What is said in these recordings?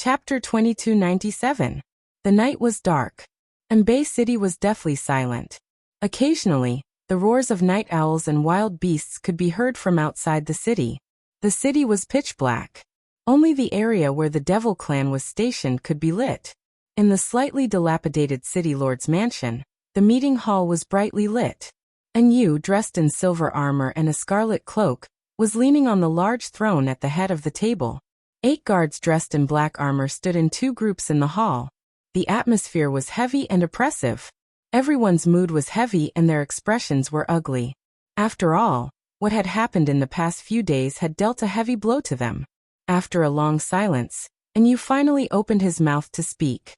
Chapter 2297. The night was dark, and Bay City was deathly silent. Occasionally, the roars of night owls and wild beasts could be heard from outside the city. The city was pitch black. Only the area where the Devil Clan was stationed could be lit. In the slightly dilapidated city lord's mansion, the meeting hall was brightly lit. And Yu, dressed in silver armor and a scarlet cloak, was leaning on the large throne at the head of the table. 8 guards dressed in black armor stood in 2 groups in the hall. The atmosphere was heavy and oppressive. Everyone's mood was heavy and their expressions were ugly. After all, what had happened in the past few days had dealt a heavy blow to them. After a long silence, Yu finally opened his mouth to speak.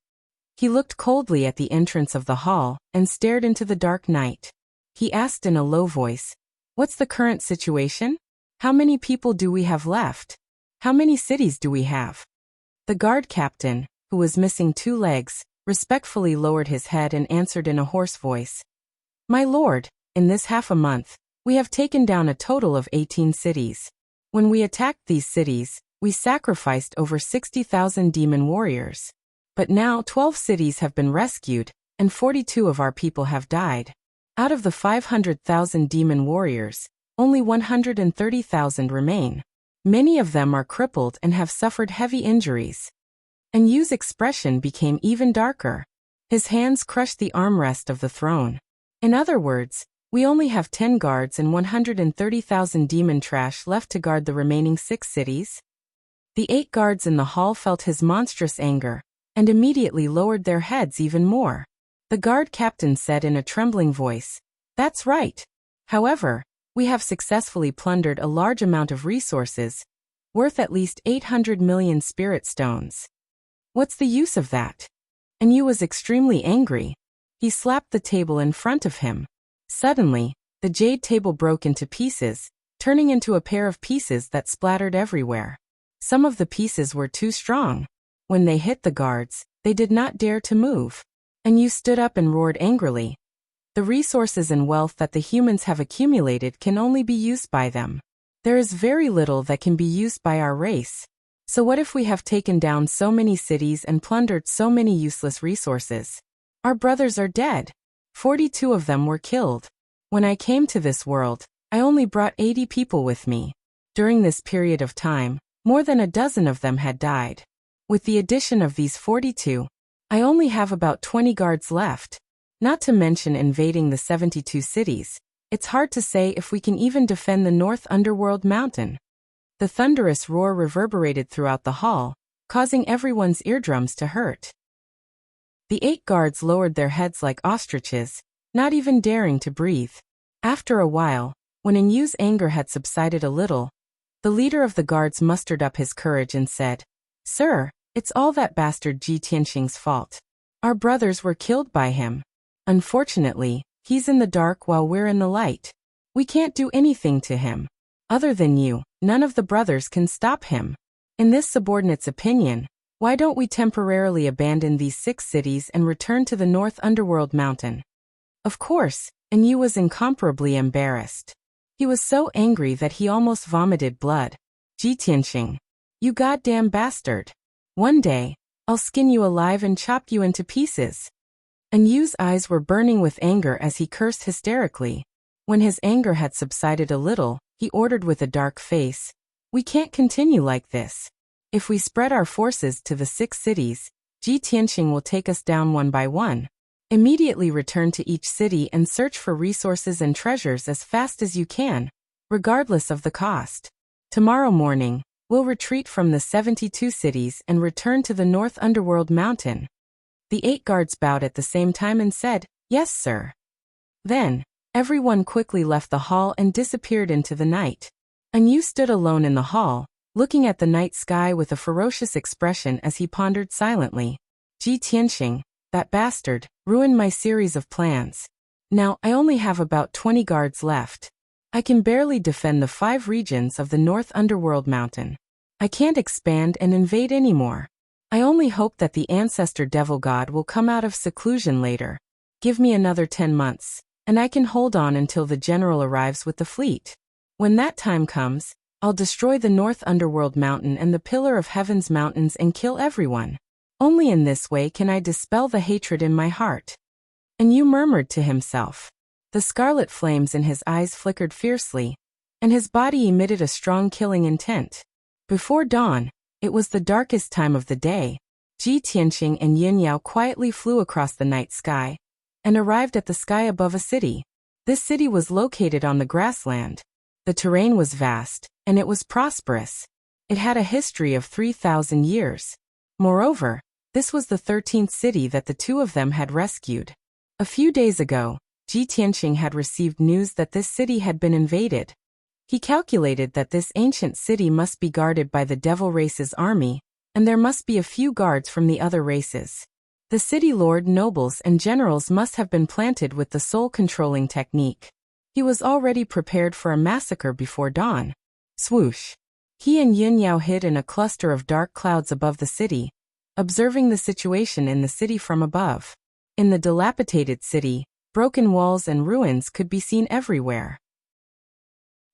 He looked coldly at the entrance of the hall and stared into the dark night. He asked in a low voice, "What's the current situation? How many people do we have left? How many cities do we have?" The guard captain, who was missing 2 legs, respectfully lowered his head and answered in a hoarse voice. "My lord, in this half a month, we have taken down a total of 18 cities. When we attacked these cities, we sacrificed over 60,000 demon warriors. But now 12 cities have been rescued, and 42 of our people have died. Out of the 500,000 demon warriors, only 130,000 remain. Many of them are crippled and have suffered heavy injuries." And Yu's expression became even darker. His hands crushed the armrest of the throne. "In other words, we only have 10 guards and 130,000 demon trash left to guard the remaining 6 cities? The 8 guards in the hall felt his monstrous anger, and immediately lowered their heads even more. The guard captain said in a trembling voice, "That's right. However, we have successfully plundered a large amount of resources, worth at least 800 million spirit stones. What's the use of that?" And Yu was extremely angry. He slapped the table in front of him. Suddenly, the jade table broke into pieces, turning into a pair of pieces that splattered everywhere. Some of the pieces were too strong. When they hit the guards, they did not dare to move. And Yu stood up and roared angrily. "The resources and wealth that the humans have accumulated can only be used by them. There is very little that can be used by our race. So what if we have taken down so many cities and plundered so many useless resources? Our brothers are dead. 42 of them were killed. When I came to this world, I only brought 80 people with me. During this period of time, more than a dozen of them had died. With the addition of these 42, I only have about 20 guards left. Not to mention invading the 72 cities, it's hard to say if we can even defend the North Underworld Mountain." The thunderous roar reverberated throughout the hall, causing everyone's eardrums to hurt. The 8 guards lowered their heads like ostriches, not even daring to breathe. After a while, when Yu's anger had subsided a little, the leader of the guards mustered up his courage and said, "Sir, it's all that bastard Ji Tianxing's fault. Our brothers were killed by him. Unfortunately, he's in the dark while we're in the light. We can't do anything to him. Other than you, none of the brothers can stop him. In this subordinate's opinion, why don't we temporarily abandon these 6 cities and return to the North Underworld Mountain?" Of course, Yu was incomparably embarrassed. He was so angry that he almost vomited blood. "Ji Tianxing, you goddamn bastard. One day, I'll skin you alive and chop you into pieces." And Yu's eyes were burning with anger as he cursed hysterically. When his anger had subsided a little, he ordered with a dark face, "We can't continue like this. If we spread our forces to the 6 cities, Ji Tianxing will take us down one by one. Immediately return to each city and search for resources and treasures as fast as you can, regardless of the cost. Tomorrow morning, we'll retreat from the 72 cities and return to the North Underworld Mountain." The 8 guards bowed at the same time and said, "Yes, sir." Then, everyone quickly left the hall and disappeared into the night. Yu stood alone in the hall, looking at the night sky with a ferocious expression as he pondered silently. "Ji Tianxing, that bastard, ruined my series of plans. Now I only have about 20 guards left. I can barely defend the 5 regions of the North Underworld Mountain. I can't expand and invade anymore. I only hope that the ancestor devil god will come out of seclusion later. Give me another 10 months, and I can hold on until the general arrives with the fleet. When that time comes, I'll destroy the North Underworld Mountain and the Pillar of Heaven's mountains and kill everyone. Only in this way can I dispel the hatred in my heart." And Yu murmured to himself. The scarlet flames in his eyes flickered fiercely, and his body emitted a strong killing intent. Before dawn, it was the darkest time of the day. Ji Tianqing and Yin Yao quietly flew across the night sky and arrived at the sky above a city. This city was located on the grassland. The terrain was vast, and it was prosperous. It had a history of 3,000 years. Moreover, this was the 13th city that the two of them had rescued. A few days ago, Ji Tianqing had received news that this city had been invaded. He calculated that this ancient city must be guarded by the devil race's army, and there must be a few guards from the other races. The city lord, nobles, and generals must have been planted with the soul-controlling technique. He was already prepared for a massacre before dawn. Swoosh! He and Yin Yao hid in a cluster of dark clouds above the city, observing the situation in the city from above. In the dilapidated city, broken walls and ruins could be seen everywhere.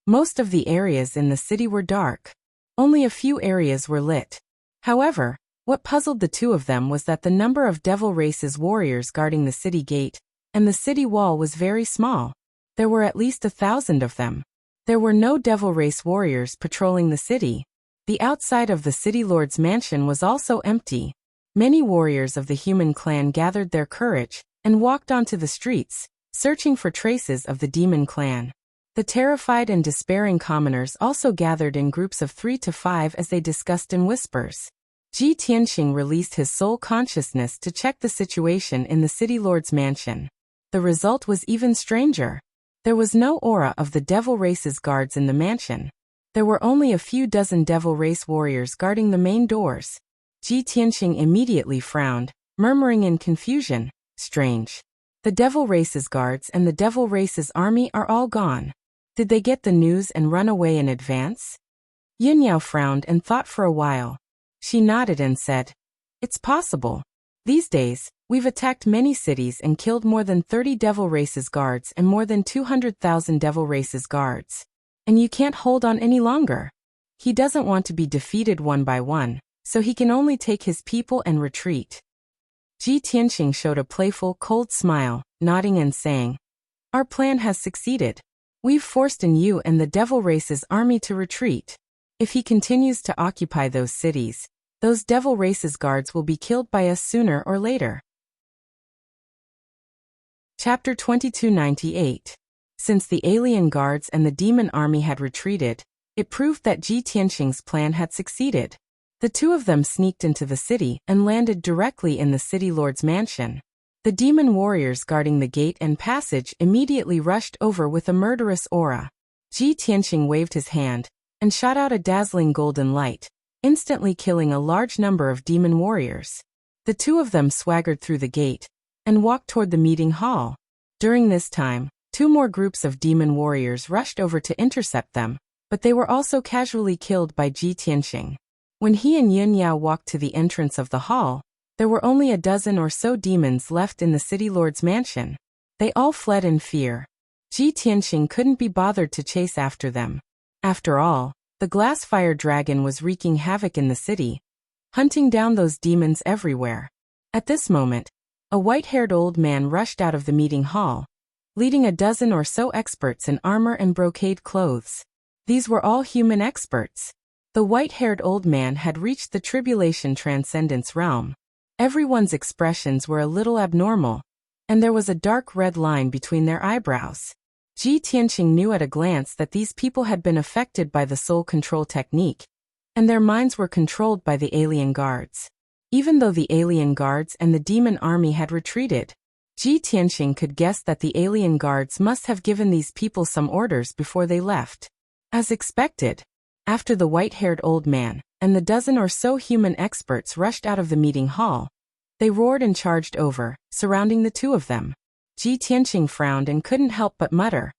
Most of the areas in the city were dark. Only a few areas were lit. However, what puzzled the two of them was that the number of devil race's warriors guarding the city gate and the city wall was very small. There were at least 1,000 of them. There were no devil race warriors patrolling the city. The outside of the city lord's mansion was also empty. Many warriors of the human clan gathered their courage and walked onto the streets, searching for traces of the demon clan. The terrified and despairing commoners also gathered in groups of 3 to 5 as they discussed in whispers. Ji Tianqing released his soul consciousness to check the situation in the city lord's mansion. The result was even stranger. There was no aura of the devil race's guards in the mansion. There were only a few dozen devil race warriors guarding the main doors. Ji Tianqing immediately frowned, murmuring in confusion, "Strange. The devil race's guards and the devil race's army are all gone. Did they get the news and run away in advance?" Yin Yao frowned and thought for a while. She nodded and said, "It's possible. These days, we've attacked many cities and killed more than 30 devil race's guards and more than 200,000 devil race's guards. And you can't hold on any longer. He doesn't want to be defeated one by one, so he can only take his people and retreat." Ji Tianqing showed a playful, cold smile, nodding and saying, "Our plan has succeeded. We've forced Yu and the devil race's army to retreat. If he continues to occupy those cities, those devil race's guards will be killed by us sooner or later." Chapter 2298. Since the alien guards and the demon army had retreated, it proved that Ji Tianqing's plan had succeeded. The two of them sneaked into the city and landed directly in the city lord's mansion. The demon warriors guarding the gate and passage immediately rushed over with a murderous aura. Ji Tianqing waved his hand and shot out a dazzling golden light, instantly killing a large number of demon warriors. The two of them swaggered through the gate and walked toward the meeting hall. During this time, 2 more groups of demon warriors rushed over to intercept them, but they were also casually killed by Ji Tianqing. When he and Yin Yao walked to the entrance of the hall, there were only a dozen or so demons left in the city lord's mansion. They all fled in fear. Ji Tianqing couldn't be bothered to chase after them. After all, the glass fire dragon was wreaking havoc in the city, hunting down those demons everywhere. At this moment, a white-haired old man rushed out of the meeting hall, leading a dozen or so experts in armor and brocade clothes. These were all human experts. The white-haired old man had reached the tribulation transcendence realm. Everyone's expressions were a little abnormal, and there was a dark red line between their eyebrows. Ji Tianqing knew at a glance that these people had been affected by the soul control technique, and their minds were controlled by the alien guards. Even though the alien guards and the demon army had retreated, Ji Tianqing could guess that the alien guards must have given these people some orders before they left. As expected, after the white-haired old man and the dozen or so human experts rushed out of the meeting hall, they roared and charged over, surrounding the two of them. Ji Tianqing frowned and couldn't help but mutter,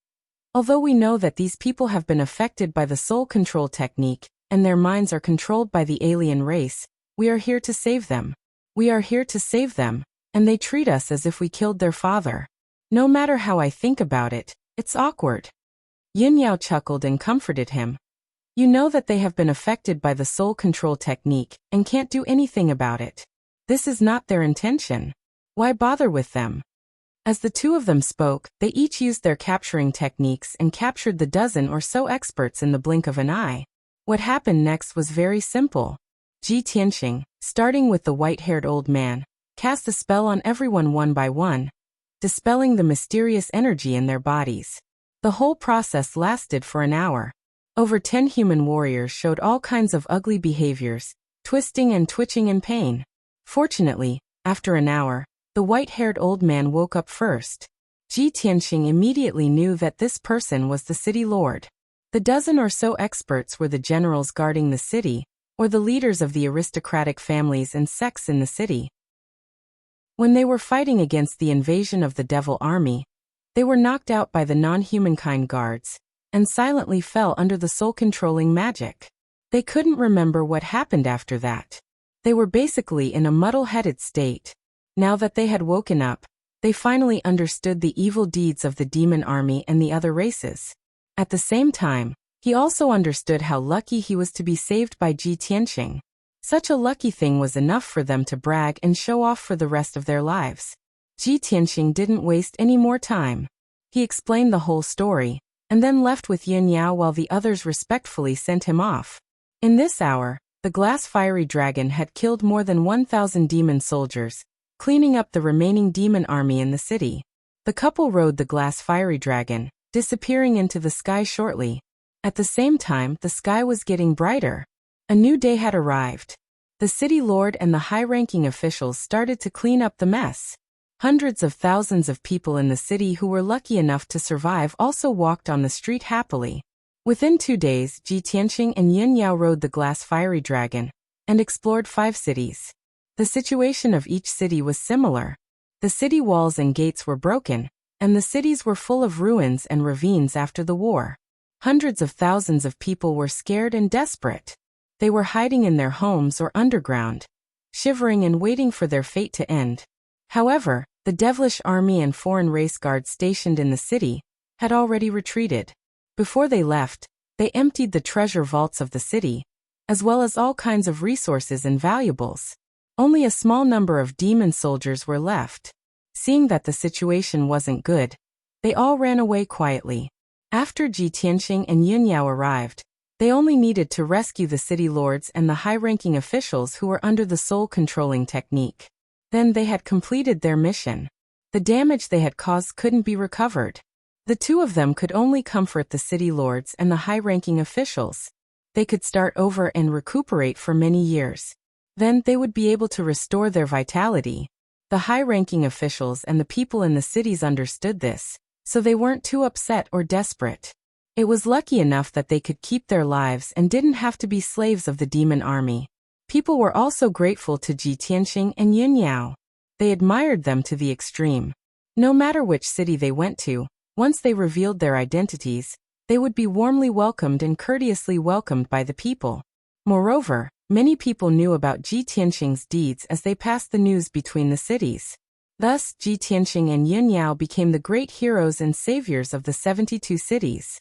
"Although we know that these people have been affected by the soul control technique, and their minds are controlled by the alien race, we are here to save them. We are here to save them, and they treat us as if we killed their father. No matter how I think about it, it's awkward." Yin Yao chuckled and comforted him. You know that they have been affected by the soul control technique and can't do anything about it. This is not their intention. Why bother with them? As the two of them spoke, they each used their capturing techniques and captured the dozen or so experts in the blink of an eye. What happened next was very simple. Ji Tianxing, starting with the white-haired old man, cast a spell on everyone one by one, dispelling the mysterious energy in their bodies. The whole process lasted for an hour. Over 10 human warriors showed all kinds of ugly behaviors, twisting and twitching in pain. Fortunately, after an hour, the white-haired old man woke up first. Ji Tianxing immediately knew that this person was the city lord. The dozen or so experts were the generals guarding the city, or the leaders of the aristocratic families and sects in the city. When they were fighting against the invasion of the devil army, they were knocked out by the non-humankind guards, and silently fell under the soul-controlling magic. They couldn't remember what happened after that. They were basically in a muddle-headed state. Now that they had woken up, they finally understood the evil deeds of the demon army and the other races. At the same time, he also understood how lucky he was to be saved by Ji Tianxing. Such a lucky thing was enough for them to brag and show off for the rest of their lives. Ji Tianxing didn't waste any more time. He explained the whole story, and then left with Yin Yao while the others respectfully sent him off. In this hour, the glass fiery dragon had killed more than 1,000 demon soldiers, cleaning up the remaining demon army in the city. The couple rode the glass fiery dragon, disappearing into the sky shortly. At the same time, the sky was getting brighter. A new day had arrived. The city lord and the high-ranking officials started to clean up the mess. Hundreds of thousands of people in the city who were lucky enough to survive also walked on the street happily. Within 2 days, Ji Tianxing and Yin Yao rode the glass fiery dragon and explored 5 cities. The situation of each city was similar. The city walls and gates were broken, and the cities were full of ruins and ravines after the war. Hundreds of thousands of people were scared and desperate. They were hiding in their homes or underground, shivering and waiting for their fate to end. However, the devilish army and foreign race guards stationed in the city had already retreated. Before they left, they emptied the treasure vaults of the city, as well as all kinds of resources and valuables. Only a small number of demon soldiers were left. Seeing that the situation wasn't good, they all ran away quietly. After Ji Tianxing and Yin Yao arrived, they only needed to rescue the city lords and the high-ranking officials who were under the soul-controlling technique. Then they had completed their mission. The damage they had caused couldn't be recovered. The two of them could only comfort the city lords and the high-ranking officials. They could start over and recuperate for many years. Then they would be able to restore their vitality. The high-ranking officials and the people in the cities understood this, so they weren't too upset or desperate. It was lucky enough that they could keep their lives and didn't have to be slaves of the demon army. People were also grateful to Ji Tianxing and Yin Yao. They admired them to the extreme. No matter which city they went to, once they revealed their identities, they would be warmly welcomed and courteously welcomed by the people. Moreover, many people knew about Ji Tianxing's deeds as they passed the news between the cities. Thus, Ji Tianxing and Yin Yao became the great heroes and saviors of the 72 cities.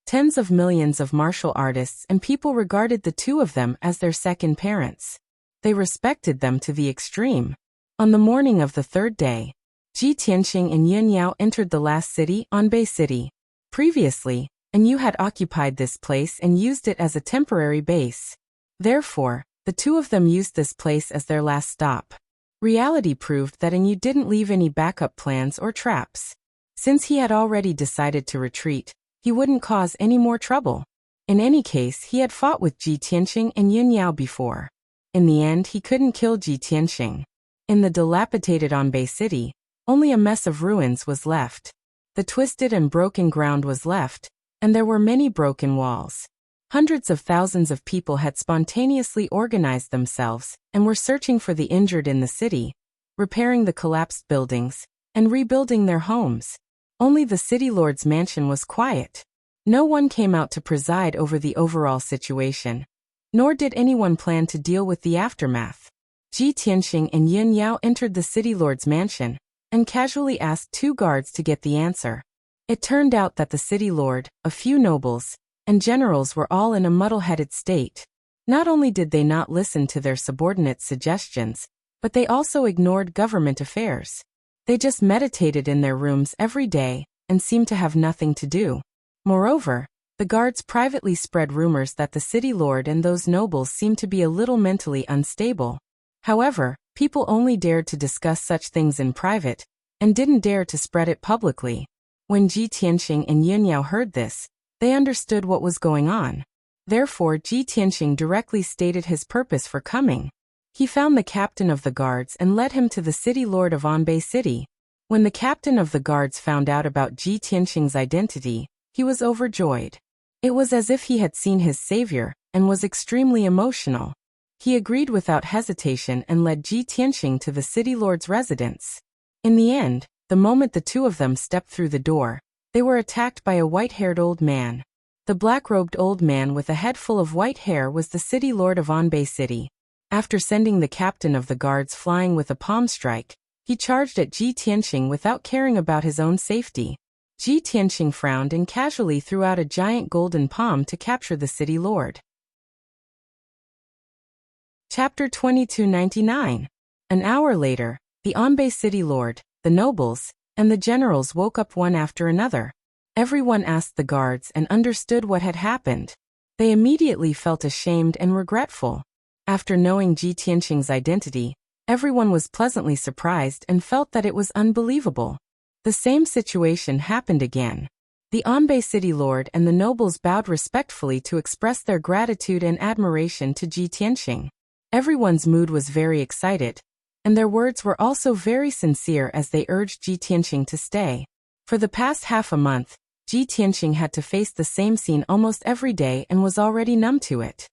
Tens of millions of martial artists and people regarded the two of them as their second parents. They respected them to the extreme. On the morning of the 3rd day, Ji Tianxing and Yin Yao entered the last city, Anbei City. Previously, Anyu had occupied this place and used it as a temporary base. Therefore, the two of them used this place as their last stop. Reality proved that Anyu didn't leave any backup plans or traps. Since he had already decided to retreat, he wouldn't cause any more trouble. In any case, he had fought with Ji Tianxing and Yin Yao before. In the end, he couldn't kill Ji Tianxing. In the dilapidated Anbei City, only a mess of ruins was left. The twisted and broken ground was left, and there were many broken walls. Hundreds of thousands of people had spontaneously organized themselves and were searching for the injured in the city, repairing the collapsed buildings, and rebuilding their homes. Only the city lord's mansion was quiet. No one came out to preside over the overall situation, nor did anyone plan to deal with the aftermath. Ji Tianxing and Yin Yao entered the city lord's mansion and casually asked 2 guards to get the answer. It turned out that the city lord, a few nobles, and generals were all in a muddle-headed state. Not only did they not listen to their subordinates' suggestions, but they also ignored government affairs. They just meditated in their rooms every day and seemed to have nothing to do. Moreover, the guards privately spread rumors that the city lord and those nobles seemed to be a little mentally unstable. However, people only dared to discuss such things in private, and didn't dare to spread it publicly. When Ji Tianxing and Yun Yao heard this, they understood what was going on. Therefore, Ji Tianxing directly stated his purpose for coming. He found the captain of the guards and led him to the city lord of Anbei City. When the captain of the guards found out about Ji Tianxing's identity, he was overjoyed. It was as if he had seen his savior, and was extremely emotional. He agreed without hesitation and led Ji Tianxing to the city lord's residence. In the end, the moment the two of them stepped through the door, they were attacked by a white-haired old man. The black-robed old man with a head full of white hair was the city lord of Anbei City. After sending the captain of the guards flying with a palm strike, he charged at Ji Tianxing without caring about his own safety. Ji Tianxing frowned and casually threw out a giant golden palm to capture the city lord. Chapter 2299. An hour later, the Anbei city lord, the nobles, and the generals woke up one after another. Everyone asked the guards and understood what had happened. They immediately felt ashamed and regretful. After knowing Ji Tianxing's identity, everyone was pleasantly surprised and felt that it was unbelievable. The same situation happened again. The Anbei city lord and the nobles bowed respectfully to express their gratitude and admiration to Ji Tianxing. Everyone's mood was very excited, and their words were also very sincere as they urged Ji Tianxing to stay. For the past half a month, Ji Tianxing had to face the same scene almost every day and was already numb to it.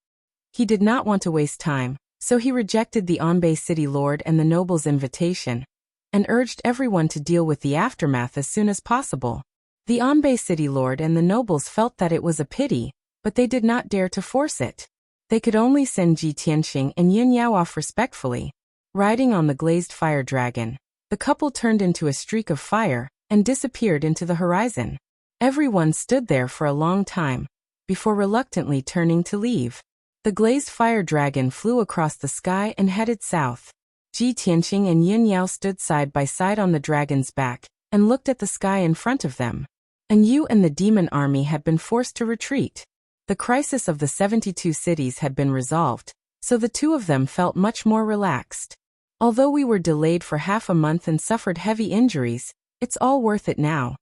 He did not want to waste time, so he rejected the Anbei city lord and the nobles' invitation, and urged everyone to deal with the aftermath as soon as possible. The Anbei city lord and the nobles felt that it was a pity, but they did not dare to force it. They could only send Ji Tianxing and Yun Yao off respectfully. Riding on the glazed fire dragon, the couple turned into a streak of fire and disappeared into the horizon. Everyone stood there for a long time, before reluctantly turning to leave. The glazed fire dragon flew across the sky and headed south. Ji Tianxing and Yun Yao stood side by side on the dragon's back, and looked at the sky in front of them. And Yu and the demon army had been forced to retreat. The crisis of the 72 cities had been resolved, so the two of them felt much more relaxed. Although we were delayed for half a month and suffered heavy injuries, it's all worth it now.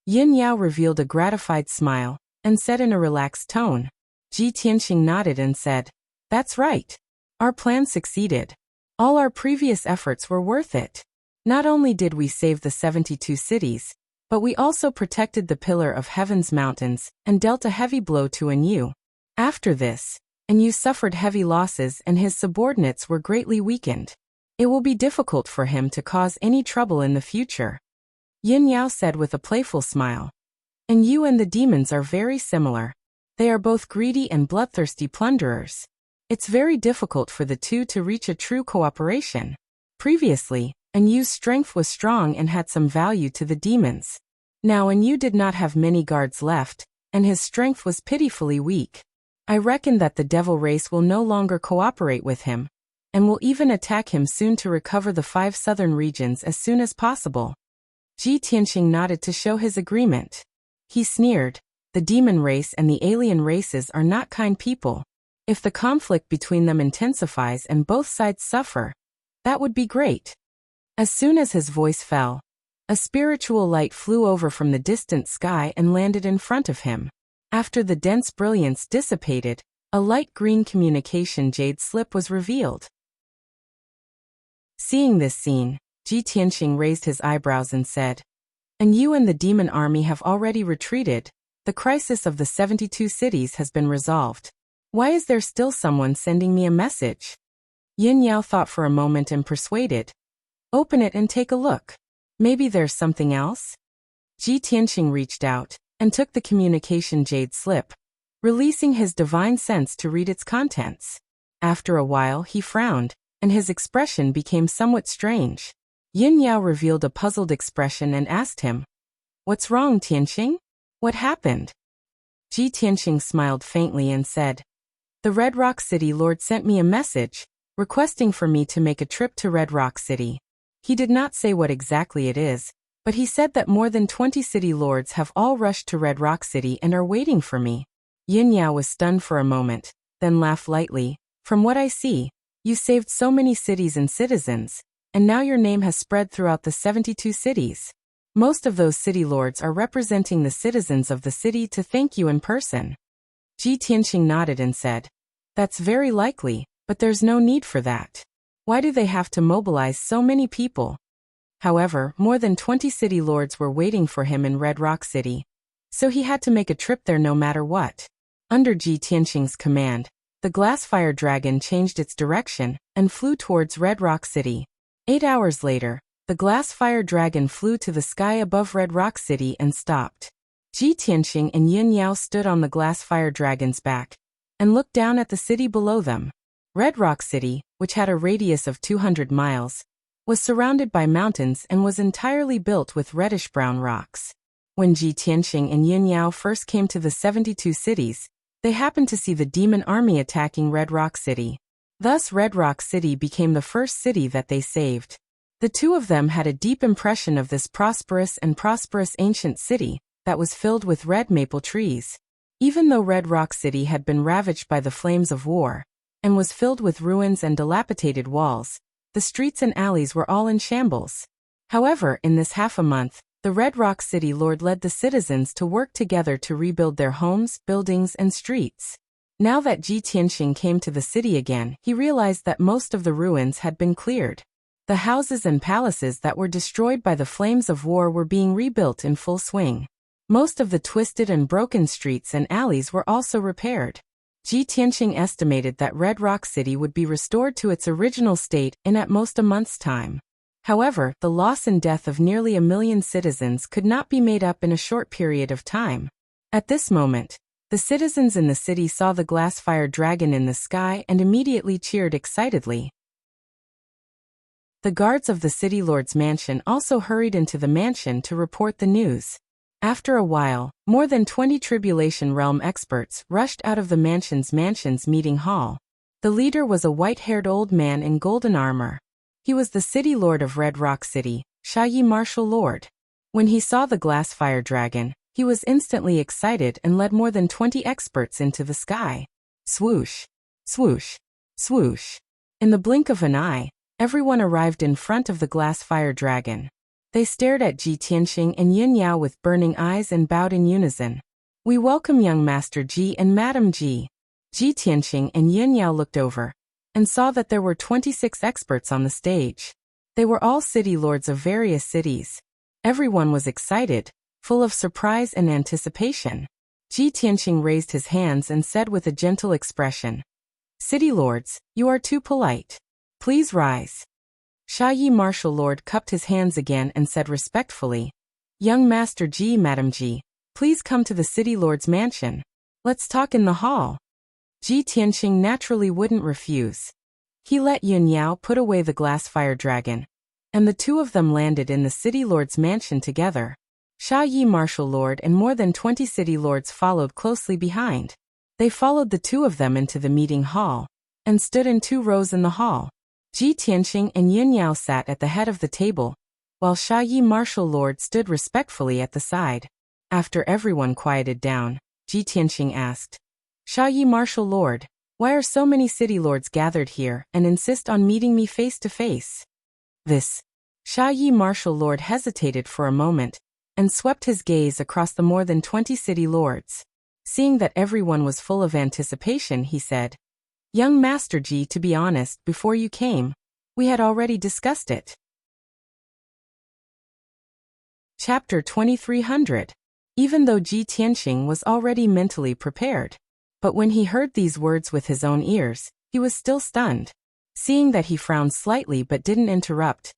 Yun Yao revealed a gratified smile, and said in a relaxed tone. Ji Tianxing nodded and said, "That's right. Our plan succeeded. All our previous efforts were worth it. Not only did we save the 72 cities, but we also protected the Pillar of Heaven's mountains and dealt a heavy blow to Enyu. After this, Enyu suffered heavy losses and his subordinates were greatly weakened. It will be difficult for him to cause any trouble in the future." Yun Yao said with a playful smile. "Enyu and the demons are very similar. They are both greedy and bloodthirsty plunderers. It's very difficult for the two to reach a true cooperation. Previously, Enyu's strength was strong and had some value to the demons. Now Enyu did not have many guards left, and his strength was pitifully weak. I reckon that the devil race will no longer cooperate with him, and will even attack him soon to recover the 5 southern regions as soon as possible." Ji Tianxing nodded to show his agreement. He sneered, "The demon race and the alien races are not kind people. If the conflict between them intensifies and both sides suffer, that would be great." As soon as his voice fell, a spiritual light flew over from the distant sky and landed in front of him. After the dense brilliance dissipated, a light green communication jade slip was revealed. Seeing this scene, Ji Tianxing raised his eyebrows and said, "Enyu and the demon army have already retreated. The crisis of the 72 cities has been resolved. Why is there still someone sending me a message?" Yun Yao thought for a moment and persuaded, "Open it and take a look. Maybe there's something else?" Ji Tianxing reached out and took the communication jade slip, releasing his divine sense to read its contents. After a while he frowned, and his expression became somewhat strange. Yun Yao revealed a puzzled expression and asked him, "What's wrong, Tianxing? What happened?" Ji Tianqing smiled faintly and said, "The Red Rock City Lord sent me a message, requesting for me to make a trip to Red Rock City. He did not say what exactly it is, but he said that more than 20 city lords have all rushed to Red Rock City and are waiting for me." Yin Yao was stunned for a moment, then laughed lightly. "From what I see, you saved so many cities and citizens, and now your name has spread throughout the 72 cities. Most of those city lords are representing the citizens of the city to thank you in person." Ji Tianqing nodded and said, "That's very likely, but there's no need for that. Why do they have to mobilize so many people?" However, more than 20 city lords were waiting for him in Red Rock City, so he had to make a trip there no matter what. Under Ji Tianqing's command, the glass-fire dragon changed its direction and flew towards Red Rock City. 8 hours later, the glass-fire dragon flew to the sky above Red Rock City and stopped. Ji Tianqing and Yin Yao stood on the glass-fire dragon's back and looked down at the city below them. Red Rock City, which had a radius of 200 miles, was surrounded by mountains and was entirely built with reddish-brown rocks. When Ji Tianqing and Yin Yao first came to the 72 cities, they happened to see the demon army attacking Red Rock City. Thus Red Rock City became the first city that they saved. The two of them had a deep impression of this prosperous ancient city that was filled with red maple trees. Even though Red Rock City had been ravaged by the flames of war and was filled with ruins and dilapidated walls, the streets and alleys were all in shambles. However, in this half a month, the Red Rock City Lord led the citizens to work together to rebuild their homes, buildings, and streets. Now that Ji Tianqing came to the city again, he realized that most of the ruins had been cleared. The houses and palaces that were destroyed by the flames of war were being rebuilt in full swing. Most of the twisted and broken streets and alleys were also repaired. Ji Tianqing estimated that Red Rock City would be restored to its original state in at most a month's time. However, the loss and death of nearly 1 million citizens could not be made up in a short period of time. At this moment, the citizens in the city saw the glass-fire dragon in the sky and immediately cheered excitedly. The guards of the city lord's mansion also hurried into the mansion to report the news. After a while, more than 20 Tribulation Realm experts rushed out of the mansion's meeting hall. The leader was a white-haired old man in golden armor. He was the city lord of Red Rock City, Shayi Martial Lord. When he saw the glass-fire dragon, he was instantly excited and led more than 20 experts into the sky. Swoosh, swoosh, swoosh. In the blink of an eye, everyone arrived in front of the glass-fire dragon. They stared at Ji Tianqing and Yin Yao with burning eyes and bowed in unison. "We welcome young Master Ji and Madam Ji." Ji Tianqing and Yin Yao looked over and saw that there were 26 experts on the stage. They were all city lords of various cities. Everyone was excited, full of surprise and anticipation. Ji Tianqing raised his hands and said with a gentle expression, "City lords, you are too polite. Please rise." Shayi Martial Lord cupped his hands again and said respectfully, "Young Master Ji, Madam Ji, please come to the City Lord's mansion. Let's talk in the hall." Ji Tianqing naturally wouldn't refuse. He let Yin Yao put away the glass-fire dragon, and the two of them landed in the City Lord's mansion together. Shayi Martial Lord and more than 20 city lords followed closely behind. They followed the two of them into the meeting hall and stood in 2 rows in the hall. Ji Tianqing and Yin Yao sat at the head of the table, while Shayi Martial Lord stood respectfully at the side. After everyone quieted down, Ji Tianqing asked, "Shayi Martial Lord, why are so many city lords gathered here and insist on meeting me face to face?" This. Shayi Martial Lord hesitated for a moment and swept his gaze across the more than 20 city lords. Seeing that everyone was full of anticipation, he said, "Young Master Ji, to be honest, before you came, we had already discussed it." Chapter 2300. Even though Ji Tianqing was already mentally prepared, but when he heard these words with his own ears, he was still stunned. Seeing that he frowned slightly but didn't interrupt,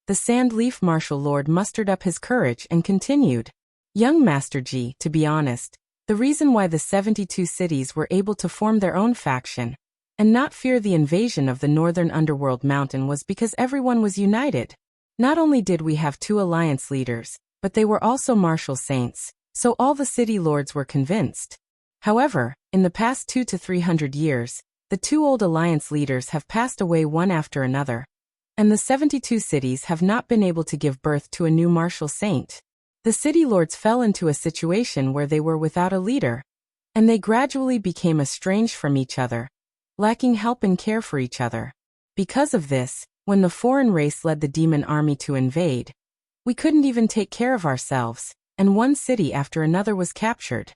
the Sand Leaf Martial Lord mustered up his courage and continued, "Young Master Ji, to be honest, the reason why the 72 cities were able to form their own faction and not fear the invasion of the northern underworld mountain was because everyone was united. Not only did we have 2 alliance leaders, but they were also martial saints, so all the city lords were convinced. However, in the past 200 to 300 years, the two old alliance leaders have passed away one after another, and the 72 cities have not been able to give birth to a new martial saint. The city lords fell into a situation where they were without a leader, and they gradually became estranged from each other, lacking help and care for each other. Because of this, when the foreign race led the demon army to invade, we couldn't even take care of ourselves, and one city after another was captured.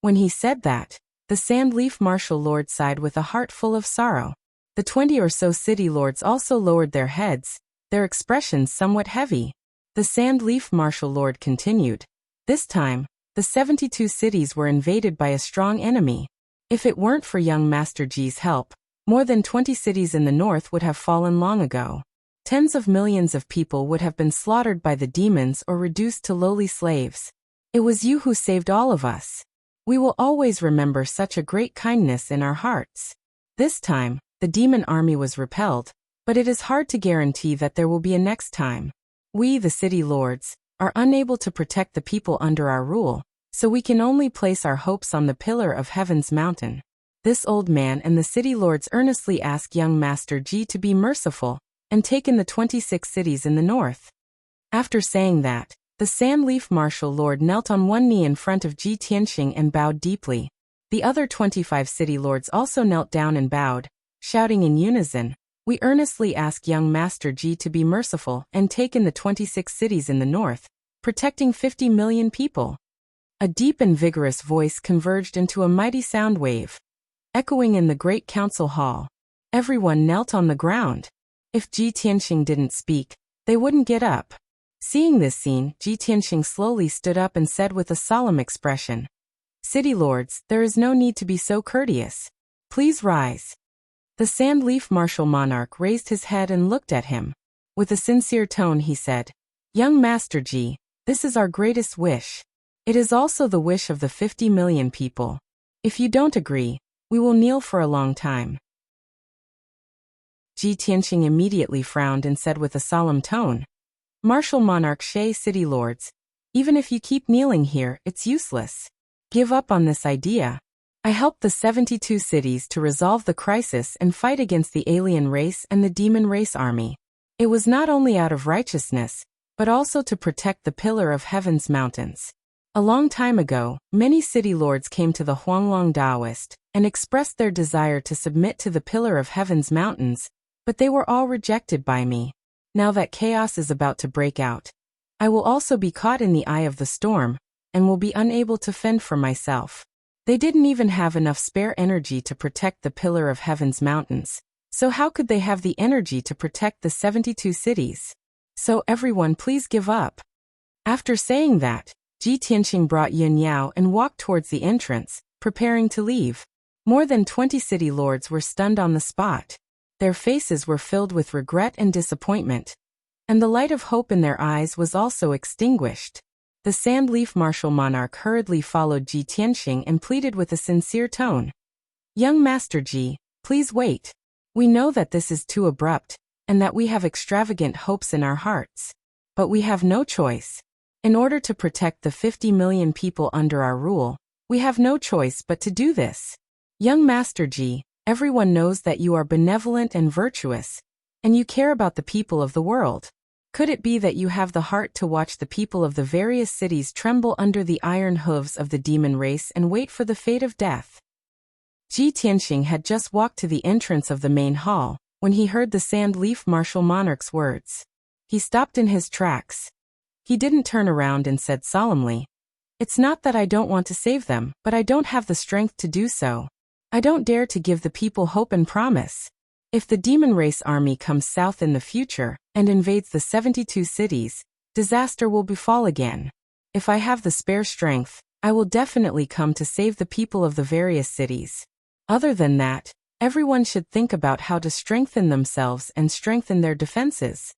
When he said that, the Sandleaf martial lord sighed with a heart full of sorrow. The 20 or so city lords also lowered their heads, their expressions somewhat heavy. The Sandleaf martial lord continued. This time, the 72 cities were invaded by a strong enemy. If it weren't for young Master G's help, more than 20 cities in the north would have fallen long ago. Tens of millions of people would have been slaughtered by the demons or reduced to lowly slaves. It was you who saved all of us. We will always remember such a great kindness in our hearts. This time, the demon army was repelled, but it is hard to guarantee that there will be a next time. We, the city lords, are unable to protect the people under our rule, so we can only place our hopes on the pillar of heaven's mountain. This old man and the city lords earnestly ask young Master G to be merciful and take in the 26 cities in the north. After saying that, the Sandleaf martial lord knelt on one knee in front of Ji Tianxing and bowed deeply. The other 25 city lords also knelt down and bowed, shouting in unison, "We earnestly ask young Master G to be merciful and take in the 26 cities in the north, protecting 50 million people." A deep and vigorous voice converged into a mighty sound wave, echoing in the great council hall. Everyone knelt on the ground. If Ji Tianxing didn't speak, they wouldn't get up. Seeing this scene, Ji Tianxing slowly stood up and said with a solemn expression, "City lords, there is no need to be so courteous. Please rise." The Sandleaf martial monarch raised his head and looked at him. With a sincere tone he said, "Young Master Ji, this is our greatest wish. It is also the wish of the 50 million people. If you don't agree, we will kneel for a long time." Ji Tianxing immediately frowned and said with a solemn tone, "Martial monarch Shay city lords, even if you keep kneeling here, it's useless. Give up on this idea. I helped the 72 cities to resolve the crisis and fight against the alien race and the demon race army. It was not only out of righteousness, but also to protect the pillar of heaven's mountains. A long time ago, many city lords came to the Huanglong Taoist and expressed their desire to submit to the pillar of heaven's mountains, but they were all rejected by me. Now that chaos is about to break out, I will also be caught in the eye of the storm, and will be unable to fend for myself. They didn't even have enough spare energy to protect the pillar of heaven's mountains, so how could they have the energy to protect the 72 cities? So everyone please give up." After saying that, Ji Tianxing brought Yun Yao and walked towards the entrance, preparing to leave. More than 20 city lords were stunned on the spot. Their faces were filled with regret and disappointment, and the light of hope in their eyes was also extinguished. The Sandleaf martial monarch hurriedly followed Ji Tianxing and pleaded with a sincere tone, "Young Master Ji, please wait. We know that this is too abrupt, and that we have extravagant hopes in our hearts. But we have no choice. In order to protect the 50 million people under our rule, we have no choice but to do this. Young Master Ji, everyone knows that you are benevolent and virtuous, and you care about the people of the world. Could it be that you have the heart to watch the people of the various cities tremble under the iron hooves of the demon race and wait for the fate of death?" Ji Tianxing had just walked to the entrance of the main hall when he heard the Sandleaf martial monarch's words. He stopped in his tracks. He didn't turn around and said solemnly, "It's not that I don't want to save them, but I don't have the strength to do so. I don't dare to give the people hope and promise. If the demon race army comes south in the future and invades the 72 cities, disaster will befall again. If I have the spare strength, I will definitely come to save the people of the various cities. Other than that, everyone should think about how to strengthen themselves and strengthen their defenses."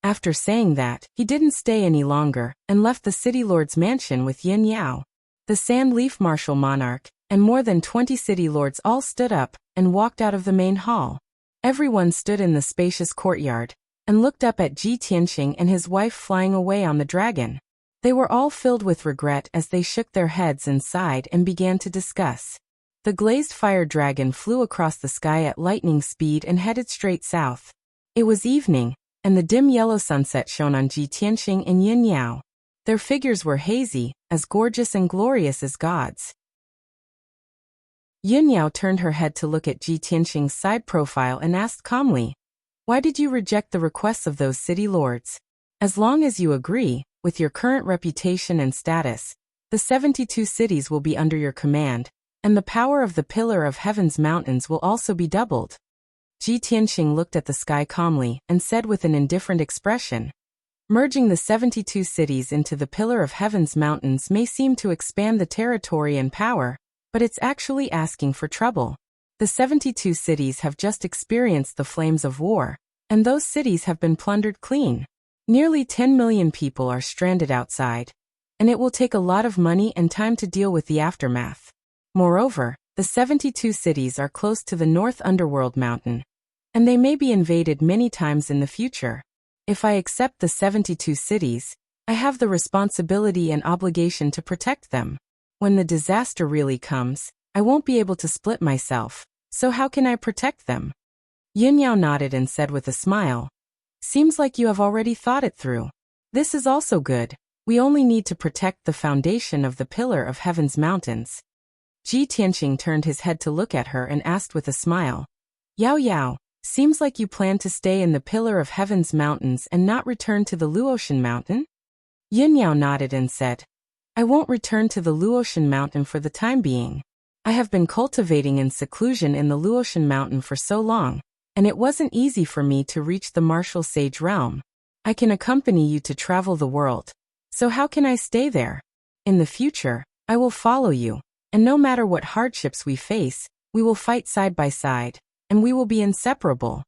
After saying that, he didn't stay any longer and left the city lord's mansion with Yin Yao. The Sandleaf martial monarch and more than 20 city lords all stood up and walked out of the main hall. Everyone stood in the spacious courtyard and looked up at Ji Tianxing and his wife flying away on the dragon. They were all filled with regret as they shook their heads and sighed and began to discuss. The glazed fire dragon flew across the sky at lightning speed and headed straight south. It was evening, and the dim yellow sunset shone on Ji Tianxing and Yin Yao. Their figures were hazy, as gorgeous and glorious as gods. Yin Yao turned her head to look at Ji Tianxing's side profile and asked calmly, "Why did you reject the requests of those city lords? As long as you agree, with your current reputation and status, the 72 cities will be under your command, and the power of the Pillar of Heaven's mountains will also be doubled." Ji Tianxing looked at the sky calmly and said with an indifferent expression, "Merging the 72 cities into the Pillar of Heaven's mountains may seem to expand the territory and power, but it's actually asking for trouble. The 72 cities have just experienced the flames of war, and those cities have been plundered clean. Nearly 10 million people are stranded outside, and it will take a lot of money and time to deal with the aftermath. Moreover, the 72 cities are close to the North Underworld Mountain, and they may be invaded many times in the future. If I accept the 72 cities, I have the responsibility and obligation to protect them. When the disaster really comes, I won't be able to split myself, so how can I protect them?" Yin Yao nodded and said with a smile, "Seems like you have already thought it through. This is also good. We only need to protect the foundation of the Pillar of Heaven's mountains." Ji Tianxing turned his head to look at her and asked with a smile, "Yao Yao, seems like you plan to stay in the Pillar of Heaven's mountains and not return to the Luotian mountain?" Yin Yao nodded and said, "I won't return to the Luotian mountain for the time being. I have been cultivating in seclusion in the Luotian mountain for so long, and it wasn't easy for me to reach the martial sage realm. I can accompany you to travel the world, so how can I stay there? In the future, I will follow you, and no matter what hardships we face, we will fight side by side, and we will be inseparable."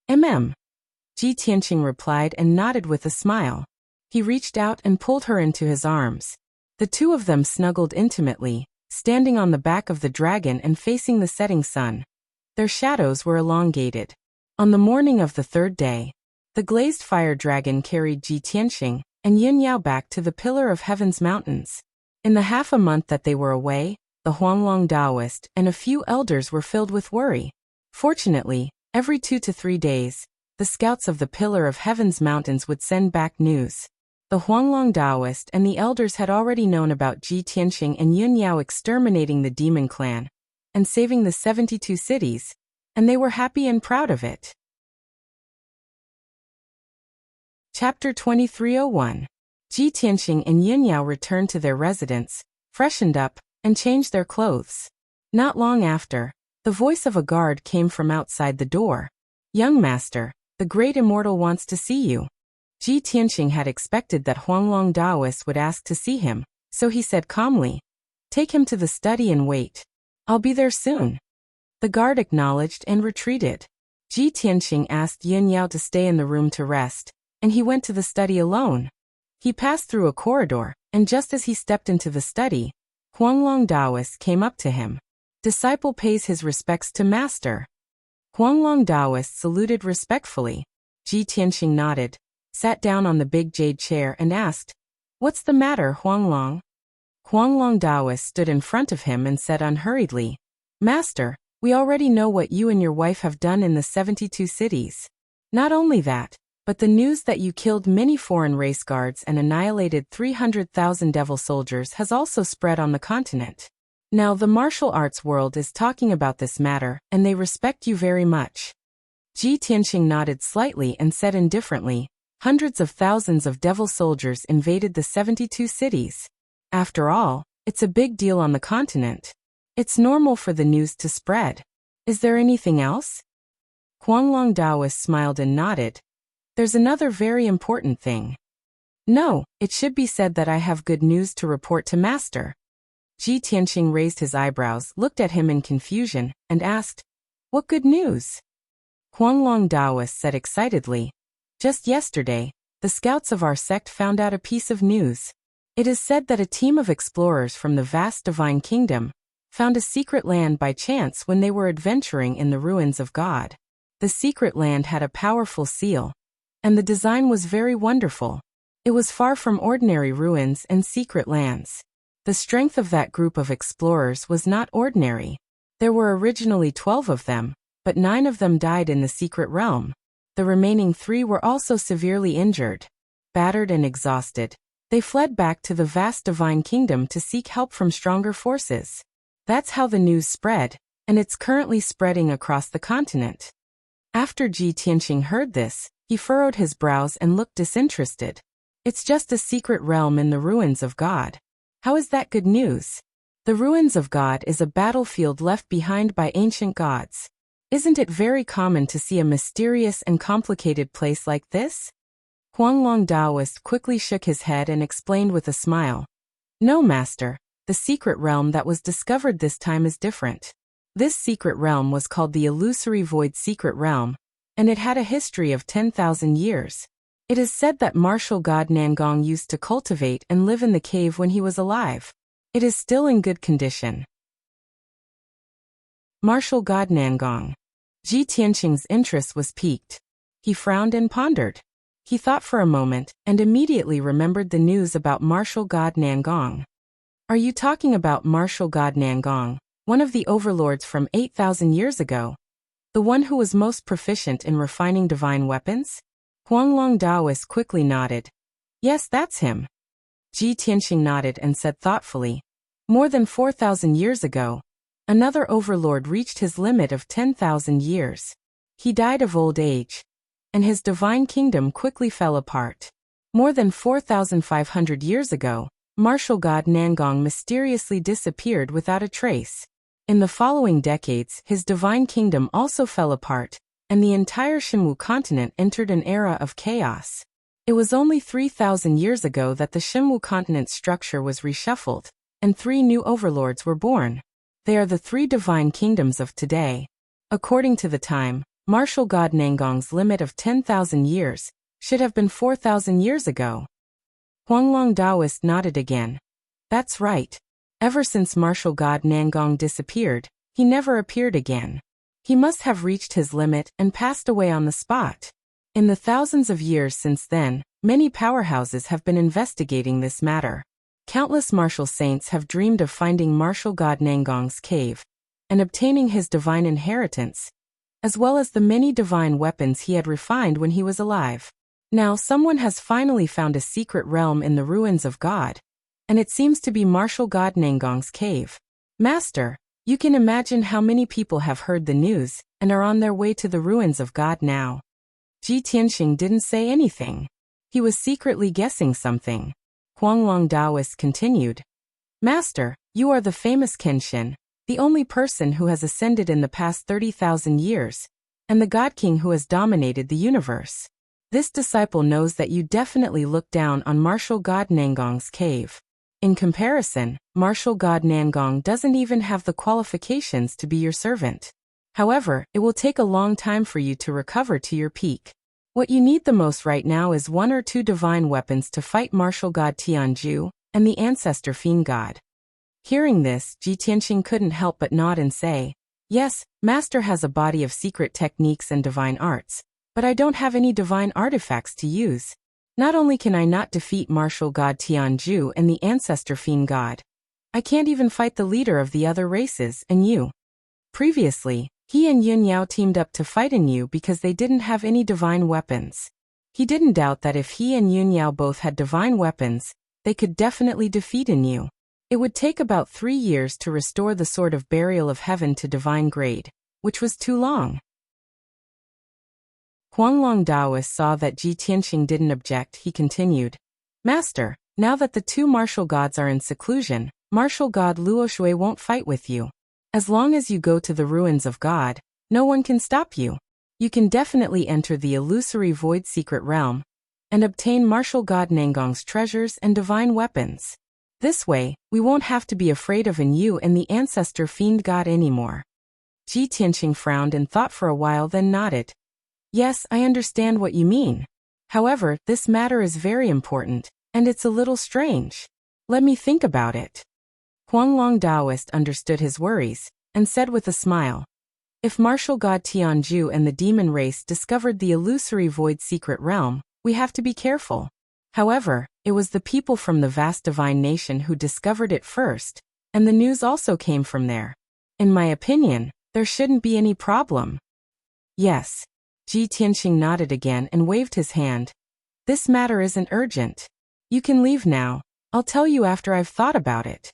Ji Tianxing replied and nodded with a smile. He reached out and pulled her into his arms. The two of them snuggled intimately, standing on the back of the dragon and facing the setting sun. Their shadows were elongated. On the morning of the third day, the glazed fire dragon carried Ji Tianxing and Yin Yao back to the Pillar of Heaven's mountains. In the half a month that they were away, the Huanglong Taoist and a few elders were filled with worry. Fortunately, every 2 to 3 days, the scouts of the Pillar of Heaven's mountains would send back news. The Huanglong Taoist and the elders had already known about Ji Tianxing and Yin Yao exterminating the demon clan and saving the 72 cities, and they were happy and proud of it. Chapter 2301. Ji Tianxing and Yin Yao returned to their residence, freshened up, and changed their clothes. Not long after, the voice of a guard came from outside the door. "Young master, the great immortal wants to see you." Ji Tianxing had expected that Huanglong Taoist would ask to see him, so he said calmly, "Take him to the study and wait. I'll be there soon." The guard acknowledged and retreated. Ji Tianxing asked Yin Yao to stay in the room to rest, and he went to the study alone. He passed through a corridor, and just as he stepped into the study, Huanglong Taoist came up to him. "Disciple pays his respects to master." Huanglong Taoist saluted respectfully. Ji Tianxing nodded, sat down on the big jade chair and asked, "What's the matter, Huanglong?" Huanglong Taoist stood in front of him and said unhurriedly, "Master, we already know what you and your wife have done in the 72 cities. Not only that, but the news that you killed many foreign race guards and annihilated 300,000 devil soldiers has also spread on the continent. Now the martial arts world is talking about this matter, and they respect you very much." Ji Tianxing nodded slightly and said indifferently, "Hundreds of thousands of devil soldiers invaded the 72 cities. After all, it's a big deal on the continent. It's normal for the news to spread. Is there anything else?" Huanglong Taoist smiled and nodded. "There's another very important thing." "No, it should be said that I have good news to report to master." Ji Tianxing raised his eyebrows, looked at him in confusion, and asked, "What good news?" Huanglong Taoist said excitedly, "Just yesterday, the scouts of our sect found out a piece of news. It is said that a team of explorers from the vast divine kingdom found a secret land by chance when they were adventuring in the ruins of God. The secret land had a powerful seal, and the design was very wonderful. It was far from ordinary ruins and secret lands. The strength of that group of explorers was not ordinary. There were originally 12 of them, but 9 of them died in the secret realm. The remaining 3 were also severely injured. Battered and exhausted, they fled back to the vast divine kingdom to seek help from stronger forces. That's how the news spread, and it's currently spreading across the continent. After Ji Tianqing heard this, he furrowed his brows and looked disinterested. It's just a secret realm in the ruins of God. How is that good news? The ruins of God is a battlefield left behind by ancient gods. Isn't it very common to see a mysterious and complicated place like this? Huanglong Daoist quickly shook his head and explained with a smile. No, master, the secret realm that was discovered this time is different. This secret realm was called the Illusory Void Secret Realm, and it had a history of 10,000 years. It is said that martial god Nangong used to cultivate and live in the cave when he was alive. It is still in good condition. Martial god Nangong. Ji Tianqing's interest was piqued. He frowned and pondered. He thought for a moment and immediately remembered the news about martial god Nangong. Are you talking about martial god Nangong, one of the overlords from 8,000 years ago? The one who was most proficient in refining divine weapons? Huanglong Daoist quickly nodded. Yes, that's him. Ji Tianqing nodded and said thoughtfully. More than 4,000 years ago, another overlord reached his limit of 10,000 years. He died of old age, and his divine kingdom quickly fell apart. More than 4,500 years ago, martial god Nangong mysteriously disappeared without a trace. In the following decades, his divine kingdom also fell apart, and the entire Shenwu continent entered an era of chaos. It was only 3,000 years ago that the Shenwu continent's structure was reshuffled, and 3 new overlords were born. They are the 3 divine kingdoms of today. According to the time, martial god Nangong's limit of 10,000 years should have been 4,000 years ago. Huanglong Daoist nodded again. That's right. Ever since martial god Nangong disappeared, he never appeared again. He must have reached his limit and passed away on the spot. In the thousands of years since then, many powerhouses have been investigating this matter. Countless martial saints have dreamed of finding martial god Nangong's cave and obtaining his divine inheritance, as well as the many divine weapons he had refined when he was alive. Now someone has finally found a secret realm in the ruins of God, and it seems to be martial god Nangong's cave. Master, you can imagine how many people have heard the news and are on their way to the ruins of God now. Ji Tianqing didn't say anything. He was secretly guessing something. Huanglong Daoist continued. Master, you are the famous Kenshin, the only person who has ascended in the past 30,000 years, and the God King who has dominated the universe. This disciple knows that you definitely look down on martial god Nangong's cave. In comparison, martial god Nangong doesn't even have the qualifications to be your servant. However, it will take a long time for you to recover to your peak. What you need the most right now is 1 or 2 divine weapons to fight martial god Tianju and the ancestor fiend god. Hearing this, Ji Tianqing couldn't help but nod and say, yes, Master has a body of secret techniques and divine arts, but I don't have any divine artifacts to use. Not only can I not defeat martial god Tianju and the ancestor fiend god, I can't even fight the leader of the other races and you. Previously, he and Yun Yao teamed up to fight in you because they didn't have any divine weapons. He didn't doubt that if he and Yun Yao both had divine weapons, they could definitely defeat in you. It would take about 3 years to restore the Sword of Burial of Heaven to divine grade, which was too long. Huanglong Daoist saw that Ji Tianqing didn't object. He continued. Master, now that the 2 martial gods are in seclusion, martial god Luoshui won't fight with you. As long as you go to the ruins of God, no one can stop you. You can definitely enter the Illusory Void Secret Realm and obtain martial god Nangong's treasures and divine weapons. This way, we won't have to be afraid of you and the ancestor fiend god anymore. Ji Tianqing frowned and thought for a while, then nodded. Yes, I understand what you mean. However, this matter is very important, and it's a little strange. Let me think about it. Huanglong Daoist understood his worries, and said with a smile. If martial god Tianju and the demon race discovered the Illusory Void Secret Realm, we have to be careful. However, it was the people from the vast divine nation who discovered it first, and the news also came from there. In my opinion, there shouldn't be any problem. Yes. Ji Tianqing nodded again and waved his hand. This matter isn't urgent. You can leave now. I'll tell you after I've thought about it.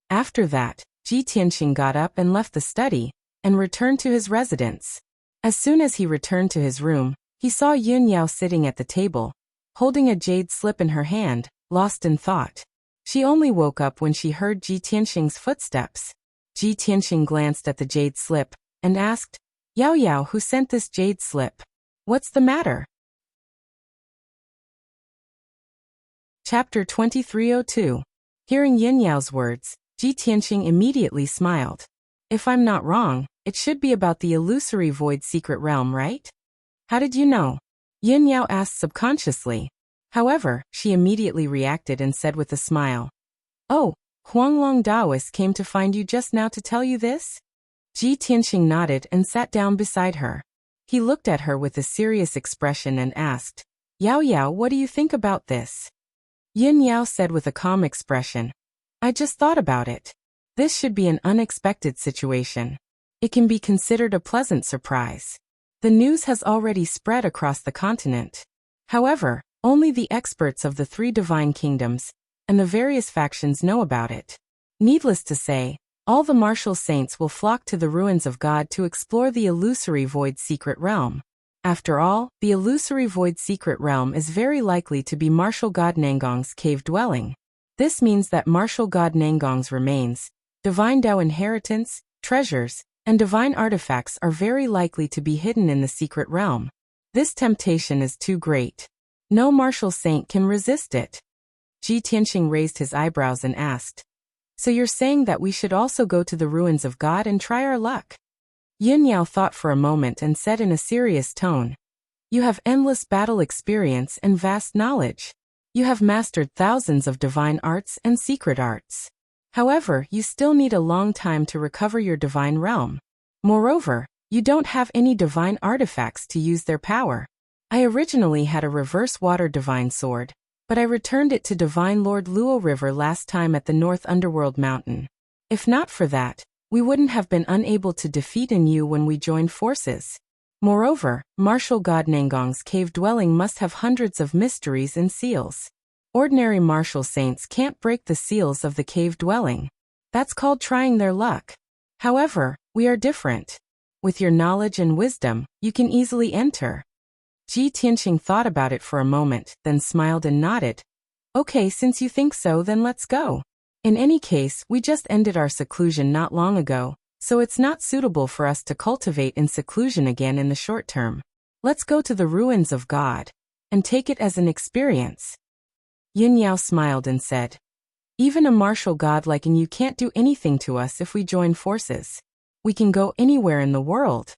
After that, Ji Tianqing got up and left the study, and returned to his residence. As soon as he returned to his room, he saw Yun Yao sitting at the table, holding a jade slip in her hand, lost in thought. She only woke up when she heard Ji Tianqing's footsteps. Ji Tianqing glanced at the jade slip, and asked, Yao Yao, who sent this jade slip? What's the matter? Chapter 2302. Hearing Yin Yao's words, Ji Tianqing immediately smiled. If I'm not wrong, it should be about the illusory void secret realm, right? How did you know? Yin Yao asked subconsciously. However, she immediately reacted and said with a smile. Oh, Huanglong Daoist came to find you just now to tell you this? Ji Tianqing nodded and sat down beside her. He looked at her with a serious expression and asked, Yao Yao, what do you think about this? Yin Yao said with a calm expression, I just thought about it. This should be an unexpected situation. It can be considered a pleasant surprise. The news has already spread across the continent. However, only the experts of the 3 divine kingdoms and the various factions know about it. Needless to say, all the martial saints will flock to the ruins of God to explore the illusory void secret realm. After all, the illusory void secret realm is very likely to be martial god Nangong's cave dwelling. This means that martial god Nangong's remains, divine Dao inheritance, treasures, and divine artifacts are very likely to be hidden in the secret realm. This temptation is too great. No martial saint can resist it. Ji Tianqing raised his eyebrows and asked, So you're saying that we should also go to the ruins of God and try our luck? Yin Yao thought for a moment and said in a serious tone, You have endless battle experience and vast knowledge. You have mastered thousands of divine arts and secret arts. However, you still need a long time to recover your divine realm. Moreover, you don't have any divine artifacts to use their power. I originally had a reverse water divine sword, but I returned it to Divine Lord Luo River last time at the North Underworld Mountain. If not for that, we wouldn't have been unable to defeat Yu when we joined forces. Moreover, martial god Nangong's cave dwelling must have hundreds of mysteries and seals. Ordinary martial saints can't break the seals of the cave dwelling. That's called trying their luck. However, we are different. With your knowledge and wisdom, you can easily enter. Ji Tianqing thought about it for a moment, then smiled and nodded. Okay, since you think so, then let's go. In any case, we just ended our seclusion not long ago, so it's not suitable for us to cultivate in seclusion again in the short term. Let's go to the ruins of God and take it as an experience. Yin Yao smiled and said, Even a martial god like you can't do anything to us if we join forces. We can go anywhere in the world.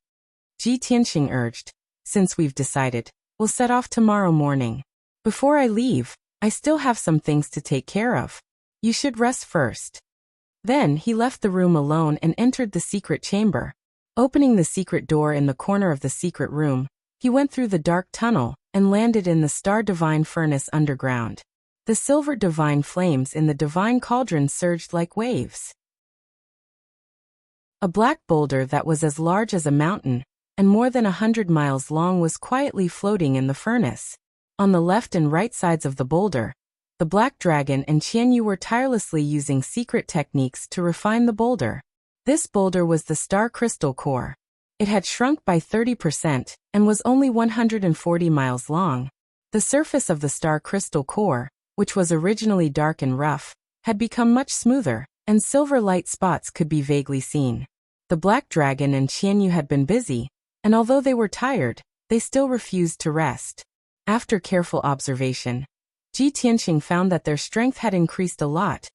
Ji Tianqing urged, Since we've decided, we'll set off tomorrow morning. Before I leave, I still have some things to take care of. You should rest first. Then he left the room alone and entered the secret chamber. Opening the secret door in the corner of the secret room, he went through the dark tunnel and landed in the star divine furnace underground. The silver divine flames in the divine cauldron surged like waves. A black boulder that was as large as a mountain and more than 100 miles long was quietly floating in the furnace. On the left and right sides of the boulder, the Black Dragon and Qianyu were tirelessly using secret techniques to refine the boulder. This boulder was the star crystal core. It had shrunk by 30% and was only 140 miles long. The surface of the star crystal core, which was originally dark and rough, had become much smoother, and silver light spots could be vaguely seen. The Black Dragon and Qianyu had been busy, and although they were tired, they still refused to rest. After careful observation, Ji Tianqing found that their strength had increased a lot,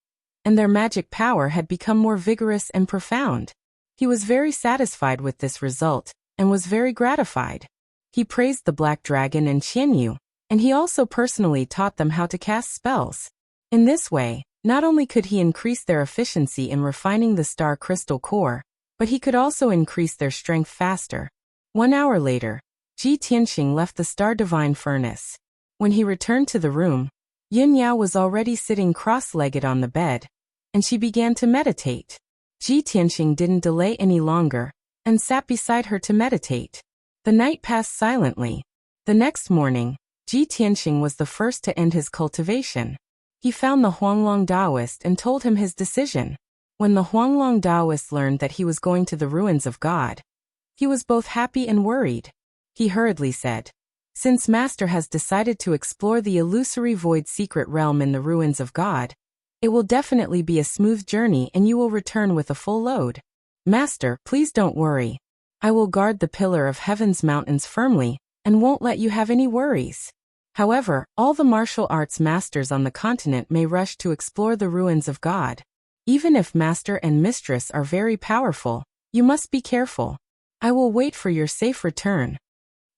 and their magic power had become more vigorous and profound. He was very satisfied with this result, and was very gratified. He praised the Black Dragon and Qianyu, and he also personally taught them how to cast spells. In this way, not only could he increase their efficiency in refining the star crystal core, but he could also increase their strength faster. 1 hour later, Ji Tianqing left the star divine furnace. When he returned to the room, Yin Yao was already sitting cross-legged on the bed, and she began to meditate. Ji Tianxing didn't delay any longer, and sat beside her to meditate. The night passed silently. The next morning, Ji Tianxing was the first to end his cultivation. He found the Huanglong Taoist and told him his decision. When the Huanglong Taoist learned that he was going to the ruins of God, he was both happy and worried. He hurriedly said, "Since Master has decided to explore the illusory void secret realm in the ruins of God, it will definitely be a smooth journey and you will return with a full load. Master, please don't worry. I will guard the pillar of heaven's mountains firmly and won't let you have any worries. However, all the martial arts masters on the continent may rush to explore the ruins of God. Even if Master and Mistress are very powerful, you must be careful. I will wait for your safe return."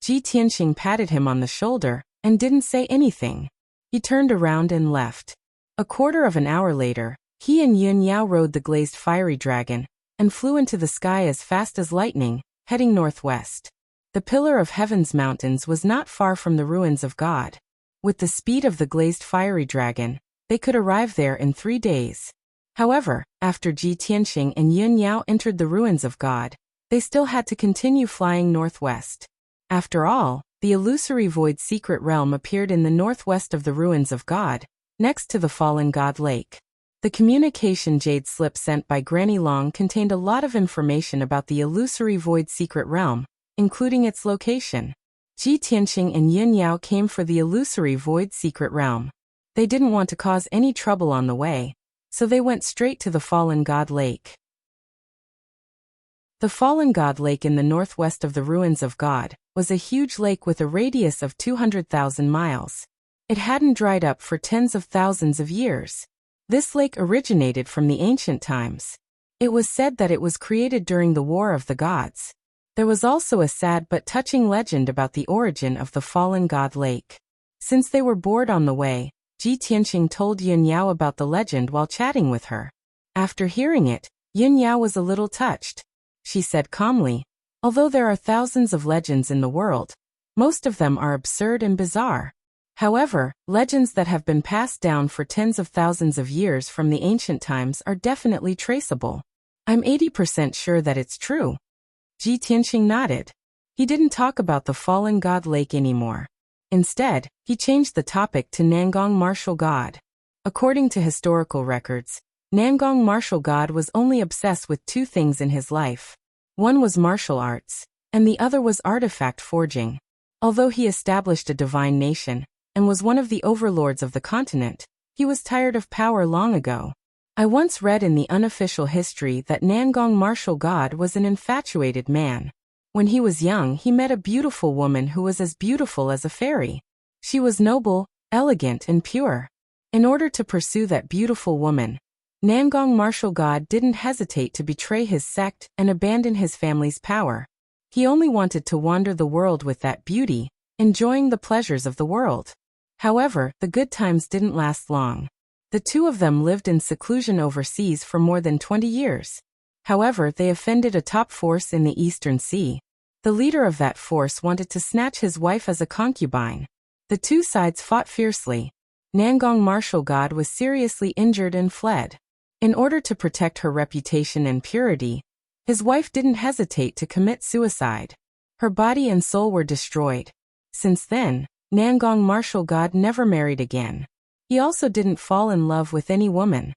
Ji Tianxing patted him on the shoulder and didn't say anything. He turned around and left. A quarter of an hour later, he and Yin Yao rode the glazed fiery dragon and flew into the sky as fast as lightning, heading northwest. The pillar of heaven's mountains was not far from the ruins of God. With the speed of the glazed fiery dragon, they could arrive there in 3 days. However, after Ji Tianxing and Yin Yao entered the ruins of God, they still had to continue flying northwest. After all, the illusory void secret realm appeared in the northwest of the ruins of God, next to the fallen God Lake. The communication jade slip sent by Granny Long contained a lot of information about the illusory void secret realm, including its location. Ji Tianxing and Yin Yao came for the illusory void secret realm. They didn't want to cause any trouble on the way, so they went straight to the fallen God Lake. The fallen God Lake in the northwest of the ruins of God was a huge lake with a radius of 200,000 miles. It hadn't dried up for tens of thousands of years. This lake originated from the ancient times. It was said that it was created during the War of the Gods. There was also a sad but touching legend about the origin of the fallen God Lake. Since they were bored on the way, Ji Tianxing told Yin Yao about the legend while chatting with her. After hearing it, Yin Yao was a little touched. She said calmly, "Although there are thousands of legends in the world, most of them are absurd and bizarre. However, legends that have been passed down for tens of thousands of years from the ancient times are definitely traceable. I'm 80% sure that it's true." Ji Tianxing nodded. He didn't talk about the fallen God Lake anymore. Instead, he changed the topic to Nangong Martial God. According to historical records, Nangong Martial God was only obsessed with 2 things in his life. One was martial arts, and the other was artifact forging. Although he established a divine nation, and was one of the overlords of the continent, he was tired of power long ago. I once read in the unofficial history that Nangong Martial God was an infatuated man. When he was young, he met a beautiful woman who was as beautiful as a fairy. She was noble, elegant, and pure. In order to pursue that beautiful woman, Nangong Martial God didn't hesitate to betray his sect and abandon his family's power. He only wanted to wander the world with that beauty, enjoying the pleasures of the world. However, the good times didn't last long. The 2 of them lived in seclusion overseas for more than 20 years. However, they offended a top force in the Eastern Sea. The leader of that force wanted to snatch his wife as a concubine. The 2 sides fought fiercely. Nangong Martial God was seriously injured and fled. In order to protect her reputation and purity, his wife didn't hesitate to commit suicide. Her body and soul were destroyed. Since then, Nangong Martial God never married again. He also didn't fall in love with any woman.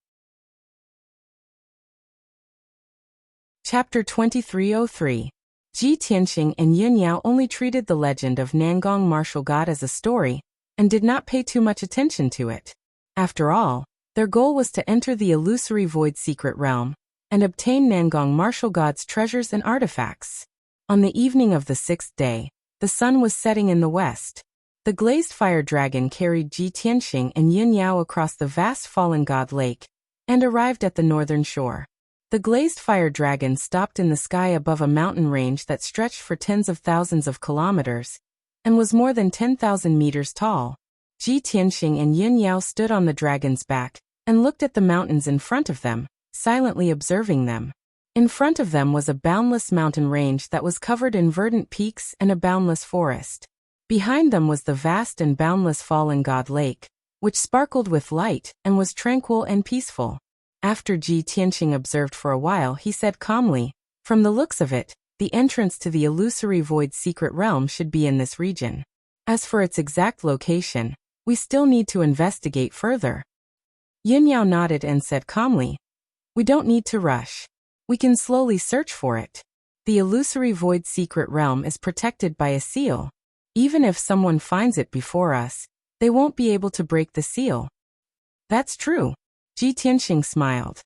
Chapter 2303. Ji Tianxing and Yin Yao only treated the legend of Nangong Martial God as a story, and did not pay too much attention to it. After all, their goal was to enter the illusory void secret realm, and obtain Nangong Martial God's treasures and artifacts. On the evening of the 6th day, the sun was setting in the west. The glazed fire dragon carried Ji Tianxing and Yin Yao across the vast fallen God Lake, and arrived at the northern shore. The glazed fire dragon stopped in the sky above a mountain range that stretched for tens of thousands of kilometers, and was more than 10,000 meters tall. Ji Tianxing and Yin Yao stood on the dragon's back, and looked at the mountains in front of them, silently observing them. In front of them was a boundless mountain range that was covered in verdant peaks and a boundless forest. Behind them was the vast and boundless fallen God Lake, which sparkled with light and was tranquil and peaceful. After Ji Tianqing observed for a while, he said calmly, "From the looks of it, the entrance to the illusory void secret realm should be in this region. As for its exact location, we still need to investigate further." Yin Yao nodded and said calmly, "We don't need to rush. We can slowly search for it. The illusory void secret realm is protected by a seal. Even if someone finds it before us, they won't be able to break the seal." "That's true," Ji Tianqing smiled.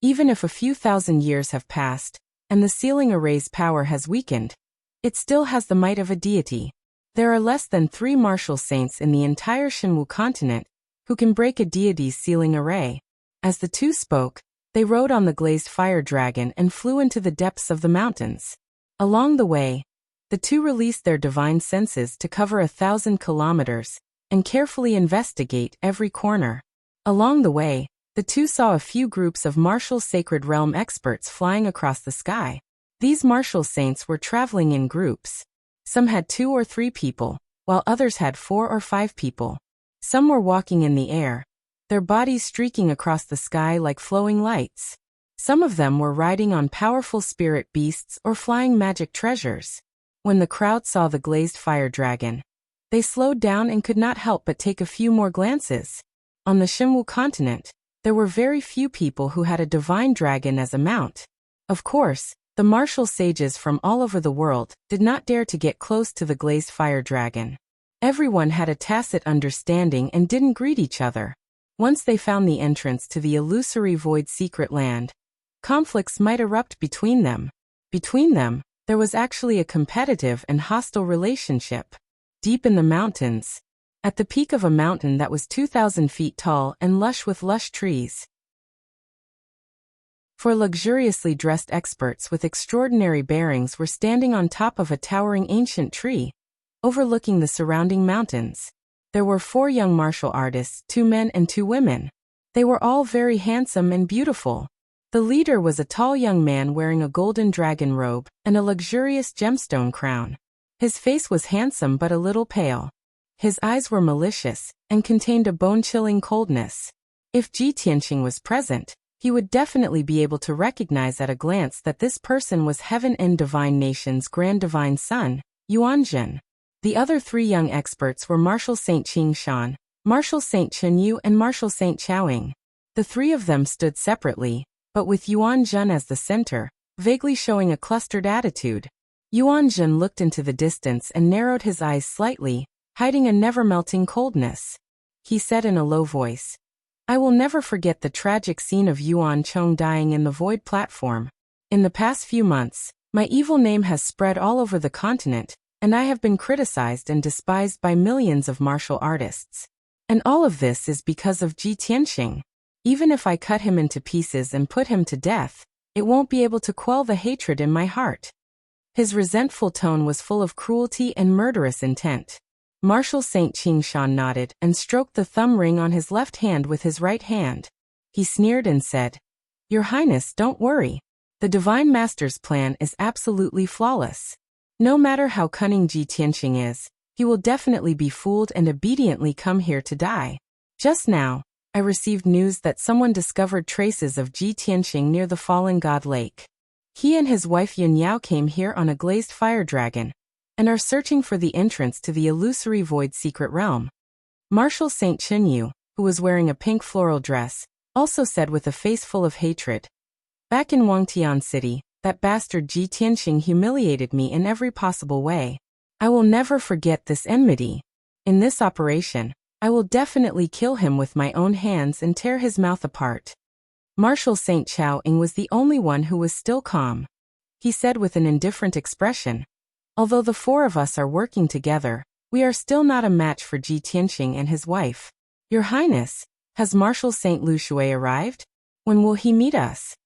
"Even if a few thousand years have passed, and the sealing array's power has weakened, it still has the might of a deity. There are less than 3 martial saints in the entire Shenwu continent who can break a deity's sealing array." As the two spoke, they rode on the glazed fire dragon and flew into the depths of the mountains. Along the way, the two released their divine senses to cover 1,000 kilometers and carefully investigate every corner. Along the way, the two saw a few groups of martial sacred realm experts flying across the sky. These martial saints were traveling in groups. Some had 2 or 3 people, while others had 4 or 5 people. Some were walking in the air, their bodies streaking across the sky like flowing lights. Some of them were riding on powerful spirit beasts or flying magic treasures. When the crowd saw the glazed fire dragon, they slowed down and could not help but take a few more glances. On the Shenwu continent, there were very few people who had a divine dragon as a mount. Of course, the martial sages from all over the world did not dare to get close to the glazed fire dragon. Everyone had a tacit understanding and didn't greet each other. Once they found the entrance to the illusory void secret land, conflicts might erupt between them. Between them, there was actually a competitive and hostile relationship. Deep in the mountains, at the peak of a mountain that was 2,000 feet tall and lush with lush trees, 4 luxuriously dressed experts with extraordinary bearings were standing on top of a towering ancient tree, overlooking the surrounding mountains. There were 4 young martial artists, 2 men and 2 women. They were all very handsome and beautiful. The leader was a tall young man wearing a golden dragon robe and a luxurious gemstone crown. His face was handsome but a little pale. His eyes were malicious and contained a bone-chilling coldness. If Ji Tianqing was present, he would definitely be able to recognize at a glance that this person was Heaven and Divine Nation's Grand Divine Son, Yuanzhen. The other 3 young experts were Martial Saint Qing Shan, Martial Saint Chen Yu and Martial Saint Chaoing. The 3 of them stood separately, but with Yuanzhen as the center, vaguely showing a clustered attitude. Yuanzhen looked into the distance and narrowed his eyes slightly, hiding a never-melting coldness. He said in a low voice, "I will never forget the tragic scene of Yuan Chong dying in the void platform. In the past few months, my evil name has spread all over the continent, and I have been criticized and despised by millions of martial artists. And all of this is because of Ji Tianqing. Even if I cut him into pieces and put him to death, it won't be able to quell the hatred in my heart." His resentful tone was full of cruelty and murderous intent. Martial Saint Qing Shan nodded and stroked the thumb ring on his left hand with his right hand. He sneered and said, "Your Highness, don't worry. The Divine Master's plan is absolutely flawless. No matter how cunning Ji Tianqing is, he will definitely be fooled and obediently come here to die. Just now, I received news that someone discovered traces of Ji Tianqing near the Fallen God Lake. He and his wife Yin Yao came here on a glazed fire dragon, and are searching for the entrance to the illusory void secret realm." Martial Saint Chen Yu, who was wearing a pink floral dress, also said with a face full of hatred, "Back in Wangtian City, that bastard Ji Tianqing humiliated me in every possible way. I will never forget this enmity. In this operation, I will definitely kill him with my own hands and tear his mouth apart." Martial Saint Chaoing was the only one who was still calm. He said with an indifferent expression, "Although the 4 of us are working together, we are still not a match for Ji Tianqing and his wife. Your Highness, has Martial Saint Lu Shui arrived? When will he meet us?"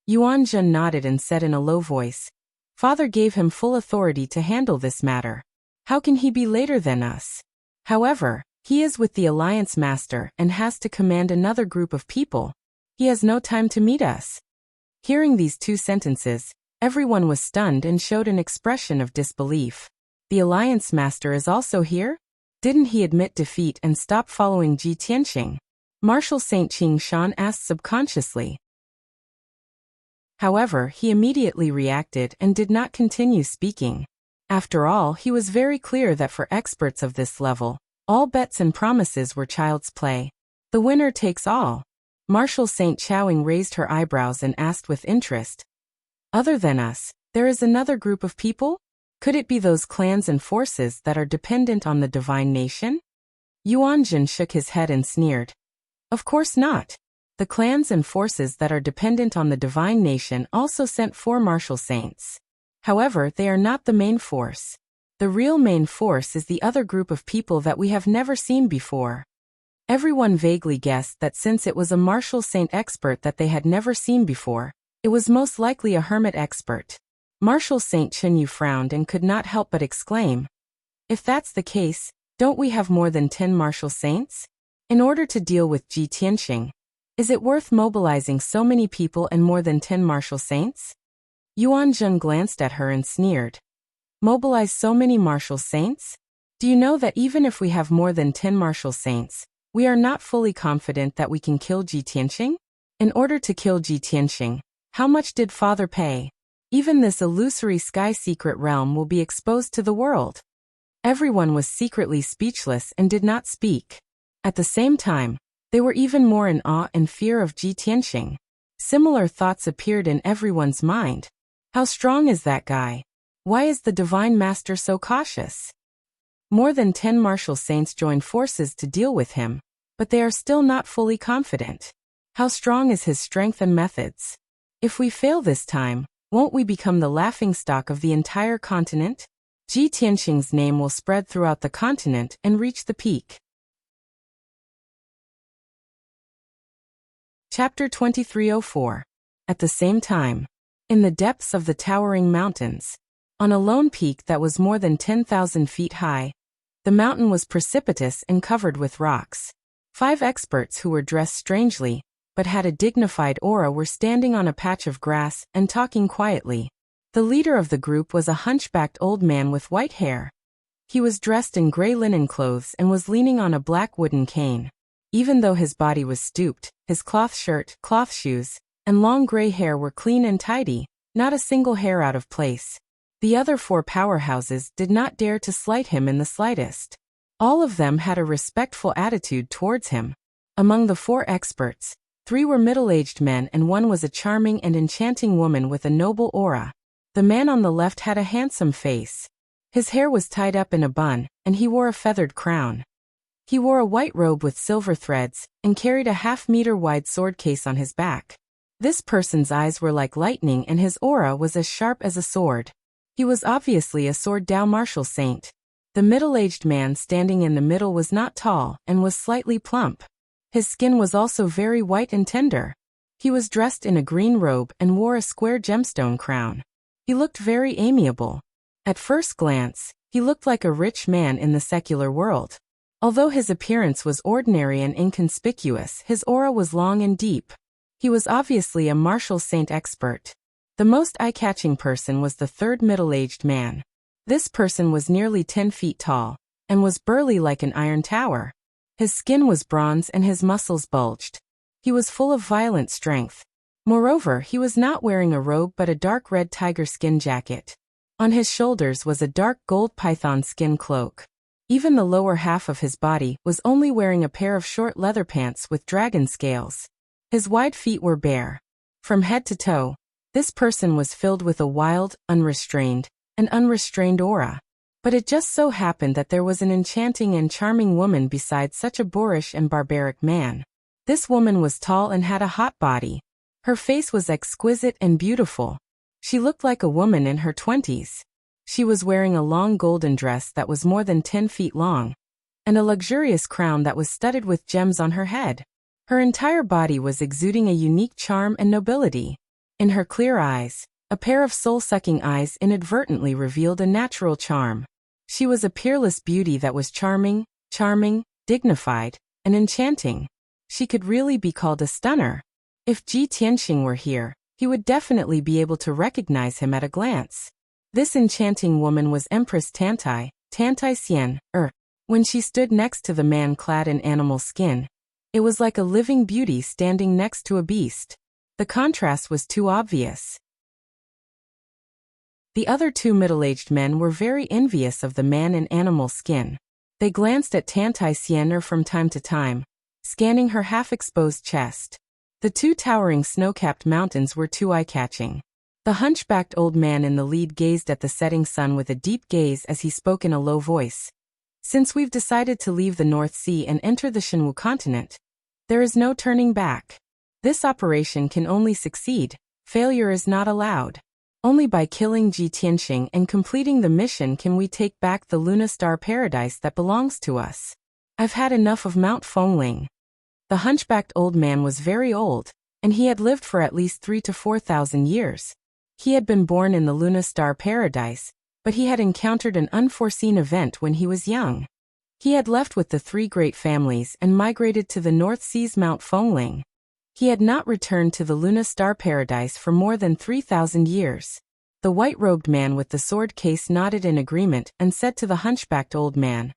Yuanzhen nodded and said in a low voice, "Father gave him full authority to handle this matter. How can he be later than us? However, he is with the Alliance Master and has to command another group of people. He has no time to meet us." Hearing these 2 sentences, everyone was stunned and showed an expression of disbelief. "The Alliance Master is also here?" Didn't he admit defeat and stop following Ji Tianxing? Marshal Saint Qing Shan asked subconsciously. However, he immediately reacted and did not continue speaking. After all, he was very clear that for experts of this level, all bets and promises were child's play. The winner takes all. Marshal Saint Chowing raised her eyebrows and asked with interest. Other than us, there is another group of people? Could it be those clans and forces that are dependent on the divine nation? Yuanjun shook his head and sneered. Of course not. The clans and forces that are dependent on the divine nation also sent 4 martial saints. However, they are not the main force. The real main force is the other group of people that we have never seen before. Everyone vaguely guessed that since it was a martial saint expert that they had never seen before, it was most likely a hermit expert. Marshal Saint Chenyu frowned and could not help but exclaim. If that's the case, don't we have more than 10 martial saints? In order to deal with Ji Tianxing, is it worth mobilizing so many people and more than 10 martial saints? Yuan Zheng glanced at her and sneered. Mobilize so many martial saints? Do you know that even if we have more than 10 martial saints, we are not fully confident that we can kill Ji Tianxing? In order to kill Ji Tianxing, how much did Father pay? Even this illusory sky secret realm will be exposed to the world. Everyone was secretly speechless and did not speak. At the same time, they were even more in awe and fear of Ji Tianxing. Similar thoughts appeared in everyone's mind. How strong is that guy? Why is the Divine Master so cautious? More than 10 martial saints joined forces to deal with him, but they are still not fully confident. How strong is his strength and methods? If we fail this time, won't we become the laughingstock of the entire continent? Ji Tianxing's name will spread throughout the continent and reach the peak. Chapter 2304. At the same time, in the depths of the towering mountains, on a lone peak that was more than 10,000 feet high, the mountain was precipitous and covered with rocks. 5 experts who were dressed strangely, but had a dignified aura were standing on a patch of grass and talking quietly. The leader of the group was a hunchbacked old man with white hair. He was dressed in gray linen clothes and was leaning on a black wooden cane. Even though his body was stooped, his cloth shirt, cloth shoes, and long gray hair were clean and tidy, not a single hair out of place. The other 4 powerhouses did not dare to slight him in the slightest. All of them had a respectful attitude towards him. Among the 4 experts, 3 were middle-aged men and 1 was a charming and enchanting woman with a noble aura. The man on the left had a handsome face. His hair was tied up in a bun, and he wore a feathered crown. He wore a white robe with silver threads, and carried a half-meter-wide sword case on his back. This person's eyes were like lightning and his aura was as sharp as a sword. He was obviously a Sword Dao martial saint. The middle-aged man standing in the middle was not tall and was slightly plump. His skin was also very white and tender. He was dressed in a green robe and wore a square gemstone crown. He looked very amiable. At first glance, he looked like a rich man in the secular world. Although his appearance was ordinary and inconspicuous, his aura was long and deep. He was obviously a martial saint expert. The most eye-catching person was the third middle-aged man. This person was nearly 10 feet tall, and was burly like an iron tower. His skin was bronze and his muscles bulged. He was full of violent strength. Moreover, he was not wearing a robe but a dark red tiger skin jacket. On his shoulders was a dark gold python skin cloak. Even the lower half of his body was only wearing a pair of short leather pants with dragon scales. His wide feet were bare. From head to toe, this person was filled with a wild, unrestrained aura. But it just so happened that there was an enchanting and charming woman beside such a boorish and barbaric man. This woman was tall and had a hot body. Her face was exquisite and beautiful. She looked like a woman in her 20s. She was wearing a long golden dress that was more than 10 feet long, and a luxurious crown that was studded with gems on her head. Her entire body was exuding a unique charm and nobility. In her clear eyes, a pair of soul-sucking eyes inadvertently revealed a natural charm. She was a peerless beauty that was charming, dignified, and enchanting. She could really be called a stunner. If Ji Tianxing were here, he would definitely be able to recognize him at a glance. This enchanting woman was Empress Tantai Xian, When she stood next to the man clad in animal skin, it was like a living beauty standing next to a beast. The contrast was too obvious. The other two middle-aged men were very envious of the man in animal skin. They glanced at Tantai Sienner from time to time, scanning her half-exposed chest. The two towering snow-capped mountains were too eye-catching. The hunchbacked old man in the lead gazed at the setting sun with a deep gaze as he spoke in a low voice. Since we've decided to leave the North Sea and enter the Shinwu continent, there is no turning back. This operation can only succeed. Failure is not allowed. Only by killing Ji Tianxing and completing the mission can we take back the Luna Star paradise that belongs to us. I've had enough of Mount Fengling. The hunchbacked old man was very old, and he had lived for at least 3,000 to 4,000 years. He had been born in the Luna Star paradise, but he had encountered an unforeseen event when he was young. He had left with the three great families and migrated to the North Sea's Mount Fengling. He had not returned to the Luna Star paradise for more than 3,000 years. The white-robed man with the sword case nodded in agreement and said to the hunchbacked old man,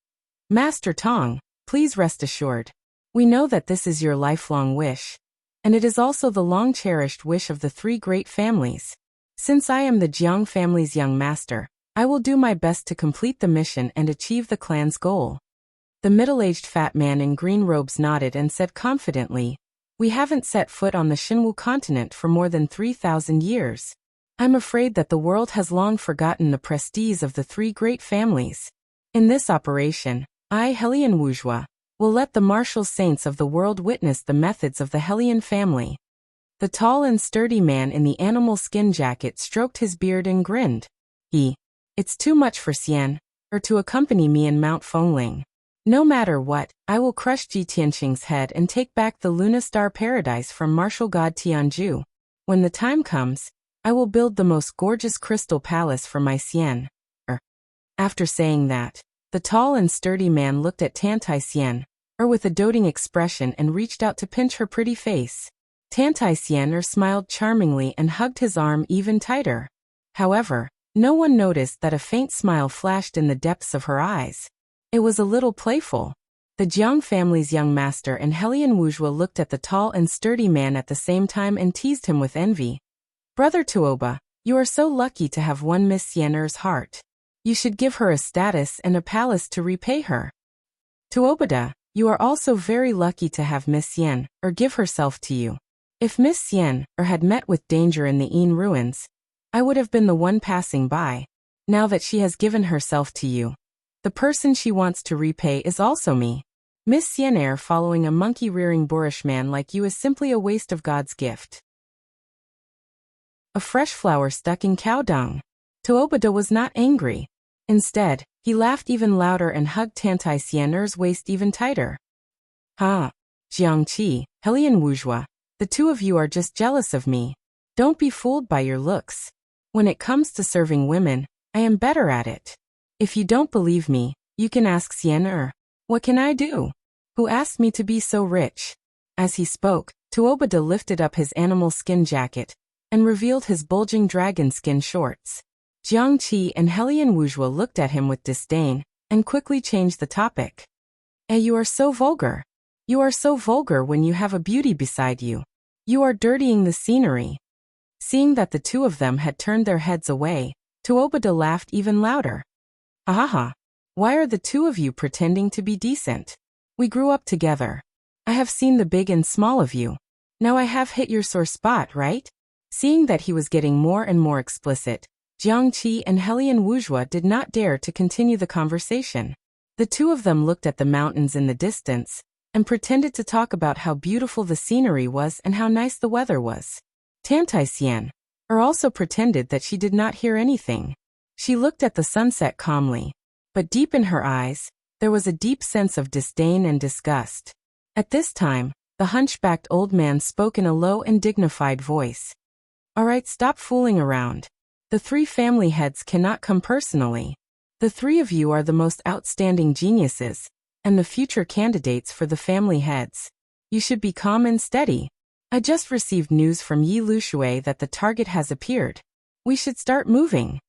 "Master Tong, please rest assured. We know that this is your lifelong wish, and it is also the long-cherished wish of the three great families. Since I am the Jiang family's young master, I will do my best to complete the mission and achieve the clan's goal." The middle-aged fat man in green robes nodded and said confidently, "We haven't set foot on the Shinwu continent for more than 3,000 years. I'm afraid that the world has long forgotten the prestige of the three great families. In this operation, I, Helian Wuxia, will let the martial saints of the world witness the methods of the Helian family." The tall and sturdy man in the animal skin jacket stroked his beard and grinned. It's too much for Xian, or to accompany me in Mount Fengling. No matter what, I will crush Ji Tianxing's head and take back the Luna Star paradise from martial god Tianzhu. When the time comes, I will build the most gorgeous crystal palace for my Xian. After saying that, the tall and sturdy man looked at Tantai Xian, with a doting expression and reached out to pinch her pretty face. Tantai Xian smiled charmingly and hugged his arm even tighter. However, no one noticed that a faint smile flashed in the depths of her eyes. It was a little playful. The Jiang family's young master and Helian Wuxia looked at the tall and sturdy man at the same time and teased him with envy. "Brother Tuoba, you are so lucky to have won Miss Xian'er's heart. You should give her a status and a palace to repay her. Tuobada, you are also very lucky to have Miss Xian, give herself to you. If Miss Xian, had met with danger in the Yin ruins, I would have been the one passing by. Now that she has given herself to you, the person she wants to repay is also me. Miss Xian'er following a monkey-rearing boorish man like you is simply a waste of God's gift. A fresh flower stuck in cow dung." Tuobada was not angry. Instead, he laughed even louder and hugged Tantai Xian'er's waist even tighter. "Ha! Jiangqi, Helian Wuxia, the two of you are just jealous of me. Don't be fooled by your looks. When it comes to serving women, I am better at it. If you don't believe me, you can ask Xian'er. What can I do? Who asked me to be so rich?" As he spoke, Tuobada lifted up his animal skin jacket and revealed his bulging dragon skin shorts. Jiangqi and Helian Wuxia looked at him with disdain and quickly changed the topic. You are so vulgar. You are so vulgar when you have a beauty beside you. You are dirtying the scenery." Seeing that the two of them had turned their heads away, Tuobada laughed even louder. "Ahaha! Why are the two of you pretending to be decent? We grew up together. I have seen the big and small of you. Now I have hit your sore spot, right?" Seeing that he was getting more and more explicit, Jiangqi and Helian Wuxia did not dare to continue the conversation. The two of them looked at the mountains in the distance and pretended to talk about how beautiful the scenery was and how nice the weather was. Tantai Xian also pretended that she did not hear anything. She looked at the sunset calmly, but deep in her eyes, there was a deep sense of disdain and disgust. At this time, the hunchbacked old man spoke in a low and dignified voice. "All right, stop fooling around. The three family heads cannot come personally. The three of you are the most outstanding geniuses, and the future candidates for the family heads. You should be calm and steady. I just received news from Yi Lushui that the target has appeared. We should start moving."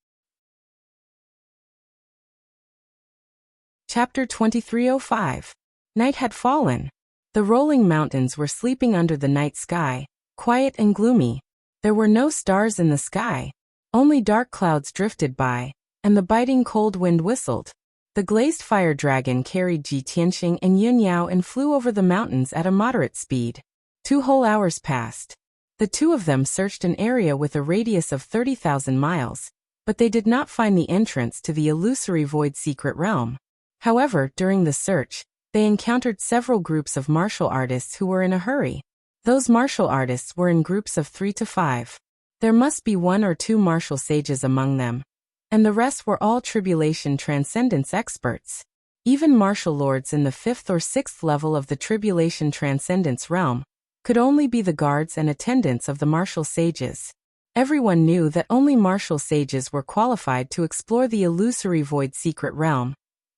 Chapter 2305. Night had fallen. The rolling mountains were sleeping under the night sky, quiet and gloomy. There were no stars in the sky. Only dark clouds drifted by, and the biting cold wind whistled. The glazed fire dragon carried Ji Tianxing and Yun Yao and flew over the mountains at a moderate speed. 2 whole hours passed. The two of them searched an area with a radius of 30,000 miles, but they did not find the entrance to the illusory void secret realm. However, during the search, they encountered several groups of martial artists who were in a hurry. Those martial artists were in groups of 3 to 5. There must be 1 or 2 martial sages among them, and the rest were all tribulation transcendence experts. Even martial lords in the 5th or 6th level of the tribulation transcendence realm could only be the guards and attendants of the martial sages. Everyone knew that only martial sages were qualified to explore the illusory void secret realm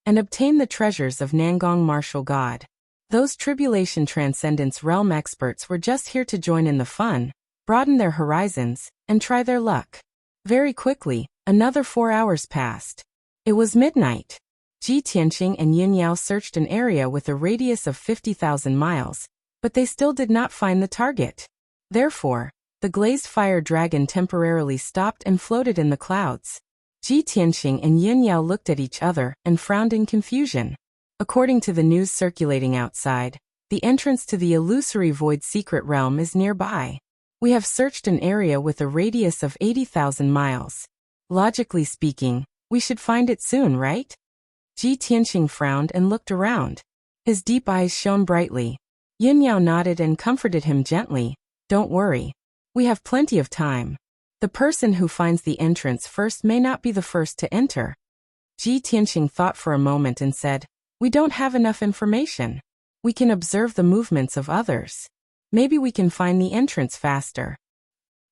and obtain the treasures of Nangong martial god. Those tribulation transcendence realm experts were just here to join in the fun, broaden their horizons, and try their luck. Very quickly, another 4 hours passed. It was midnight. Ji Tianxing and Yun Yao searched an area with a radius of 50,000 miles, but they still did not find the target. Therefore, the glazed fire dragon temporarily stopped and floated in the clouds. Ji Tianxing and Yun Yao looked at each other and frowned in confusion. According to the news circulating outside, the entrance to the illusory void secret realm is nearby. We have searched an area with a radius of 80,000 miles. Logically speaking, we should find it soon, right? Ji Tianxing frowned and looked around. His deep eyes shone brightly. Yun Yao nodded and comforted him gently. Don't worry. We have plenty of time. The person who finds the entrance first may not be the first to enter. Ji Tianxing thought for a moment and said, we don't have enough information. We can observe the movements of others. Maybe we can find the entrance faster.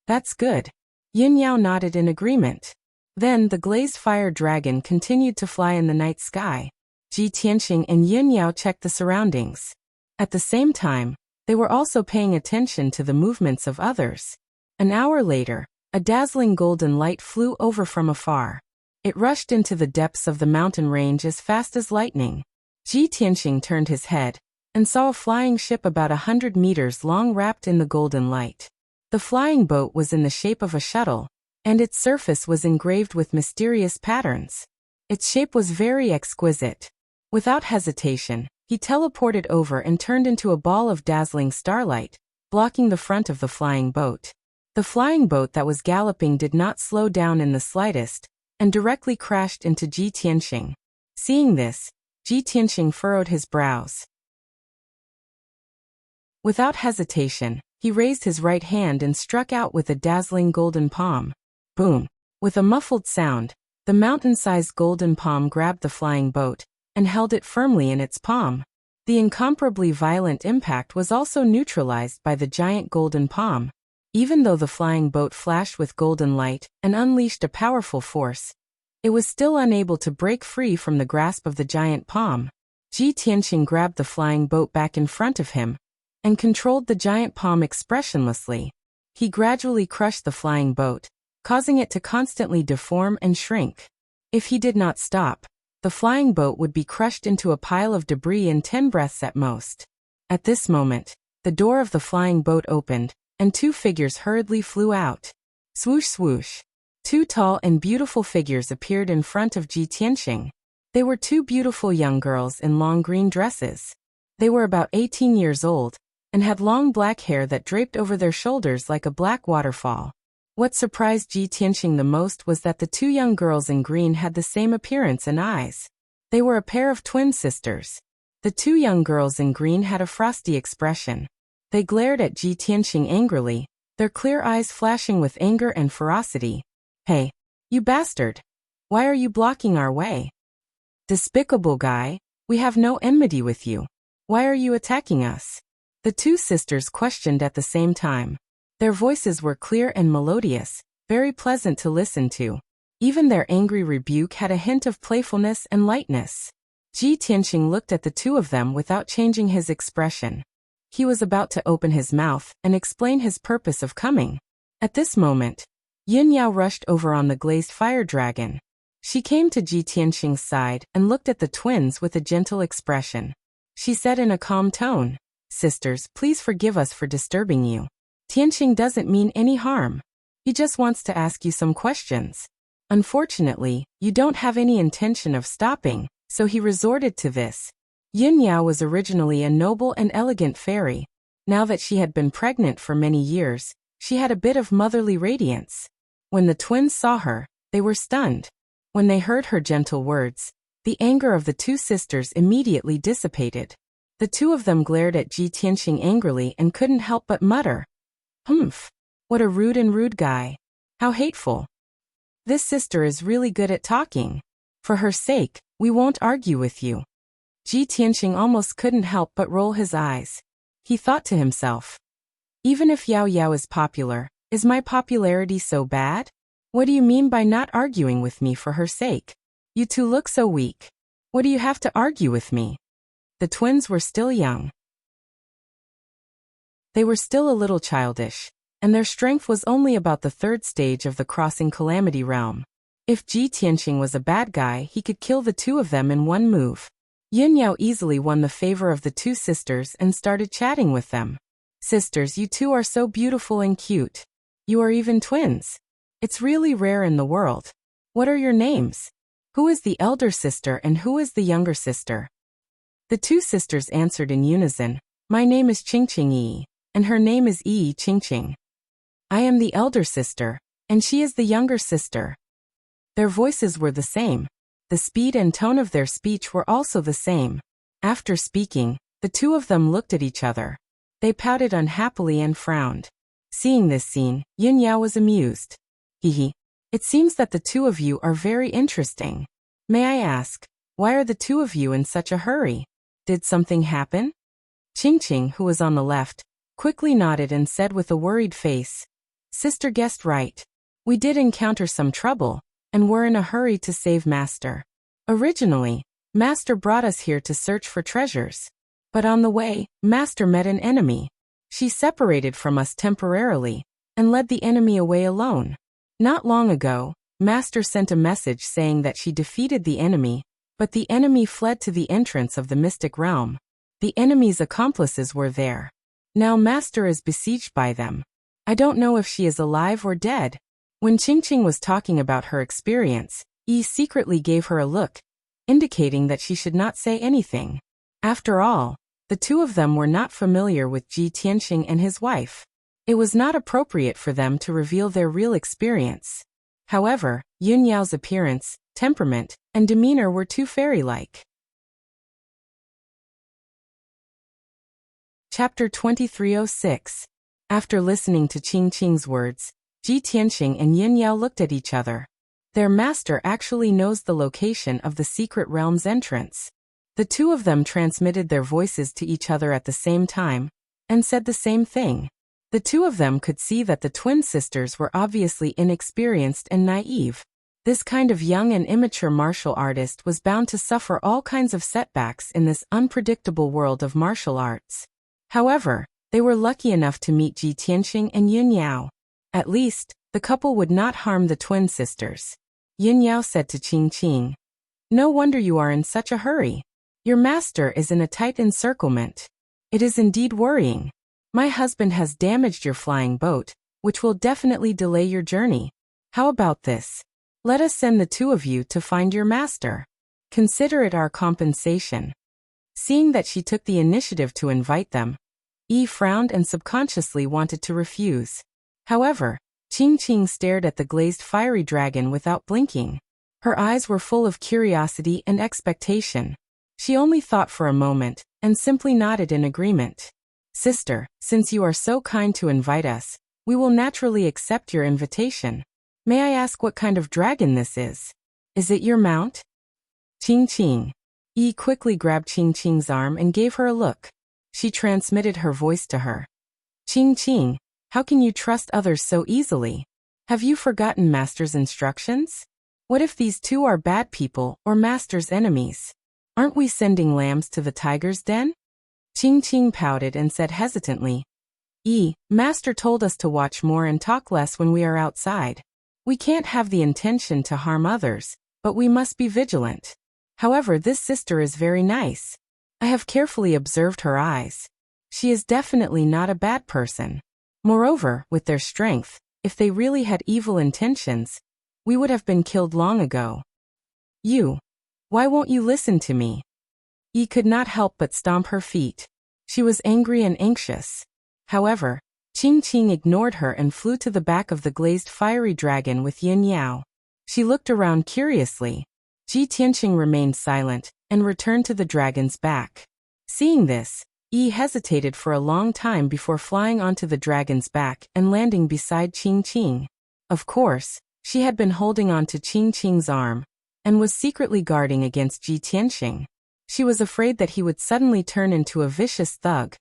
That's good. Yun Yao nodded in agreement. Then the glazed fire dragon continued to fly in the night sky. Ji Tianxing and Yun Yao checked the surroundings. At the same time, they were also paying attention to the movements of others. An hour later, a dazzling golden light flew over from afar. It rushed into the depths of the mountain range as fast as lightning. Ji Tianxing turned his head and saw a flying ship about 100 meters long wrapped in the golden light. The flying boat was in the shape of a shuttle, and its surface was engraved with mysterious patterns. Its shape was very exquisite. Without hesitation, he teleported over and turned into a ball of dazzling starlight, blocking the front of the flying boat. The flying boat that was galloping did not slow down in the slightest, and directly crashed into Ji Tianxing. Seeing this, Ji Tianxing furrowed his brows. Without hesitation, he raised his right hand and struck out with a dazzling golden palm. Boom! With a muffled sound, the mountain-sized golden palm grabbed the flying boat and held it firmly in its palm. The incomparably violent impact was also neutralized by the giant golden palm. Even though the flying boat flashed with golden light and unleashed a powerful force, it was still unable to break free from the grasp of the giant palm. Ji Tianxing grabbed the flying boat back in front of him and controlled the giant palm expressionlessly. He gradually crushed the flying boat, causing it to constantly deform and shrink. If he did not stop, the flying boat would be crushed into a pile of debris in 10 breaths at most. At this moment, the door of the flying boat opened, and 2 figures hurriedly flew out. Swoosh swoosh. 2 tall and beautiful figures appeared in front of Ji Tianxing. They were 2 beautiful young girls in long green dresses. They were about 18 years old, and had long black hair that draped over their shoulders like a black waterfall. What surprised Ji Tianxing the most was that the 2 young girls in green had the same appearance and eyes. They were a pair of twin sisters. The 2 young girls in green had a frosty expression. They glared at Ji Tianxing angrily, their clear eyes flashing with anger and ferocity. Hey, you bastard! Why are you blocking our way? Despicable guy, we have no enmity with you. Why are you attacking us? The 2 sisters questioned at the same time. Their voices were clear and melodious, very pleasant to listen to. Even their angry rebuke had a hint of playfulness and lightness. Ji Tianxing looked at the 2 of them without changing his expression. He was about to open his mouth and explain his purpose of coming. At this moment, Yun Yao rushed over on the glazed fire dragon. She came to Ji Tianxing's side and looked at the twins with a gentle expression. She said in a calm tone, "Sisters, please forgive us for disturbing you. Tianxing doesn't mean any harm. He just wants to ask you some questions. Unfortunately, you don't have any intention of stopping, so he resorted to this." Yin Yao was originally a noble and elegant fairy. Now that she had been pregnant for many years, she had a bit of motherly radiance. When the twins saw her, they were stunned. When they heard her gentle words, the anger of the two sisters immediately dissipated. The two of them glared at Ji Tianxing angrily and couldn't help but mutter, "Humph! What a rude guy. How hateful. This sister is really good at talking. For her sake, we won't argue with you." Ji Tianxing almost couldn't help but roll his eyes. He thought to himself, "Even if Yao Yao is popular, is my popularity so bad? What do you mean by not arguing with me for her sake? You two look so weak. What do you have to argue with me?" The twins were still young. They were still a little childish, and their strength was only about the third stage of the crossing calamity realm. If Ji Tianxing was a bad guy, he could kill the two of them in one move. Yin Yao easily won the favor of the two sisters and started chatting with them. "Sisters, you two are so beautiful and cute. You are even twins. It's really rare in the world. What are your names? Who is the elder sister and who is the younger sister?" The two sisters answered in unison, "My name is Qingqing Yi, and her name is Yi Qingqing. I am the elder sister, and she is the younger sister." Their voices were the same. The speed and tone of their speech were also the same. After speaking, the two of them looked at each other. They pouted unhappily and frowned. Seeing this scene, Yin Yao was amused. "Hehe. It seems that the two of you are very interesting. May I ask, why are the two of you in such a hurry? Did something happen?" Qingqing, who was on the left, quickly nodded and said with a worried face, "Sister guessed right. We did encounter some trouble, and were in a hurry to save Master. Originally, Master brought us here to search for treasures. But on the way, Master met an enemy. She separated from us temporarily, and led the enemy away alone. Not long ago, Master sent a message saying that she defeated the enemy, but the enemy fled to the entrance of the mystic realm. The enemy's accomplices were there. Now Master is besieged by them. I don't know if she is alive or dead." When Qingqing was talking about her experience, Yi secretly gave her a look, indicating that she should not say anything. After all, the two of them were not familiar with Ji Tianxing and his wife. It was not appropriate for them to reveal their real experience. However, Yin Yao's appearance, temperament, and demeanor were too fairy-like. Chapter 2306. After listening to Qingqing's words, Ji Tianxing and Yin Yao looked at each other. Their master actually knows the location of the secret realm's entrance. The two of them transmitted their voices to each other at the same time, and said the same thing. The two of them could see that the twin sisters were obviously inexperienced and naive. This kind of young and immature martial artist was bound to suffer all kinds of setbacks in this unpredictable world of martial arts. However, they were lucky enough to meet Ji Tianxing and Yin Yao. At least, the couple would not harm the twin sisters. Yin Yao said to Qingqing, "No wonder you are in such a hurry. Your master is in a tight encirclement. It is indeed worrying. My husband has damaged your flying boat, which will definitely delay your journey. How about this? Let us send the two of you to find your master. Consider it our compensation." Seeing that she took the initiative to invite them, Yi frowned and subconsciously wanted to refuse. However, Qingqing stared at the glazed fiery dragon without blinking. Her eyes were full of curiosity and expectation. She only thought for a moment, and simply nodded in agreement. "Sister, since you are so kind to invite us, we will naturally accept your invitation. May I ask what kind of dragon this is? Is it your mount?" Qingqing. Yi quickly grabbed Qingqing's arm and gave her a look. She transmitted her voice to her. "Qingqing, how can you trust others so easily? Have you forgotten Master's instructions? What if these two are bad people or Master's enemies? Aren't we sending lambs to the tiger's den?" Qingqing pouted and said hesitantly, "Yi, Master told us to watch more and talk less when we are outside. We can't have the intention to harm others, but we must be vigilant. However, this sister is very nice. I have carefully observed her eyes. She is definitely not a bad person. Moreover, with their strength, if they really had evil intentions, we would have been killed long ago. Why won't you listen to me? Yi could not help but stomp her feet. She was angry and anxious. However, Qing ignored her and flew to the back of the glazed fiery dragon with Yin Yao. She looked around curiously. Ji Tianqing remained silent and returned to the dragon's back. Seeing this, Yi hesitated for a long time before flying onto the dragon's back and landing beside Qing. Of course, she had been holding on to Qing's arm and was secretly guarding against Ji Tianqing. She was afraid that he would suddenly turn into a vicious thug.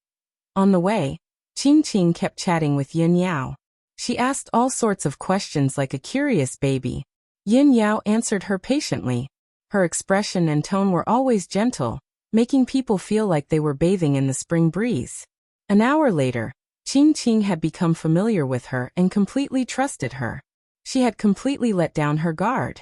On the way, Qing kept chatting with Yin Yao. She asked all sorts of questions like a curious baby. Yin Yao answered her patiently. Her expression and tone were always gentle, making people feel like they were bathing in the spring breeze. An hour later, Qing had become familiar with her and completely trusted her. She had completely let down her guard.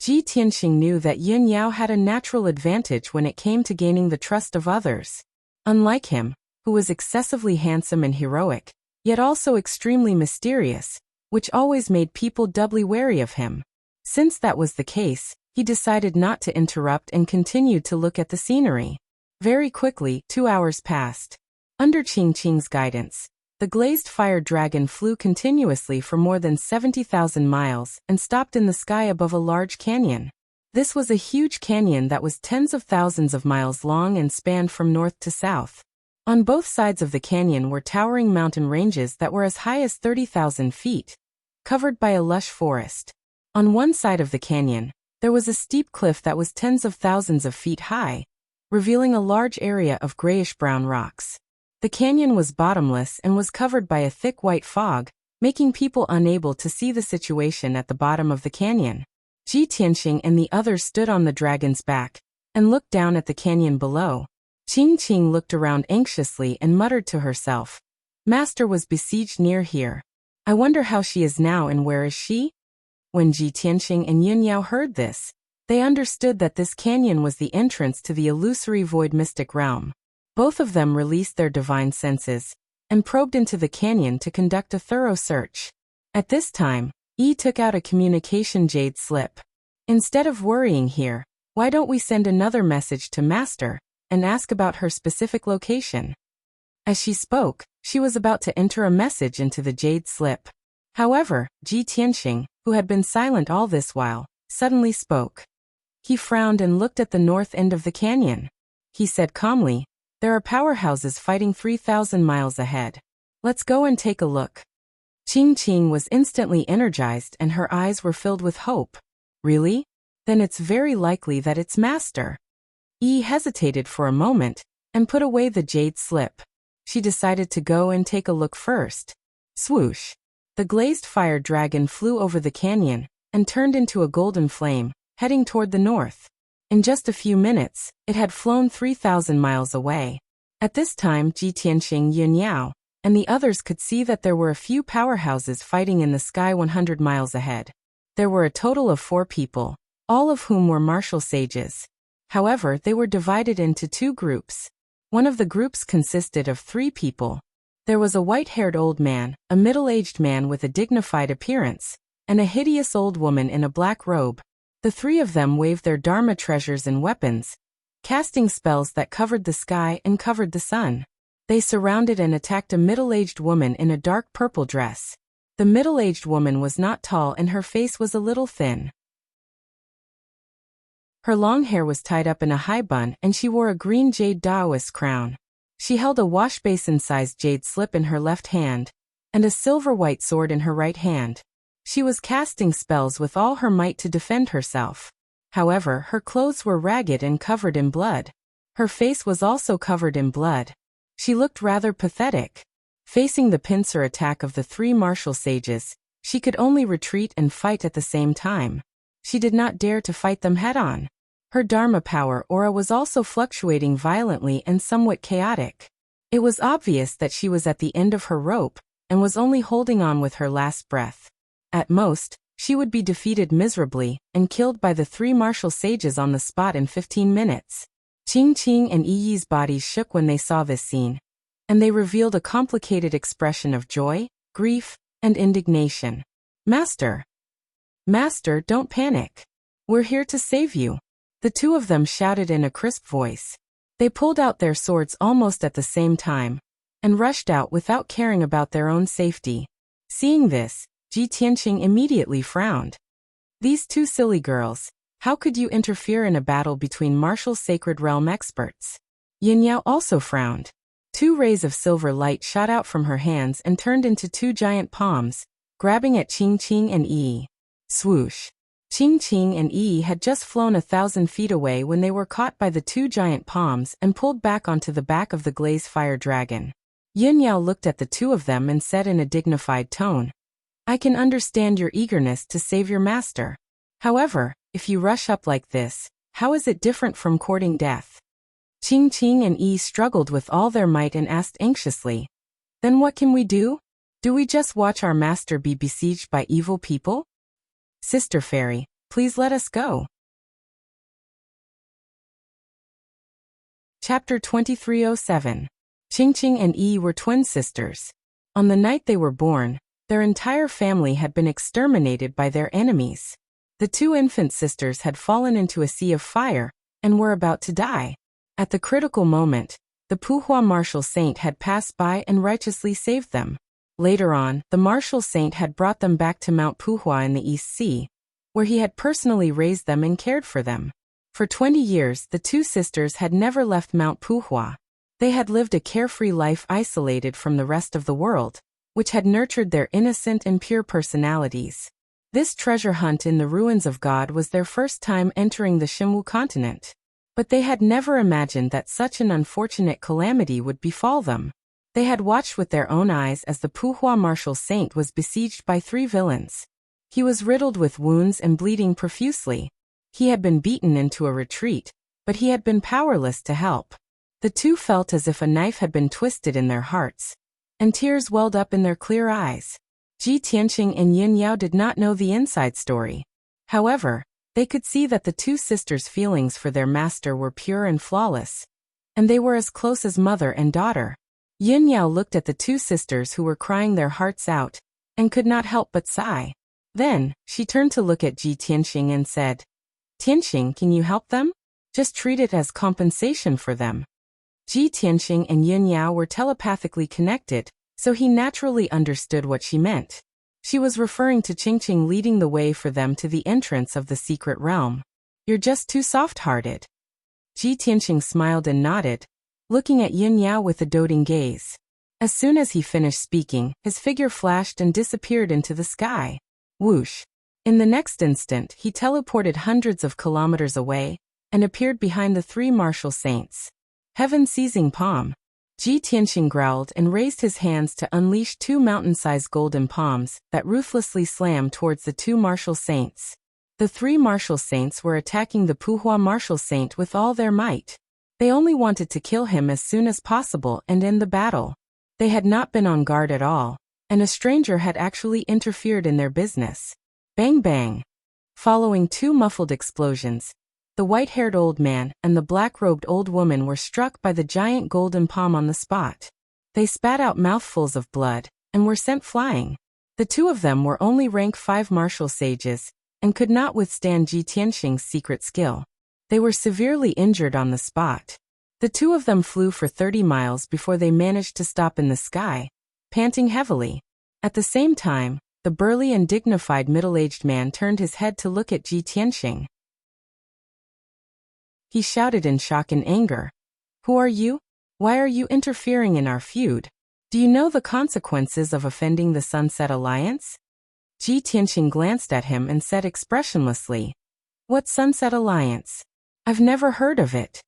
Ji Tianqing knew that Yin Yao had a natural advantage when it came to gaining the trust of others. Unlike him, who was excessively handsome and heroic, yet also extremely mysterious, which always made people doubly wary of him. Since that was the case, he decided not to interrupt and continued to look at the scenery. Very quickly, 2 hours passed. Under Qing's guidance, the glazed fire dragon flew continuously for more than 70,000 miles and stopped in the sky above a large canyon. This was a huge canyon that was tens of thousands of miles long and spanned from north to south. On both sides of the canyon were towering mountain ranges that were as high as 30,000 feet, covered by a lush forest. On one side of the canyon, there was a steep cliff that was tens of thousands of feet high, revealing a large area of grayish-brown rocks. The canyon was bottomless and was covered by a thick white fog, making people unable to see the situation at the bottom of the canyon. Ji Tianqing and the others stood on the dragon's back and looked down at the canyon below. Qing looked around anxiously and muttered to herself, "Master was besieged near here. I wonder how she is now and where is she?" When Ji Tianqing and Yin Yao heard this, they understood that this canyon was the entrance to the illusory void mystic realm. Both of them released their divine senses and probed into the canyon to conduct a thorough search. At this time, Yi took out a communication jade slip. "Instead of worrying here, why don't we send another message to Master and ask about her specific location?" As she spoke, she was about to enter a message into the jade slip. However, Ji Tianqing, who had been silent all this while, suddenly spoke. He frowned and looked at the north end of the canyon. He said calmly, "There are powerhouses fighting 3,000 miles ahead. Let's go and take a look." Qing was instantly energized and her eyes were filled with hope. "Really? Then it's very likely that it's Master." Yi hesitated for a moment and put away the jade slip. She decided to go and take a look first. Swoosh! The glazed fire dragon flew over the canyon and turned into a golden flame, heading toward the north. In just a few minutes, it had flown 3,000 miles away. At this time, Ji Tianqing, Yin Yao, and the others could see that there were a few powerhouses fighting in the sky 100 miles ahead. There were a total of 4 people, all of whom were martial sages. However, they were divided into 2 groups. One of the groups consisted of 3 people. There was a white-haired old man, a middle-aged man with a dignified appearance, and a hideous old woman in a black robe. The 3 of them waved their Dharma treasures and weapons, casting spells that covered the sky and covered the sun. They surrounded and attacked a middle-aged woman in a dark purple dress. The middle-aged woman was not tall and her face was a little thin. Her long hair was tied up in a high bun and she wore a green jade Taoist crown. She held a wash-basin-sized jade slip in her left hand and a silver-white sword in her right hand. She was casting spells with all her might to defend herself. However, her clothes were ragged and covered in blood. Her face was also covered in blood. She looked rather pathetic. Facing the pincer attack of the 3 martial sages, she could only retreat and fight at the same time. She did not dare to fight them head-on. Her Dharma power aura was also fluctuating violently and somewhat chaotic. It was obvious that she was at the end of her rope and was only holding on with her last breath. At most, she would be defeated miserably and killed by the 3 martial sages on the spot in 15 minutes. Qing and Yi's bodies shook when they saw this scene, and they revealed a complicated expression of joy, grief, and indignation. Master! Master, don't panic. We're here to save you. The 2 of them shouted in a crisp voice. They pulled out their swords almost at the same time, and rushed out without caring about their own safety. Seeing this, Ji Tianqing immediately frowned. These 2 silly girls, how could you interfere in a battle between martial sacred realm experts? Yin Yao also frowned. 2 rays of silver light shot out from her hands and turned into 2 giant palms, grabbing at Qing and Yi. Swoosh! Qing and Yi had just flown 1,000 feet away when they were caught by the 2 giant palms and pulled back onto the back of the glaze fire dragon. Yin Yao looked at the 2 of them and said in a dignified tone, I can understand your eagerness to save your master. However, if you rush up like this, how is it different from courting death? Qing and Yi struggled with all their might and asked anxiously, Then what can we do? Do we just watch our master be besieged by evil people? Sister Fairy, please let us go. Chapter 2307. Qing and Yi were twin sisters. On the night they were born, their entire family had been exterminated by their enemies. The 2 infant sisters had fallen into a sea of fire and were about to die. At the critical moment, the Puhua martial saint had passed by and righteously saved them. Later on, the martial saint had brought them back to Mount Puhua in the East Sea, where he had personally raised them and cared for them. For 20 years, the 2 sisters had never left Mount Puhua. They had lived a carefree life isolated from the rest of the world, which had nurtured their innocent and pure personalities. This treasure hunt in the ruins of God was their first time entering the Xinwu continent. But they had never imagined that such an unfortunate calamity would befall them. They had watched with their own eyes as the Puhua martial saint was besieged by 3 villains. He was riddled with wounds and bleeding profusely. He had been beaten into a retreat, but he had been powerless to help. The 2 felt as if a knife had been twisted in their hearts, and tears welled up in their clear eyes. Ji Tianqing and Yin Yao did not know the inside story. However, they could see that the 2 sisters' feelings for their master were pure and flawless, and they were as close as mother and daughter. Yin Yao looked at the 2 sisters who were crying their hearts out, and could not help but sigh. Then, she turned to look at Ji Tianqing and said, Tianqing, can you help them? Just treat it as compensation for them. Ji Tianqing and Yin Yao were telepathically connected, so he naturally understood what she meant. She was referring to Qing leading the way for them to the entrance of the secret realm. You're just too soft-hearted. Ji Tianqing smiled and nodded, looking at Yin Yao with a doting gaze. As soon as he finished speaking, his figure flashed and disappeared into the sky. Whoosh! In the next instant, he teleported hundreds of kilometers away and appeared behind the 3 martial saints. Heaven-seizing palm. Ji Tianqing growled and raised his hands to unleash 2 mountain-sized golden palms that ruthlessly slammed towards the 2 martial saints. The 3 martial saints were attacking the Puhua martial saint with all their might. They only wanted to kill him as soon as possible and end the battle. They had not been on guard at all, and a stranger had actually interfered in their business. Bang bang! Following 2 muffled explosions, the white-haired old man and the black-robed old woman were struck by the giant golden palm on the spot. They spat out mouthfuls of blood and were sent flying. The 2 of them were only rank 5 martial sages and could not withstand Ji Tianqing's secret skill. They were severely injured on the spot. The 2 of them flew for 30 miles before they managed to stop in the sky, panting heavily. At the same time, the burly and dignified middle-aged man turned his head to look at Ji Tianqing. He shouted in shock and anger. Who are you? Why are you interfering in our feud? Do you know the consequences of offending the Sunset Alliance? Ji Tianqing glanced at him and said expressionlessly, What Sunset Alliance? I've never heard of it.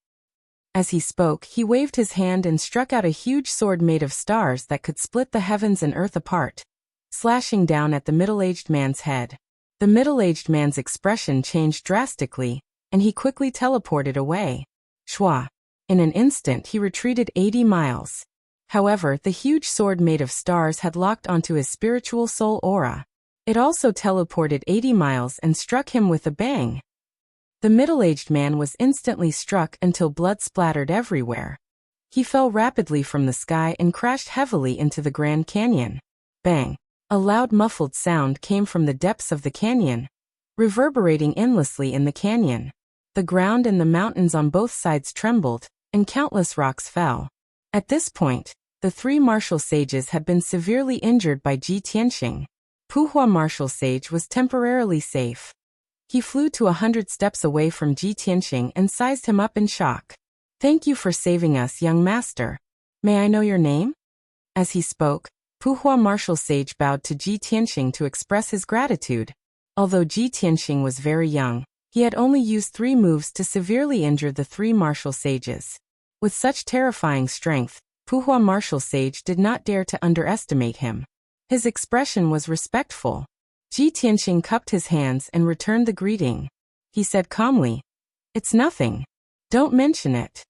As he spoke, he waved his hand and struck out a huge sword made of stars that could split the heavens and earth apart, slashing down at the middle-aged man's head. The middle-aged man's expression changed drastically, and he quickly teleported away. Shwa! In an instant he retreated 80 miles. However, the huge sword made of stars had locked onto his spiritual soul aura. It also teleported 80 miles and struck him with a bang. The middle-aged man was instantly struck until blood splattered everywhere. He fell rapidly from the sky and crashed heavily into the Grand Canyon. Bang! A loud muffled sound came from the depths of the canyon, reverberating endlessly in the canyon. The ground and the mountains on both sides trembled, and countless rocks fell. At this point, the three martial sages had been severely injured by Ji Tianxing. Puhua martial sage was temporarily safe. He flew to 100 steps away from Ji Tianxing and sized him up in shock. "Thank you for saving us, young master. May I know your name?" As he spoke, Puhua martial sage bowed to Ji Tianxing to express his gratitude. Although Ji Tianxing was very young, he had only used 3 moves to severely injure the 3 martial sages. With such terrifying strength, Puhua martial sage did not dare to underestimate him. His expression was respectful. Ji Tianxing cupped his hands and returned the greeting. He said calmly, "It's nothing. Don't mention it."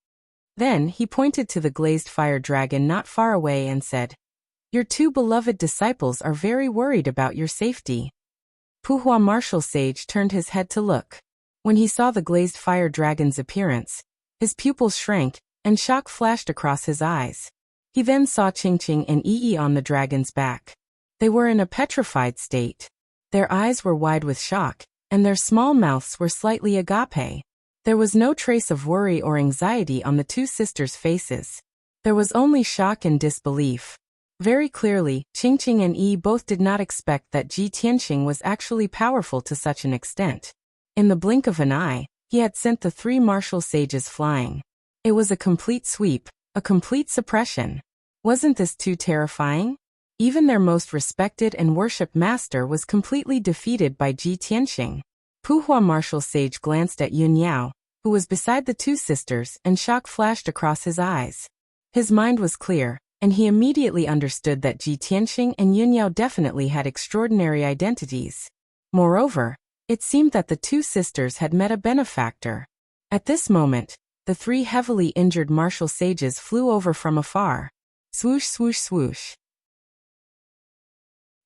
Then he pointed to the glazed fire dragon not far away and said, "Your 2 beloved disciples are very worried about your safety." Puhua martial sage turned his head to look. When he saw the glazed fire dragon's appearance, his pupils shrank, and shock flashed across his eyes. He then saw Qingqing and Yi on the dragon's back. They were in a petrified state. Their eyes were wide with shock, and their small mouths were slightly agape. There was no trace of worry or anxiety on the 2 sisters' faces. There was only shock and disbelief. Very clearly, Qingqing and Yi both did not expect that Ji Tianxing was actually powerful to such an extent. In the blink of an eye, he had sent the 3 martial sages flying. It was a complete sweep, a complete suppression. Wasn't this too terrifying? Even their most respected and worshipped master was completely defeated by Ji Tianxing. Puhua martial sage glanced at Yun Yao, who was beside the 2 sisters, and shock flashed across his eyes. His mind was clear, and he immediately understood that Ji Tianxing and Yun Yao definitely had extraordinary identities. Moreover, it seemed that the 2 sisters had met a benefactor. At this moment, the 3 heavily injured martial sages flew over from afar. Swoosh, swoosh, swoosh.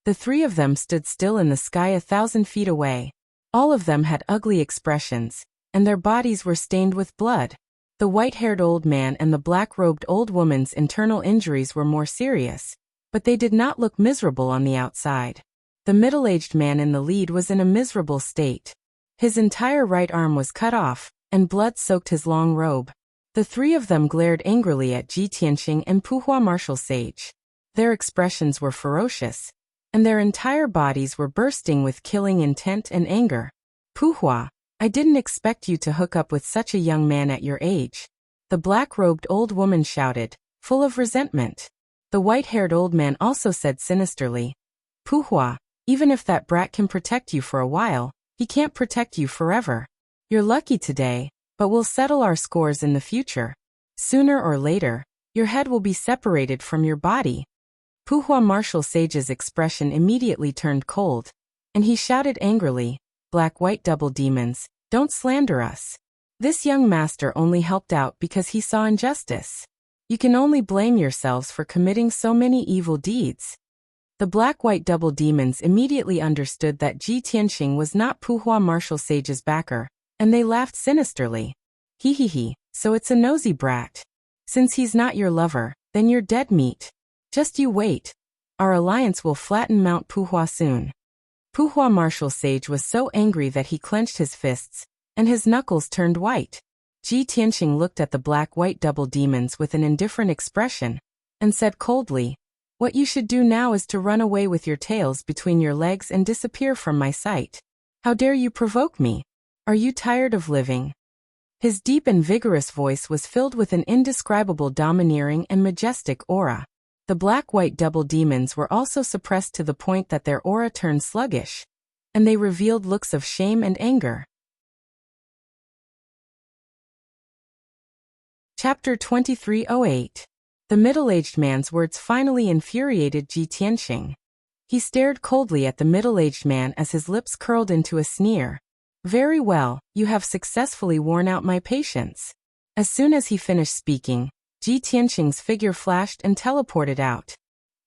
The 3 of them stood still in the sky 1,000 feet away. All of them had ugly expressions, and their bodies were stained with blood. The white-haired old man and the black-robed old woman's internal injuries were more serious, but they did not look miserable on the outside. The middle-aged man in the lead was in a miserable state. His entire right arm was cut off, and blood soaked his long robe. The 3 of them glared angrily at Ji Tianxing and Puhua martial sage. Their expressions were ferocious, and their entire bodies were bursting with killing intent and anger. "Puhua, I didn't expect you to hook up with such a young man at your age," the black-robed old woman shouted, full of resentment. The white-haired old man also said sinisterly, "Puhua, even if that brat can protect you for a while, he can't protect you forever. You're lucky today, but we'll settle our scores in the future. Sooner or later, your head will be separated from your body." Puhua martial sage's expression immediately turned cold, and he shouted angrily, "Black-white double demons, don't slander us. This young master only helped out because he saw injustice. You can only blame yourselves for committing so many evil deeds." The black-white double demons immediately understood that Ji Tianxing was not Puhua martial sage's backer, and they laughed sinisterly. "Hee, so it's a nosy brat. Since he's not your lover, then you're dead meat. Just you wait. Our alliance will flatten Mount Puhua soon." Puhua martial sage was so angry that he clenched his fists, and his knuckles turned white. Ji Tianxing looked at the black-white double demons with an indifferent expression, and said coldly, "What you should do now is to run away with your tails between your legs and disappear from my sight. How dare you provoke me? Are you tired of living?" His deep and vigorous voice was filled with an indescribable domineering and majestic aura. The black-white double demons were also suppressed to the point that their aura turned sluggish, and they revealed looks of shame and anger. Chapter 2308. The middle-aged man's words finally infuriated Ji Tianxing. He stared coldly at the middle-aged man as his lips curled into a sneer. "Very well, you have successfully worn out my patience." As soon as he finished speaking, Ji Tianxing's figure flashed and teleported out.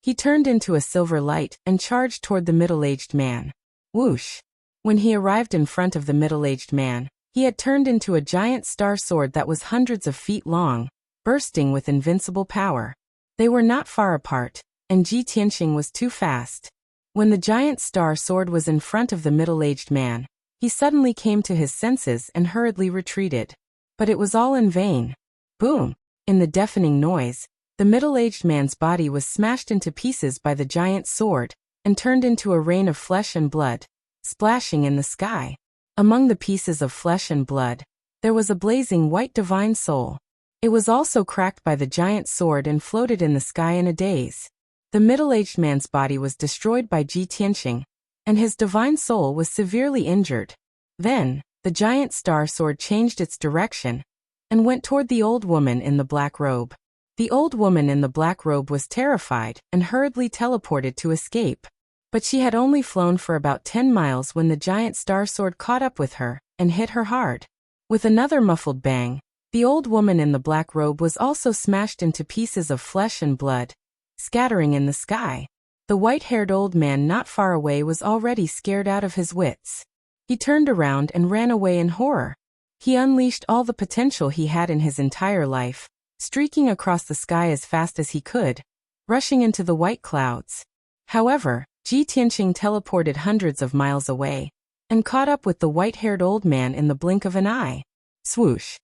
He turned into a silver light and charged toward the middle-aged man. Whoosh! When he arrived in front of the middle-aged man, he had turned into a giant star sword that was hundreds of feet long, bursting with invincible power. They were not far apart, and Ji Tianqing was too fast. When the giant star sword was in front of the middle-aged man, he suddenly came to his senses and hurriedly retreated. But it was all in vain. Boom! In the deafening noise, the middle-aged man's body was smashed into pieces by the giant sword, and turned into a rain of flesh and blood, splashing in the sky. Among the pieces of flesh and blood, there was a blazing white divine soul. It was also cracked by the giant sword and floated in the sky in a daze. The middle-aged man's body was destroyed by Ji Tianqing, and his divine soul was severely injured. Then, the giant star sword changed its direction, and went toward the old woman in the black robe. The old woman in the black robe was terrified and hurriedly teleported to escape. But she had only flown for about 10 miles when the giant star sword caught up with her and hit her hard. With another muffled bang, the old woman in the black robe was also smashed into pieces of flesh and blood, scattering in the sky. The white-haired old man not far away was already scared out of his wits. He turned around and ran away in horror. He unleashed all the potential he had in his entire life, streaking across the sky as fast as he could, rushing into the white clouds. However, Ji Tianqing teleported hundreds of miles away, and caught up with the white-haired old man in the blink of an eye. Swoosh!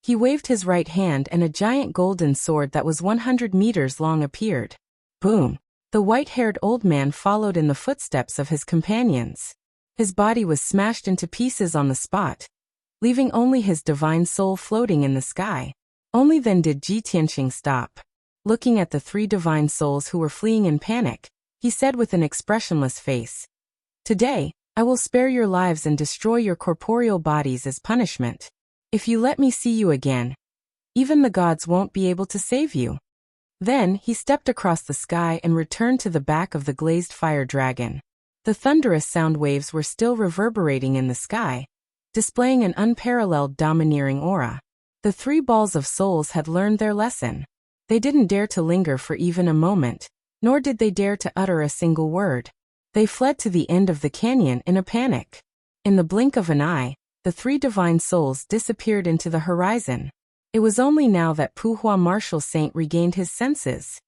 He waved his right hand and a giant golden sword that was 100 meters long appeared. Boom! The white-haired old man followed in the footsteps of his companions. His body was smashed into pieces on the spot, leaving only his divine soul floating in the sky. Only then did Ji Tianqing stop. Looking at the 3 divine souls who were fleeing in panic, he said with an expressionless face, "Today, I will spare your lives and destroy your corporeal bodies as punishment. If you let me see you again, even the gods won't be able to save you." Then he stepped across the sky and returned to the back of the glazed fire dragon. The thunderous sound waves were still reverberating in the sky, displaying an unparalleled domineering aura. The 3 balls of souls had learned their lesson. They didn't dare to linger for even a moment, nor did they dare to utter a single word. They fled to the end of the canyon in a panic. In the blink of an eye, the 3 divine souls disappeared into the horizon. It was only now that Puhua Martial Saint regained his senses.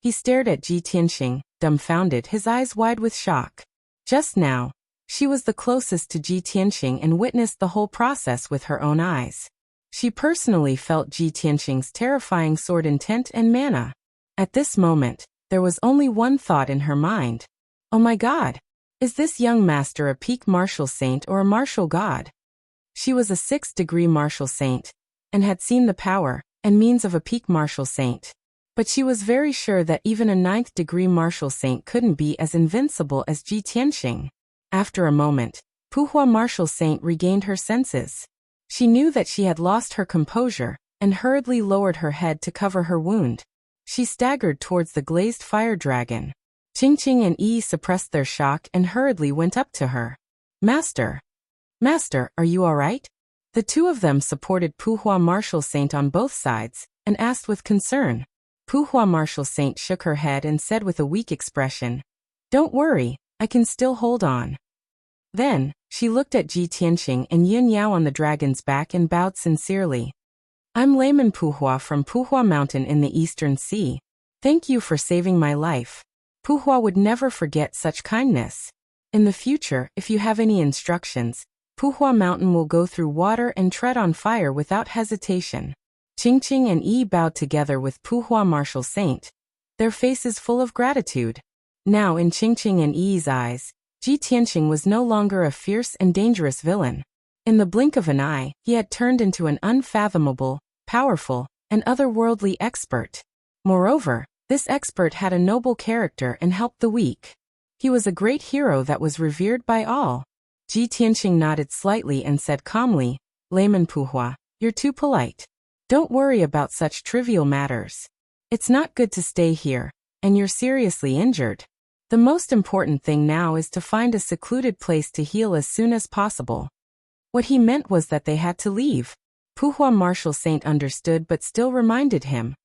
He stared at Ji Tianqing, dumbfounded, his eyes wide with shock. Just now, she was the closest to Ji Tianqing and witnessed the whole process with her own eyes. She personally felt Ji Tianqing's terrifying sword intent and mana. At this moment, there was only one thought in her mind. Oh my god! Is this young master a peak martial saint or a martial god? She was a 6th-degree martial saint, and had seen the power and means of a peak martial saint. But she was very sure that even a 9th-degree martial saint couldn't be as invincible as Ji Tianqing. After a moment, Puhua Martial Saint regained her senses. She knew that she had lost her composure, and hurriedly lowered her head to cover her wound. She staggered towards the glazed fire dragon. Qingqing and Yi suppressed their shock and hurriedly went up to her. Master! Master, are you alright? The 2 of them supported Puhua Martial Saint on both sides, and asked with concern. Puhua Martial Saint shook her head and said with a weak expression, "Don't worry, I can still hold on." Then, she looked at Ji Tianqing and Yin Yao on the dragon's back and bowed sincerely. "I'm Layman Puhua from Puhua Mountain in the Eastern Sea. Thank you for saving my life. Puhua would never forget such kindness. In the future, if you have any instructions, Puhua Mountain will go through water and tread on fire without hesitation." Qingqing and Yi bowed together with Puhua Martial Saint, their faces full of gratitude. Now in Qingqing and Yi's eyes, Ji Tianqing was no longer a fierce and dangerous villain. In the blink of an eye, he had turned into an unfathomable, powerful, and otherworldly expert. Moreover, this expert had a noble character and helped the weak. He was a great hero that was revered by all. Ji Tianqing nodded slightly and said calmly, "Layman Puhua, you're too polite. Don't worry about such trivial matters. It's not good to stay here, and you're seriously injured. The most important thing now is to find a secluded place to heal as soon as possible." What he meant was that they had to leave. Puhua Martial Saint understood but still reminded him,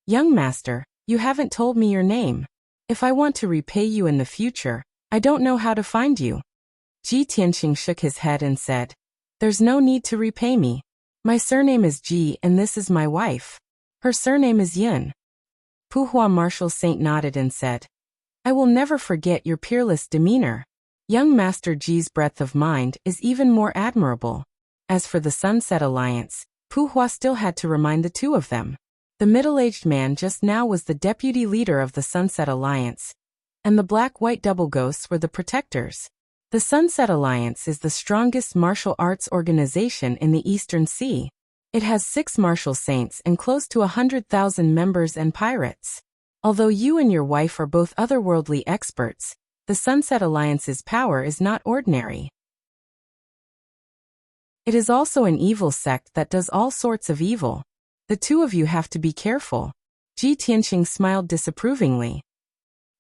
"Young master, You haven't told me your name. If I want to repay you in the future, I don't know how to find you. Ji Tianqing shook his head and said, There's no need to repay me. My surname is Ji and this is my wife. Her surname is Yin. Puhua Marshal Saint nodded and said, I will never forget your peerless demeanor. Young Master Ji's breadth of mind is even more admirable. As for the Sunset Alliance, Puhua still had to remind the two of them. The middle-aged man just now was the deputy leader of the Sunset Alliance, and the black-white double ghosts were the protectors. The Sunset Alliance is the strongest martial arts organization in the Eastern Sea. It has 6 martial saints and close to 100,000 members and pirates. Although you and your wife are both otherworldly experts, the Sunset Alliance's power is not ordinary. It is also an evil sect that does all sorts of evil. The two of you have to be careful. Ji Tianqing smiled disapprovingly.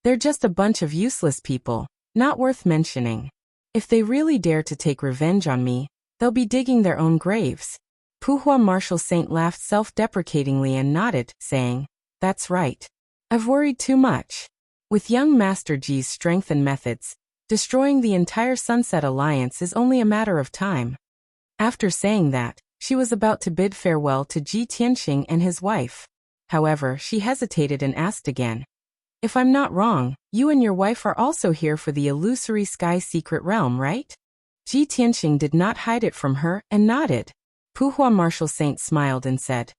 They're just a bunch of useless people, not worth mentioning. If they really dare to take revenge on me, they'll be digging their own graves. Puhua Marshal Saint laughed self-deprecatingly and nodded, saying, That's right. I've worried too much. With young Master Ji's strength and methods, destroying the entire Sunset Alliance is only a matter of time. After saying that, she was about to bid farewell to Ji Tianqing and his wife. However, she hesitated and asked again, If I'm not wrong, you and your wife are also here for the illusory sky secret realm, right? Ji Tianqing did not hide it from her and nodded. Puhua Marshal Saint smiled and said,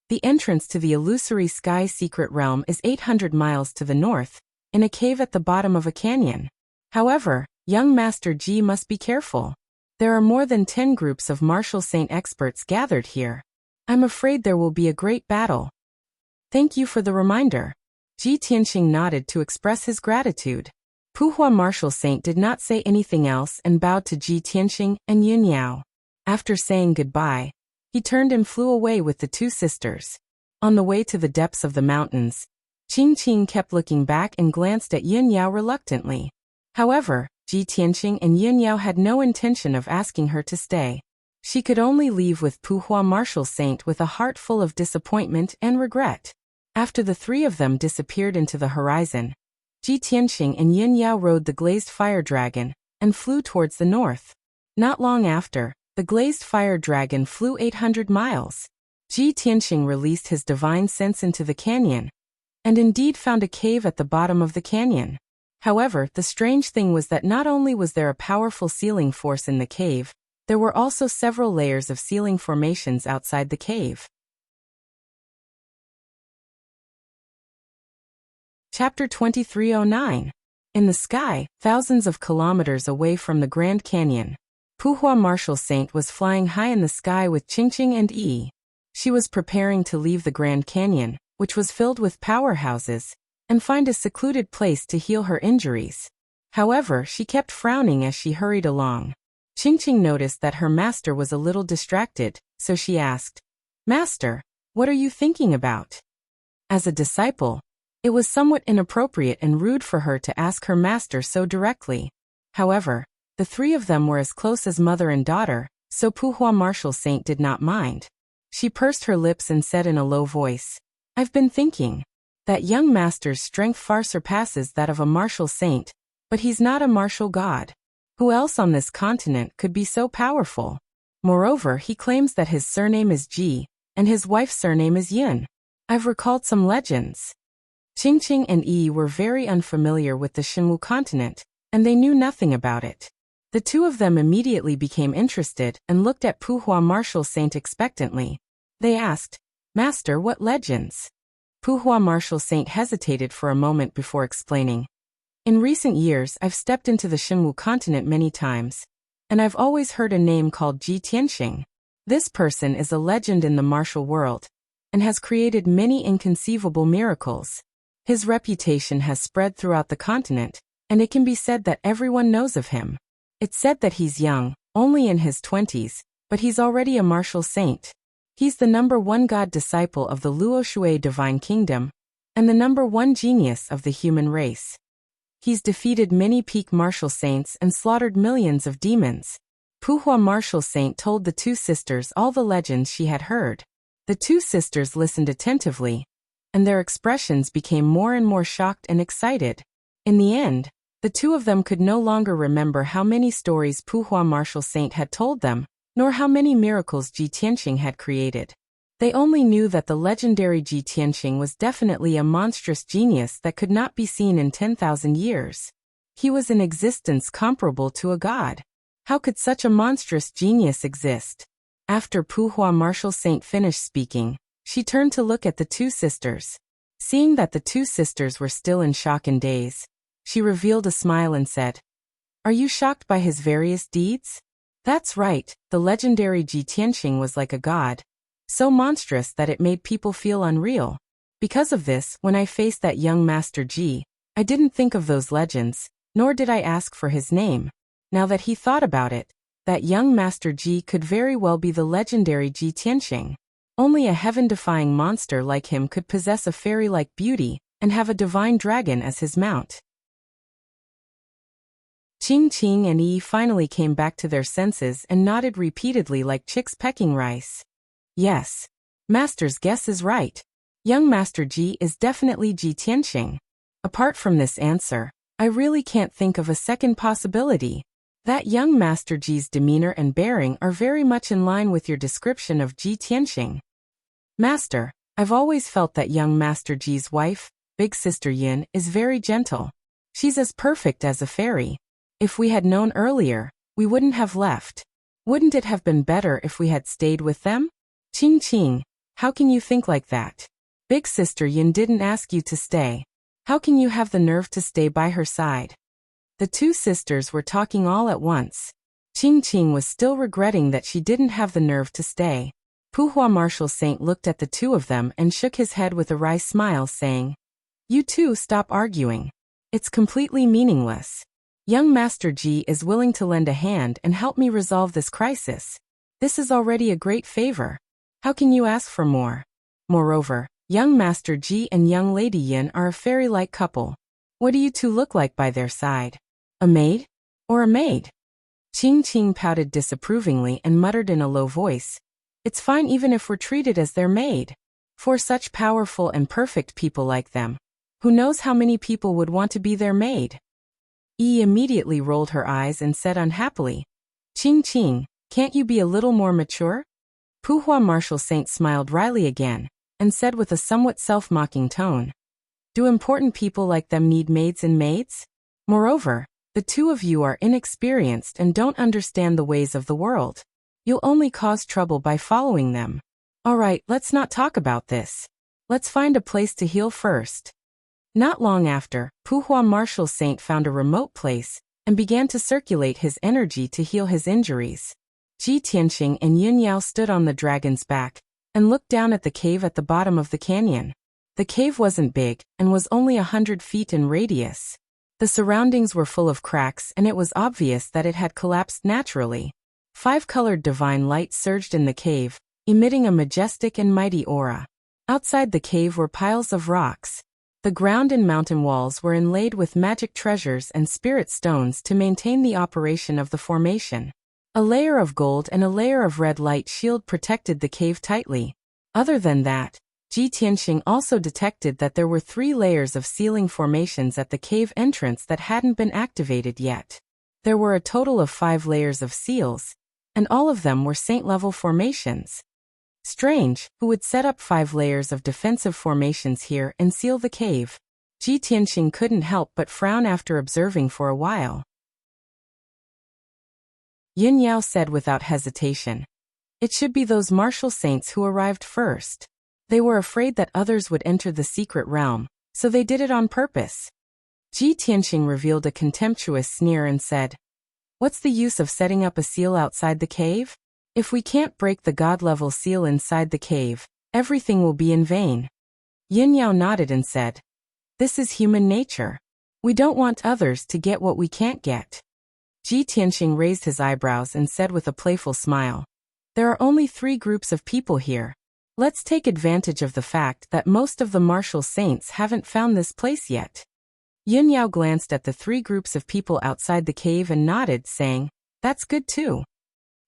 The entrance to the illusory sky secret realm is 800 miles to the north, in a cave at the bottom of a canyon. However, young Master Ji must be careful. There are more than 10 groups of Martial Saint experts gathered here. I'm afraid there will be a great battle. Thank you for the reminder. Ji Tianqing nodded to express his gratitude. Puhua Marshal Saint did not say anything else and bowed to Ji Tianqing and Yin Yao. After saying goodbye, he turned and flew away with the two sisters. On the way to the depths of the mountains, Qing Qing kept looking back and glanced at Yin Yao reluctantly. However, Ji Tianqing and Yin Yao had no intention of asking her to stay. She could only leave with Puhua Marshal Saint with a heart full of disappointment and regret. After the three of them disappeared into the horizon, Ji Tianqing and Yin Yao rode the glazed fire dragon and flew towards the north. Not long after, the glazed fire dragon flew 800 miles. Ji Tianqing released his divine sense into the canyon, and indeed found a cave at the bottom of the canyon. However, the strange thing was that not only was there a powerful sealing force in the cave, there were also several layers of sealing formations outside the cave. Chapter 2309. In the sky, thousands of kilometers away from the Grand Canyon, Puhua Marshal Saint was flying high in the sky with Qingqing and Yi. She was preparing to leave the Grand Canyon, which was filled with powerhouses, and find a secluded place to heal her injuries. However, she kept frowning as she hurried along. Qingqing noticed that her master was a little distracted, so she asked, Master, what are you thinking about? As a disciple, it was somewhat inappropriate and rude for her to ask her master so directly. However, the three of them were as close as mother and daughter, so Puhua Marshal Saint did not mind. She pursed her lips and said in a low voice, I've been thinking. That young master's strength far surpasses that of a martial saint, but he's not a martial god. Who else on this continent could be so powerful? Moreover, he claims that his surname is Ji, and his wife's surname is Yin. I've recalled some legends. Qingqing and Yi were very unfamiliar with the Shenwu continent, and they knew nothing about it. The two of them immediately became interested and looked at Puhua Marshal Saint expectantly. They asked, Master, what legends? Puhua Marshal Saint hesitated for a moment before explaining. In recent years, I've stepped into the Shenwu continent many times, and I've always heard a name called Ji Tianqing. This person is a legend in the martial world, and has created many inconceivable miracles. His reputation has spread throughout the continent, and it can be said that everyone knows of him. It's said that he's young, only in his 20s, but he's already a martial saint. He's the #1 god disciple of the Luoshui divine kingdom, and the #1 genius of the human race. He's defeated many peak martial saints and slaughtered millions of demons. Puhua Marshal Saint told the two sisters all the legends she had heard. The two sisters listened attentively, and their expressions became more and more shocked and excited. In the end, the two of them could no longer remember how many stories Puhua Martial Saint had told them, nor how many miracles Ji Tianqing had created. They only knew that the legendary Ji Tianqing was definitely a monstrous genius that could not be seen in 10,000 years. He was in existence comparable to a god. How could such a monstrous genius exist? After Puhua Martial Saint finished speaking, she turned to look at the two sisters. Seeing that the two sisters were still in shock and daze, she revealed a smile and said, "Are you shocked by his various deeds?" That's right, the legendary Ji Tianqing was like a god, so monstrous that it made people feel unreal. Because of this, when I faced that young Master Ji, I didn't think of those legends, nor did I ask for his name. Now that he thought about it, that young Master Ji could very well be the legendary Ji Tianqing. Only a heaven-defying monster like him could possess a fairy-like beauty and have a divine dragon as his mount. Qing and Yi finally came back to their senses and nodded repeatedly like chicks pecking rice. Yes. Master's guess is right. Young Master Ji is definitely Ji Tianqing. Apart from this answer, I really can't think of a second possibility. That young Master Ji's demeanor and bearing are very much in line with your description of Ji Tianqing. Master, I've always felt that young Master Ji's wife, big sister Yin, is very gentle. She's as perfect as a fairy. If we had known earlier, we wouldn't have left. Wouldn't it have been better if we had stayed with them? Qing, how can you think like that? Big sister Yin didn't ask you to stay. How can you have the nerve to stay by her side? The two sisters were talking all at once. Qing was still regretting that she didn't have the nerve to stay. Puhua Martial Saint looked at the two of them and shook his head with a wry smile, saying, "You two stop arguing. It's completely meaningless. Young Master Ji is willing to lend a hand and help me resolve this crisis. This is already a great favor. How can you ask for more? Moreover, young Master Ji and young Lady Yin are a fairy-like couple. What do you two look like by their side? A maid? Or a maid?" Qing pouted disapprovingly and muttered in a low voice, "It's fine even if we're treated as their maid. For such powerful and perfect people like them, who knows how many people would want to be their maid?" Yi immediately rolled her eyes and said unhappily, Qing, can't you be a little more mature?" Puhua Martial Saint smiled wryly again, and said with a somewhat self-mocking tone, "Do important people like them need maids and maids? Moreover, the two of you are inexperienced and don't understand the ways of the world. You'll only cause trouble by following them. All right, let's not talk about this. Let's find a place to heal first." Not long after, Puhua Martial Saint found a remote place and began to circulate his energy to heal his injuries. Ji Tianqing and Yin Yao stood on the dragon's back and looked down at the cave at the bottom of the canyon. The cave wasn't big and was only 100 feet in radius. The surroundings were full of cracks and it was obvious that it had collapsed naturally. 5-colored divine light surged in the cave, emitting a majestic and mighty aura. Outside the cave were piles of rocks. The ground and mountain walls were inlaid with magic treasures and spirit stones to maintain the operation of the formation. A layer of gold and a layer of red light shield protected the cave tightly. Other than that, Ji Tianqing also detected that there were 3 layers of sealing formations at the cave entrance that hadn't been activated yet. There were a total of 5 layers of seals, and all of them were saint-level formations. Strange, who would set up 5 layers of defensive formations here and seal the cave? Ji Tianqing couldn't help but frown after observing for a while. Yin Yao said without hesitation, "It should be those martial saints who arrived first. They were afraid that others would enter the secret realm, so they did it on purpose." Ji Tianqing revealed a contemptuous sneer and said, "What's the use of setting up a seal outside the cave? If we can't break the god-level seal inside the cave, everything will be in vain." Yin Yao nodded and said, "This is human nature. We don't want others to get what we can't get." Ji Tianqing raised his eyebrows and said with a playful smile, "There are only 3 groups of people here. Let's take advantage of the fact that most of the martial saints haven't found this place yet." Yin Yao glanced at the 3 groups of people outside the cave and nodded, saying, "That's good too."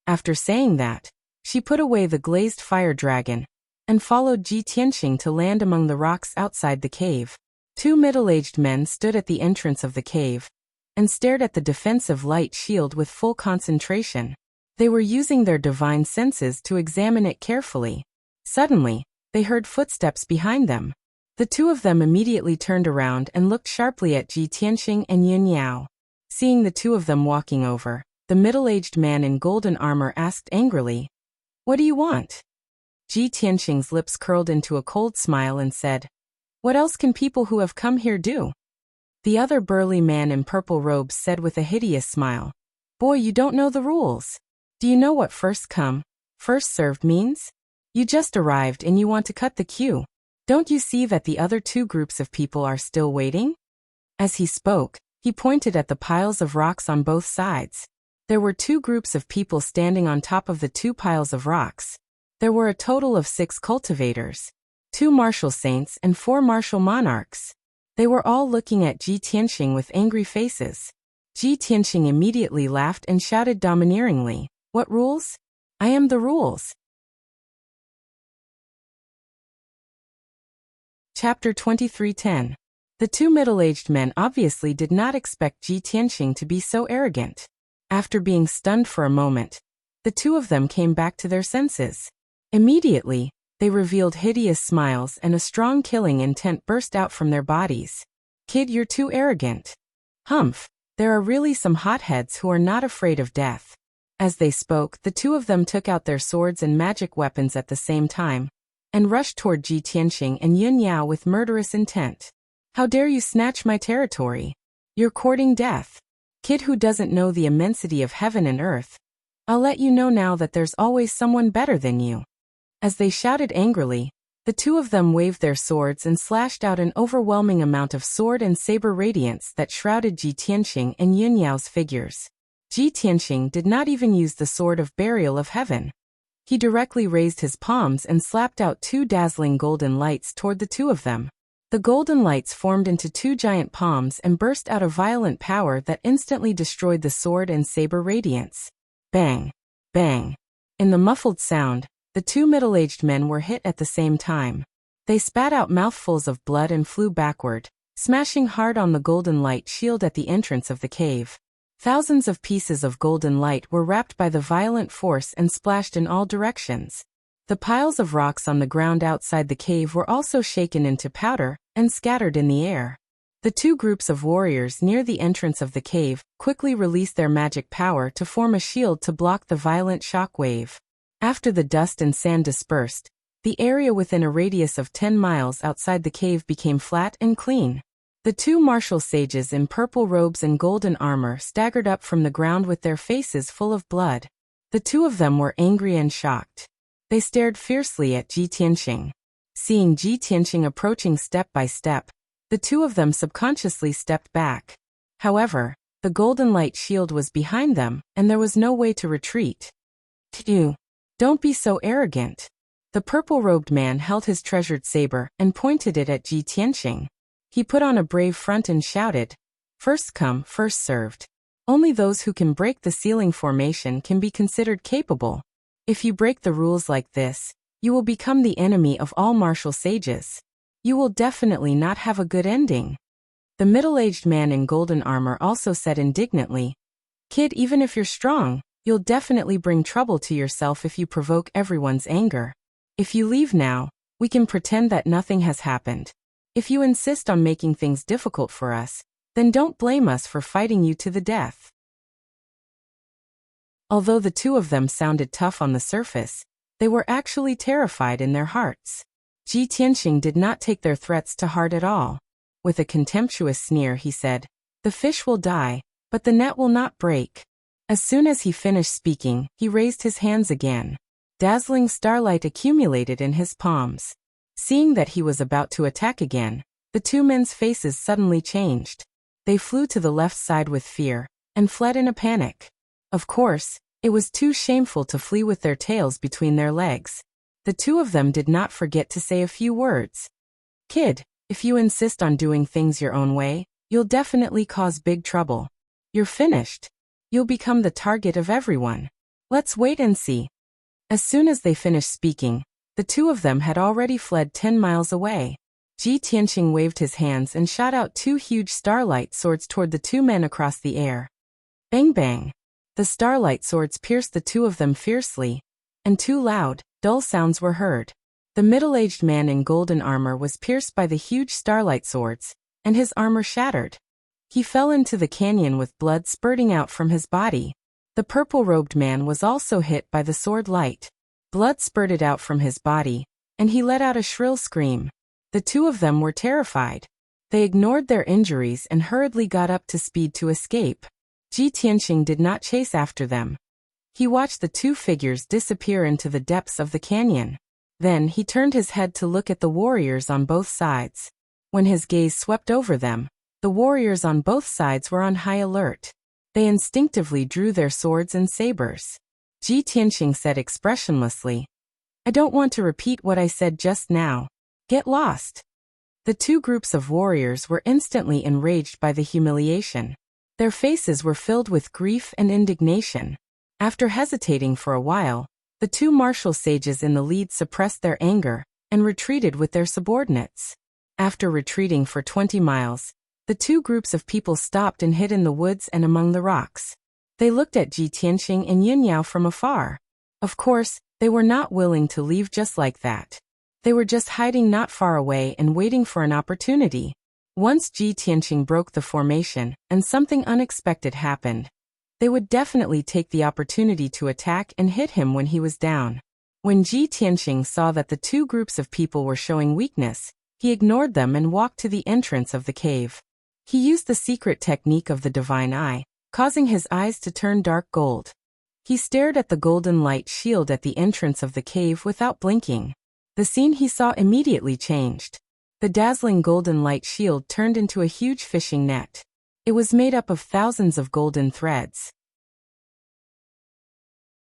After saying that, she put away the glazed fire dragon, and followed Ji Tianxing to land among the rocks outside the cave. Two middle-aged men stood at the entrance of the cave and stared at the defensive light shield with full concentration. They were using their divine senses to examine it carefully. Suddenly, they heard footsteps behind them. The two of them immediately turned around and looked sharply at Ji Tianxing and Yun Yao. Seeing the two of them walking over, the middle-aged man in golden armor asked angrily, "What do you want?" Ji Tianxing's lips curled into a cold smile and said, "What else can people who have come here do?" The other burly man in purple robes said with a hideous smile, "Boy, you don't know the rules. Do you know what first come, first served means? You just arrived and you want to cut the queue. Don't you see that the other two groups of people are still waiting?" As he spoke, he pointed at the piles of rocks on both sides. There were two groups of people standing on top of the two piles of rocks. There were a total of 6 cultivators, 2 martial saints and 4 martial monarchs. They were all looking at Ji Tianxing with angry faces. Ji Tianxing immediately laughed and shouted domineeringly, "What rules? I am the rules." Chapter 23:10. The two middle-aged men obviously did not expect Ji Tianxing to be so arrogant. After being stunned for a moment, the two of them came back to their senses. Immediately, they revealed hideous smiles and a strong killing intent burst out from their bodies. "Kid, you're too arrogant. Humph, there are really some hotheads who are not afraid of death." As they spoke, the two of them took out their swords and magic weapons at the same time and rushed toward Ji Tianxing and Yun Yao with murderous intent. "How dare you snatch my territory? You're courting death. Kid who doesn't know the immensity of heaven and earth. I'll let you know now that there's always someone better than you." As they shouted angrily, the two of them waved their swords and slashed out an overwhelming amount of sword and saber radiance that shrouded Ji Tianxing and Yun Yao's figures. Ji Tianxing did not even use the sword of burial of heaven. He directly raised his palms and slapped out 2 dazzling golden lights toward the two of them. The golden lights formed into 2 giant palms and burst out a violent power that instantly destroyed the sword and saber radiance. Bang! Bang! In the muffled sound, the two middle-aged men were hit at the same time. They spat out mouthfuls of blood and flew backward, smashing hard on the golden light shield at the entrance of the cave. Thousands of pieces of golden light were wrapped by the violent force and splashed in all directions. The piles of rocks on the ground outside the cave were also shaken into powder and scattered in the air. The two groups of warriors near the entrance of the cave quickly released their magic power to form a shield to block the violent shock wave. After the dust and sand dispersed, the area within a radius of 10 miles outside the cave became flat and clean. The two martial sages in purple robes and golden armor staggered up from the ground with their faces full of blood. The two of them were angry and shocked. They stared fiercely at Ji Tianxing. Seeing Ji Tianxing approaching step by step, the two of them subconsciously stepped back. However, the golden light shield was behind them, and there was no way to retreat. "Phew! Don't be so arrogant." The purple-robed man held his treasured saber and pointed it at Ji Tianxing. He put on a brave front and shouted, "First come, first served. Only those who can break the ceiling formation can be considered capable. If you break the rules like this, you will become the enemy of all martial sages. You will definitely not have a good ending." The middle-aged man in golden armor also said indignantly, "Kid, even if you're strong, you'll definitely bring trouble to yourself if you provoke everyone's anger. If you leave now, we can pretend that nothing has happened. If you insist on making things difficult for us, then don't blame us for fighting you to the death." Although the two of them sounded tough on the surface, they were actually terrified in their hearts. Ji Tianxing did not take their threats to heart at all. With a contemptuous sneer he said, "The fish will die, but the net will not break." As soon as he finished speaking, he raised his hands again. Dazzling starlight accumulated in his palms. Seeing that he was about to attack again, the two men's faces suddenly changed. They flew to the left side with fear and fled in a panic. Of course, it was too shameful to flee with their tails between their legs. The two of them did not forget to say a few words. "Kid, if you insist on doing things your own way, you'll definitely cause big trouble. You're finished. You'll become the target of everyone. Let's wait and see." As soon as they finished speaking, The two of them had already fled 10 miles away. Ji Tianqing waved his hands and shot out two huge starlight swords toward the two men across the air. Bang bang! The starlight swords pierced the two of them fiercely, and two loud, dull sounds were heard. The middle-aged man in golden armor was pierced by the huge starlight swords, and his armor shattered. He fell into the canyon with blood spurting out from his body. The purple-robed man was also hit by the sword light. Blood spurted out from his body, and he let out a shrill scream. The two of them were terrified. They ignored their injuries and hurriedly got up to speed to escape. Ji Tianqing did not chase after them. He watched the two figures disappear into the depths of the canyon. Then he turned his head to look at the warriors on both sides. When his gaze swept over them, the warriors on both sides were on high alert. They instinctively drew their swords and sabers. Ji Tianqing said expressionlessly, "I don't want to repeat what I said just now. Get lost." The two groups of warriors were instantly enraged by the humiliation. Their faces were filled with grief and indignation. After hesitating for a while, the two martial sages in the lead suppressed their anger and retreated with their subordinates. After retreating for 20 miles, the two groups of people stopped and hid in the woods and among the rocks. They looked at Ji Tianqing and Yun Yao from afar. Of course, they were not willing to leave just like that. They were just hiding not far away and waiting for an opportunity. Once Ji Tianqing broke the formation and something unexpected happened, they would definitely take the opportunity to attack and hit him when he was down. When Ji Tianqing saw that the two groups of people were showing weakness, he ignored them and walked to the entrance of the cave. He used the secret technique of the divine eye, causing his eyes to turn dark gold. He stared at the golden light shield at the entrance of the cave without blinking. The scene he saw immediately changed. The dazzling golden light shield turned into a huge fishing net. It was made up of thousands of golden threads.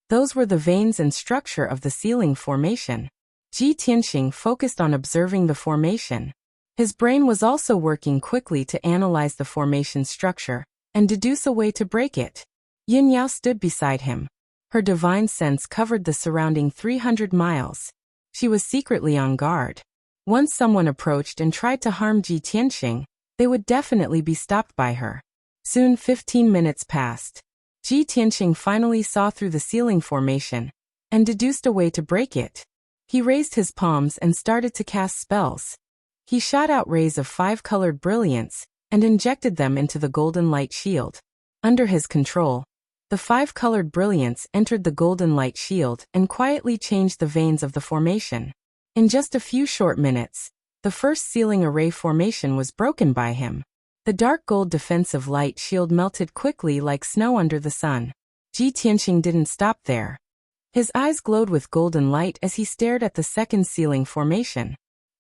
Those were the veins and structure of the ceiling formation. Ji Tianqing focused on observing the formation. His brain was also working quickly to analyze the formation structure and deduce a way to break it. Yin Yao stood beside him. Her divine sense covered the surrounding 300 miles. She was secretly on guard. Once someone approached and tried to harm Ji Tianqing, they would definitely be stopped by her. Soon 15 minutes passed. Ji Tianqing finally saw through the ceiling formation and deduced a way to break it. He raised his palms and started to cast spells. He shot out rays of 5-colored brilliance and injected them into the golden light shield. Under his control, the 5-colored brilliance entered the golden light shield and quietly changed the veins of the formation. In just a few short minutes, the first ceiling array formation was broken by him. The dark gold defensive light shield melted quickly like snow under the sun. Ji Tianqing didn't stop there. His eyes glowed with golden light as he stared at the second ceiling formation.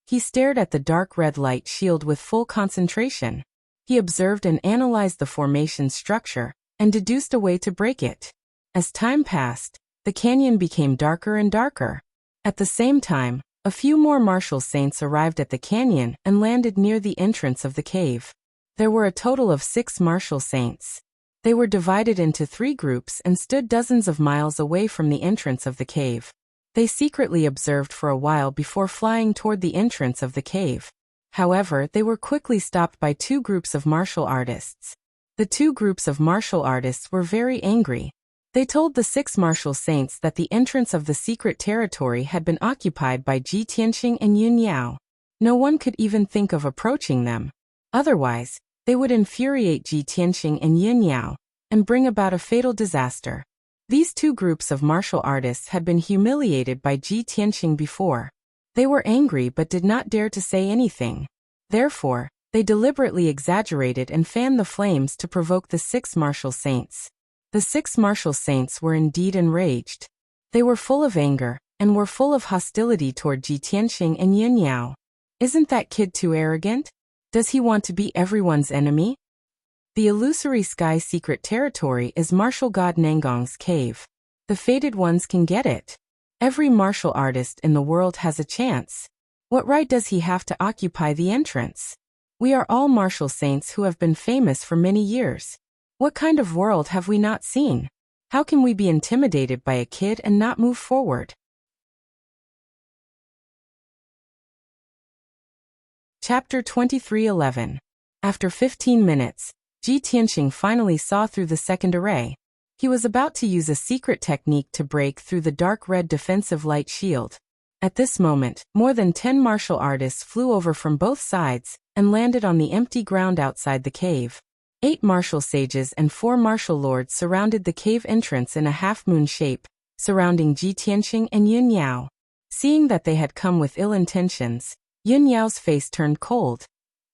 He stared at the dark red light shield with full concentration. He observed and analyzed the formation's structure and deduced a way to break it. As time passed, the canyon became darker and darker. At the same time, a few more martial saints arrived at the canyon and landed near the entrance of the cave. There were a total of 6 martial saints. They were divided into 3 groups and stood dozens of miles away from the entrance of the cave. They secretly observed for a while before flying toward the entrance of the cave. However, they were quickly stopped by 2 groups of martial artists. The 2 groups of martial artists were very angry. They told the 6 martial saints that the entrance of the secret territory had been occupied by Ji Tianqing and Yun Yao. No one could even think of approaching them. Otherwise, they would infuriate Ji Tianqing and Yun Yao and bring about a fatal disaster. These 2 groups of martial artists had been humiliated by Ji Tianqing before. They were angry but did not dare to say anything. Therefore, they deliberately exaggerated and fanned the flames to provoke the 6 martial saints. The 6 martial saints were indeed enraged. They were full of anger and were full of hostility toward Ji Tianqing and Yun Yao. Isn't that kid too arrogant? Does he want to be everyone's enemy? The illusory sky secret territory is martial god Nangong's cave. The fated ones can get it. Every martial artist in the world has a chance. What right does he have to occupy the entrance? We are all martial saints who have been famous for many years. What kind of world have we not seen? How can we be intimidated by a kid and not move forward? Chapter 23:11. After 15 minutes, Ji Tianxing finally saw through the second array. He was about to use a secret technique to break through the dark red defensive light shield. At this moment, more than 10 martial artists flew over from both sides and landed on the empty ground outside the cave. 8 martial sages and 4 martial lords surrounded the cave entrance in a half-moon shape, surrounding Ji Tianxing and Yun Yao. Seeing that they had come with ill intentions, Yun Yao's face turned cold,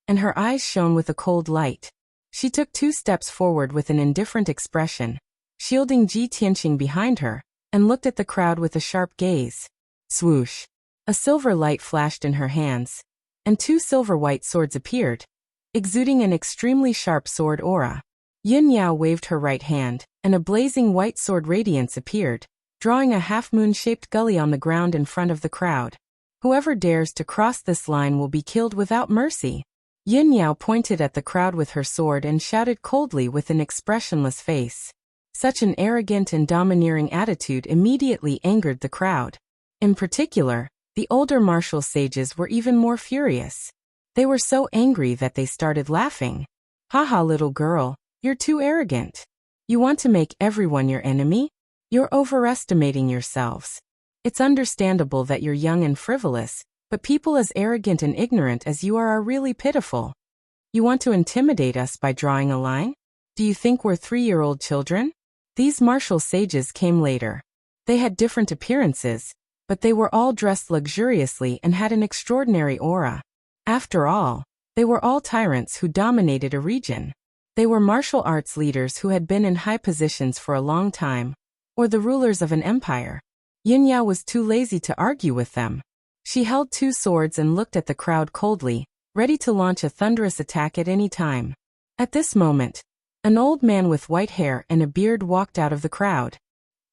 and her eyes shone with a cold light. She took 2 steps forward with an indifferent expression, shielding Ji Tianxing behind her, and looked at the crowd with a sharp gaze. Swoosh! A silver light flashed in her hands, and 2 silver-white swords appeared, exuding an extremely sharp sword aura. Yun Yao waved her right hand, and a blazing white sword radiance appeared, drawing a half-moon-shaped gully on the ground in front of the crowd. Whoever dares to cross this line will be killed without mercy. Yun Yao pointed at the crowd with her sword and shouted coldly with an expressionless face. Such an arrogant and domineering attitude immediately angered the crowd. In particular, the older martial sages were even more furious. They were so angry that they started laughing. Haha, little girl, you're too arrogant. You want to make everyone your enemy? You're overestimating yourselves. It's understandable that you're young and frivolous, but people as arrogant and ignorant as you are really pitiful. You want to intimidate us by drawing a line? Do you think we're 3-year-old children? These martial sages came later. They had different appearances, but they were all dressed luxuriously and had an extraordinary aura. After all, they were all tyrants who dominated a region. They were martial arts leaders who had been in high positions for a long time, or the rulers of an empire. Yun Yao was too lazy to argue with them. She held 2 swords and looked at the crowd coldly, ready to launch a thunderous attack at any time. At this moment, an old man with white hair and a beard walked out of the crowd.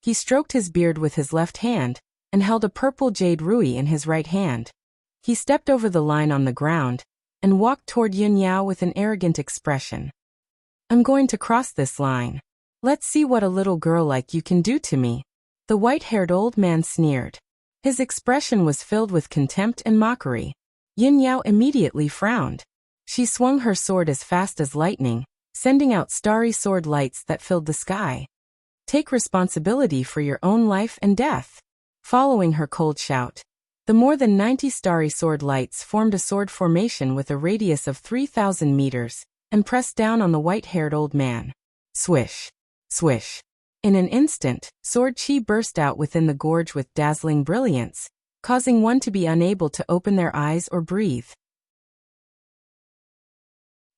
He stroked his beard with his left hand, and held a purple jade ruby in his right hand. He stepped over the line on the ground, and walked toward Yun Yao with an arrogant expression. I'm going to cross this line. Let's see what a little girl like you can do to me. The white-haired old man sneered. His expression was filled with contempt and mockery. Yun Yao immediately frowned. She swung her sword as fast as lightning, sending out starry sword lights that filled the sky. Take responsibility for your own life and death. Following her cold shout, the more than 90 starry sword lights formed a sword formation with a radius of 3,000 meters, and pressed down on the white-haired old man. Swish! Swish! In an instant, sword chi burst out within the gorge with dazzling brilliance, causing one to be unable to open their eyes or breathe.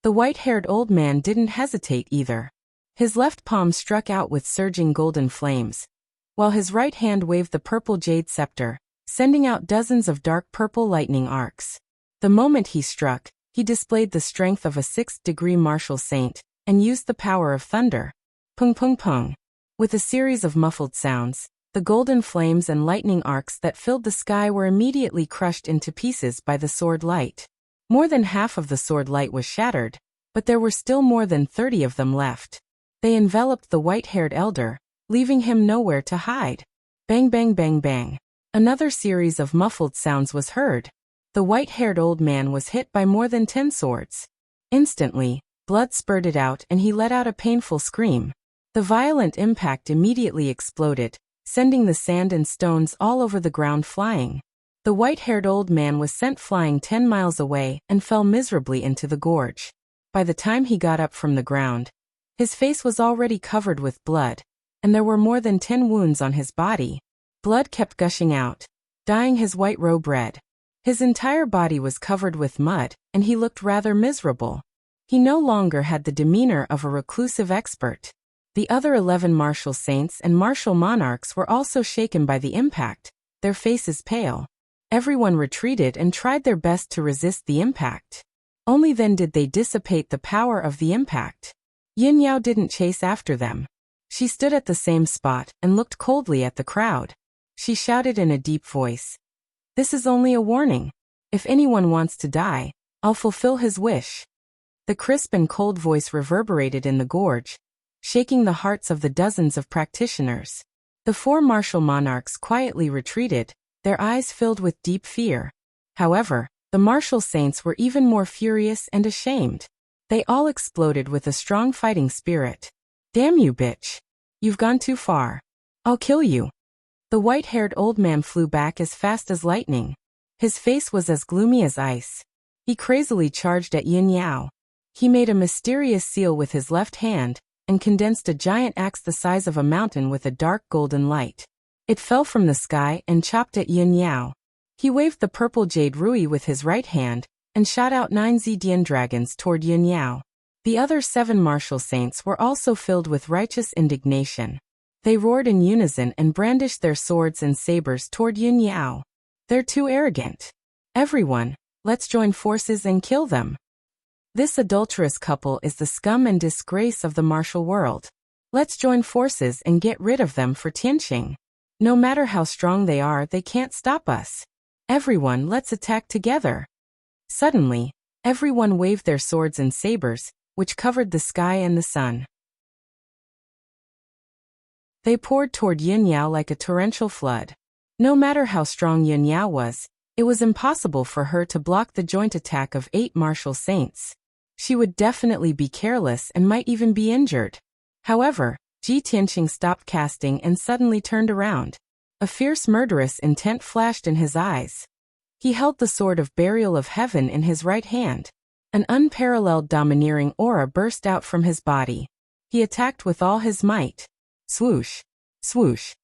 The white-haired old man didn't hesitate either. His left palm struck out with surging golden flames, while his right hand waved the purple jade scepter, sending out dozens of dark purple lightning arcs. The moment he struck, he displayed the strength of a 6th-degree martial saint, and used the power of thunder. Pung pung pung. With a series of muffled sounds, the golden flames and lightning arcs that filled the sky were immediately crushed into pieces by the sword light. More than half of the sword light was shattered, but there were still more than 30 of them left. They enveloped the white-haired elder, leaving him nowhere to hide. Bang bang bang bang. Another series of muffled sounds was heard. The white-haired old man was hit by more than 10 swords. Instantly, blood spurted out and he let out a painful scream. The violent impact immediately exploded, sending the sand and stones all over the ground flying. The white-haired old man was sent flying 10 miles away and fell miserably into the gorge. By the time he got up from the ground, his face was already covered with blood, and there were more than 10 wounds on his body. Blood kept gushing out, dyeing his white robe red. His entire body was covered with mud, and he looked rather miserable. He no longer had the demeanor of a reclusive expert. The other 11 martial saints and martial monarchs were also shaken by the impact, their faces pale. Everyone retreated and tried their best to resist the impact. Only then did they dissipate the power of the impact. Yun Yao didn't chase after them. She stood at the same spot and looked coldly at the crowd. She shouted in a deep voice, "This is only a warning. If anyone wants to die, I'll fulfill his wish." The crisp and cold voice reverberated in the gorge, shaking the hearts of the dozens of practitioners. The 4 martial monarchs quietly retreated, their eyes filled with deep fear. However, The martial saints were even more furious and ashamed. They all exploded with a strong fighting spirit. "Damn you, bitch. You've gone too far. I'll kill you." The white-haired old man flew back as fast as lightning. His face was as gloomy as ice. He crazily charged at Yin Yao. He made a mysterious seal with his left hand, and condensed a giant axe the size of a mountain with a dark golden light. It fell from the sky and chopped at Yin Yao. He waved the purple jade rui with his right hand, and shot out 9 Zidian dragons toward Yin Yao. The other 7 martial saints were also filled with righteous indignation. They roared in unison and brandished their swords and sabers toward Yin Yao. "They're too arrogant. Everyone, let's join forces and kill them. This adulterous couple is the scum and disgrace of the martial world. Let's join forces and get rid of them for Tianqing. No matter how strong they are, they can't stop us. Everyone, let's attack together." Suddenly, everyone waved their swords and sabers, which covered the sky and the sun. They poured toward Yin Yao like a torrential flood. No matter how strong Yin Yao was, it was impossible for her to block the joint attack of 8 martial saints. She would definitely be careless and might even be injured. However, Ji Tianqing stopped casting and suddenly turned around. A fierce murderous intent flashed in his eyes. He held the sword of burial of heaven in his right hand. An unparalleled domineering aura burst out from his body. He attacked with all his might. Swoosh! Swoosh!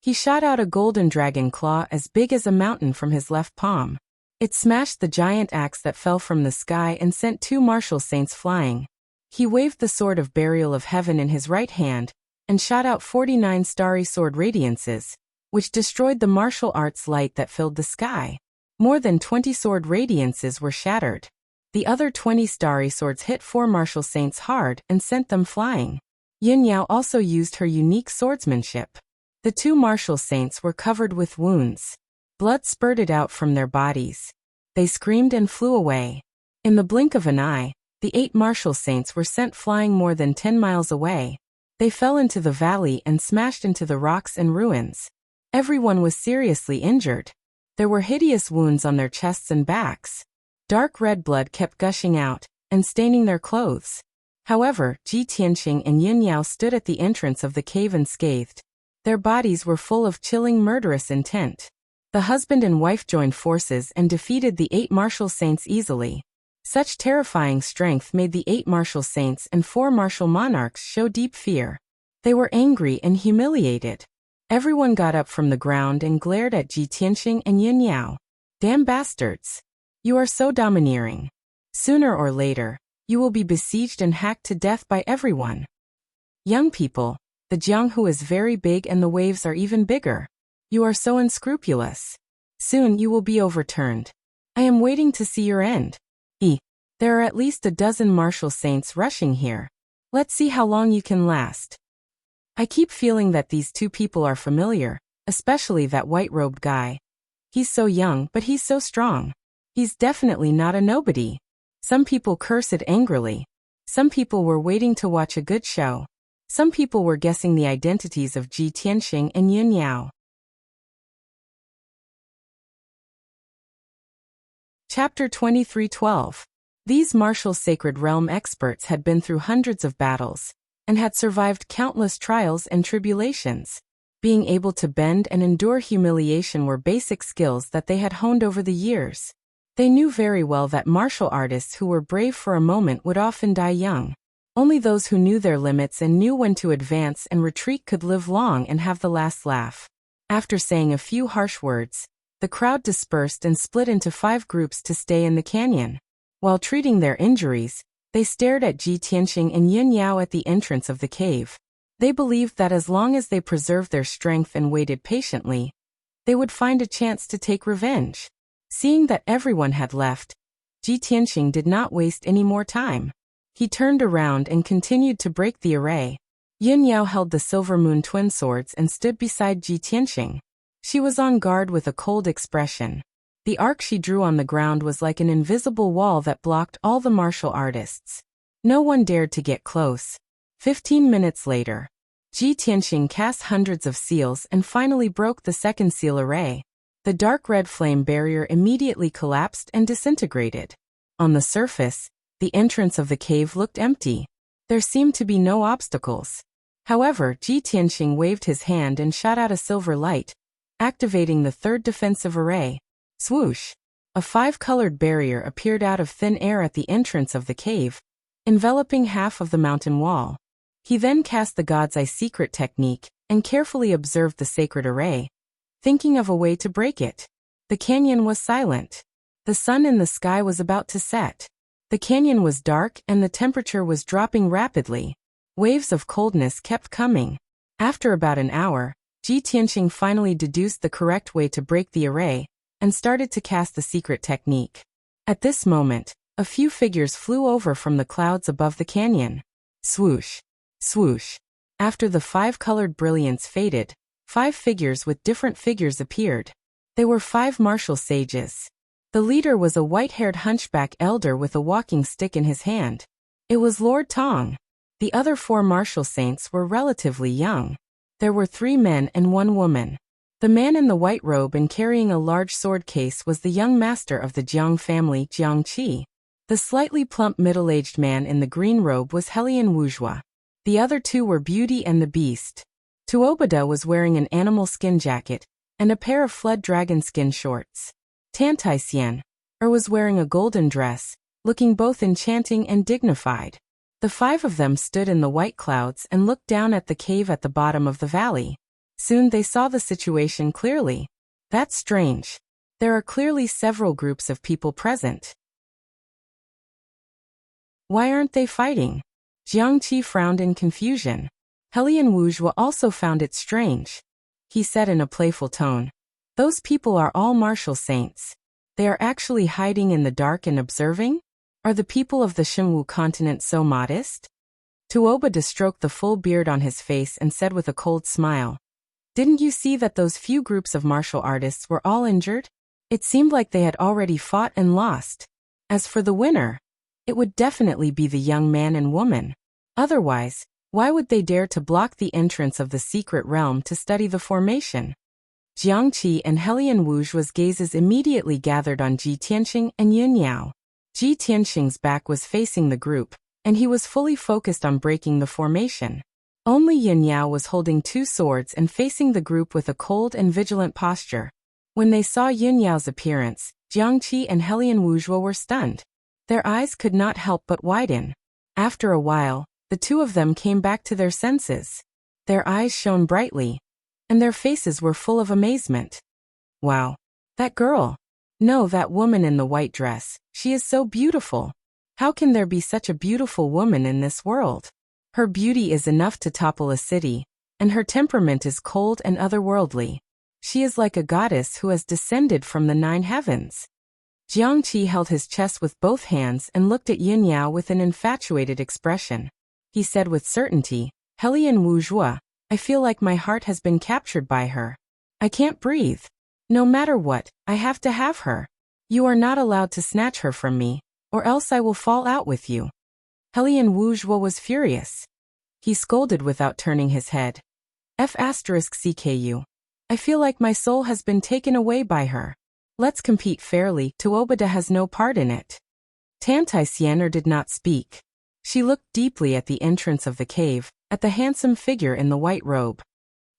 He shot out a golden dragon claw as big as a mountain from his left palm. It smashed the giant axe that fell from the sky and sent 2 martial saints flying. He waved the sword of burial of heaven in his right hand, and shot out 49 starry sword radiances, which destroyed the martial arts light that filled the sky. More than 20 sword radiances were shattered. The other 20 starry swords hit 4 martial saints hard and sent them flying. Yin Yao also used her unique swordsmanship. The 2 martial saints were covered with wounds. Blood spurted out from their bodies. They screamed and flew away. In the blink of an eye, the 8 martial saints were sent flying more than 10 miles away. They fell into the valley and smashed into the rocks and ruins. Everyone was seriously injured. There were hideous wounds on their chests and backs. Dark red blood kept gushing out, and staining their clothes. However, Ji Tianqing and Yin Yao stood at the entrance of the cave unscathed. Their bodies were full of chilling murderous intent. The husband and wife joined forces and defeated the 8 martial saints easily. Such terrifying strength made the 8 martial saints and 4 martial monarchs show deep fear. They were angry and humiliated. Everyone got up from the ground and glared at Ji Tianqing and Yin Yao. "Damn bastards. You are so domineering. Sooner or later, you will be besieged and hacked to death by everyone. Young people, the Jianghu is very big and the waves are even bigger. You are so unscrupulous. Soon you will be overturned. I am waiting to see your end. There are at least a dozen martial saints rushing here. Let's see how long you can last." I keep feeling that these 2 people are familiar, especially that white-robed guy. He's so young, but he's so strong. He's definitely not a nobody. Some people cursed angrily. Some people were waiting to watch a good show. Some people were guessing the identities of Ji Tianqing and Yin Yao. Chapter 23:12. These martial sacred realm experts had been through hundreds of battles, and had survived countless trials and tribulations. Being able to bend and endure humiliation were basic skills that they had honed over the years. They knew very well that martial artists who were brave for a moment would often die young. Only those who knew their limits and knew when to advance and retreat could live long and have the last laugh. After saying a few harsh words, the crowd dispersed and split into 5 groups to stay in the canyon. While treating their injuries, they stared at Ji Tianqing and Yin Yao at the entrance of the cave. They believed that as long as they preserved their strength and waited patiently, they would find a chance to take revenge. Seeing that everyone had left, Ji Tianqing did not waste any more time. He turned around and continued to break the array. Yin Yao held the silver moon twin swords and stood beside Ji Tianqing. She was on guard with a cold expression. The arc she drew on the ground was like an invisible wall that blocked all the martial artists. No one dared to get close. 15 minutes later, Ji Tianqing cast hundreds of seals and finally broke the second seal array. The dark red flame barrier immediately collapsed and disintegrated. On the surface, the entrance of the cave looked empty. There seemed to be no obstacles. However, Ji Tianqing waved his hand and shot out a silver light, activating the third defensive array. Swoosh! A 5-colored barrier appeared out of thin air at the entrance of the cave, enveloping half of the mountain wall. He then cast the God's Eye secret technique and carefully observed the sacred array, thinking of a way to break it. The canyon was silent. The sun in the sky was about to set. The canyon was dark and the temperature was dropping rapidly. Waves of coldness kept coming. After about an hour, Ji Tianqing finally deduced the correct way to break the array and started to cast the secret technique. At this moment, a few figures flew over from the clouds above the canyon. Swoosh! Swoosh! After the 5-colored brilliance faded, 5 figures with different figures appeared. They were 5 martial sages. The leader was a white-haired hunchback elder with a walking stick in his hand. It was Lord Tong. The other 4 martial saints were relatively young. There were 3 men and 1 woman. The man in the white robe and carrying a large sword case was the young master of the Jiang family, Jiang Qi. The slightly plump middle-aged man in the green robe was Helian Wuxia. The other 2 were Beauty and the Beast. Tuobada was wearing an animal skin jacket and a pair of flood dragon skin shorts. Tantai was wearing a golden dress, looking both enchanting and dignified. The 5 of them stood in the white clouds and looked down at the cave at the bottom of the valley. Soon they saw the situation clearly. That's strange. There are clearly several groups of people present. Why aren't they fighting? Jiang Qi frowned in confusion. Helian Wuxia also found it strange. He said in a playful tone, "Those people are all martial saints. They are actually hiding in the dark and observing? Are the people of the Xinwu continent so modest?" Tuobada stroked the full beard on his face and said with a cold smile, "Didn't you see that those few groups of martial artists were all injured? It seemed like they had already fought and lost. As for the winner, it would definitely be the young man and woman. Otherwise, why would they dare to block the entrance of the secret realm to study the formation?" Jiang Qi and Helian Wuxia's gazes immediately gathered on Ji Tianqing and Yun Yao. Ji Tianqing's back was facing the group, and he was fully focused on breaking the formation. Only Yun Yao was holding 2 swords and facing the group with a cold and vigilant posture. When they saw Yun Yao's appearance, Jiang Qi and Helian Wuxia were stunned. Their eyes could not help but widen. After a while, the 2 of them came back to their senses. Their eyes shone brightly, and their faces were full of amazement. "Wow! That girl! No, that woman in the white dress, she is so beautiful. How can there be such a beautiful woman in this world? Her beauty is enough to topple a city, and her temperament is cold and otherworldly. She is like a goddess who has descended from the 9 heavens." Jiang Qi held his chest with both hands and looked at Yun Yao with an infatuated expression. He said with certainty, "Helian Wuxia, I feel like my heart has been captured by her. I can't breathe. No matter what, I have to have her. You are not allowed to snatch her from me, or else I will fall out with you." Helian Wuxia was furious. He scolded without turning his head. "CKU. I feel like my soul has been taken away by her. Let's compete fairly. Tuobada has no part in it." Tantai did not speak. She looked deeply at the entrance of the cave, at the handsome figure in the white robe.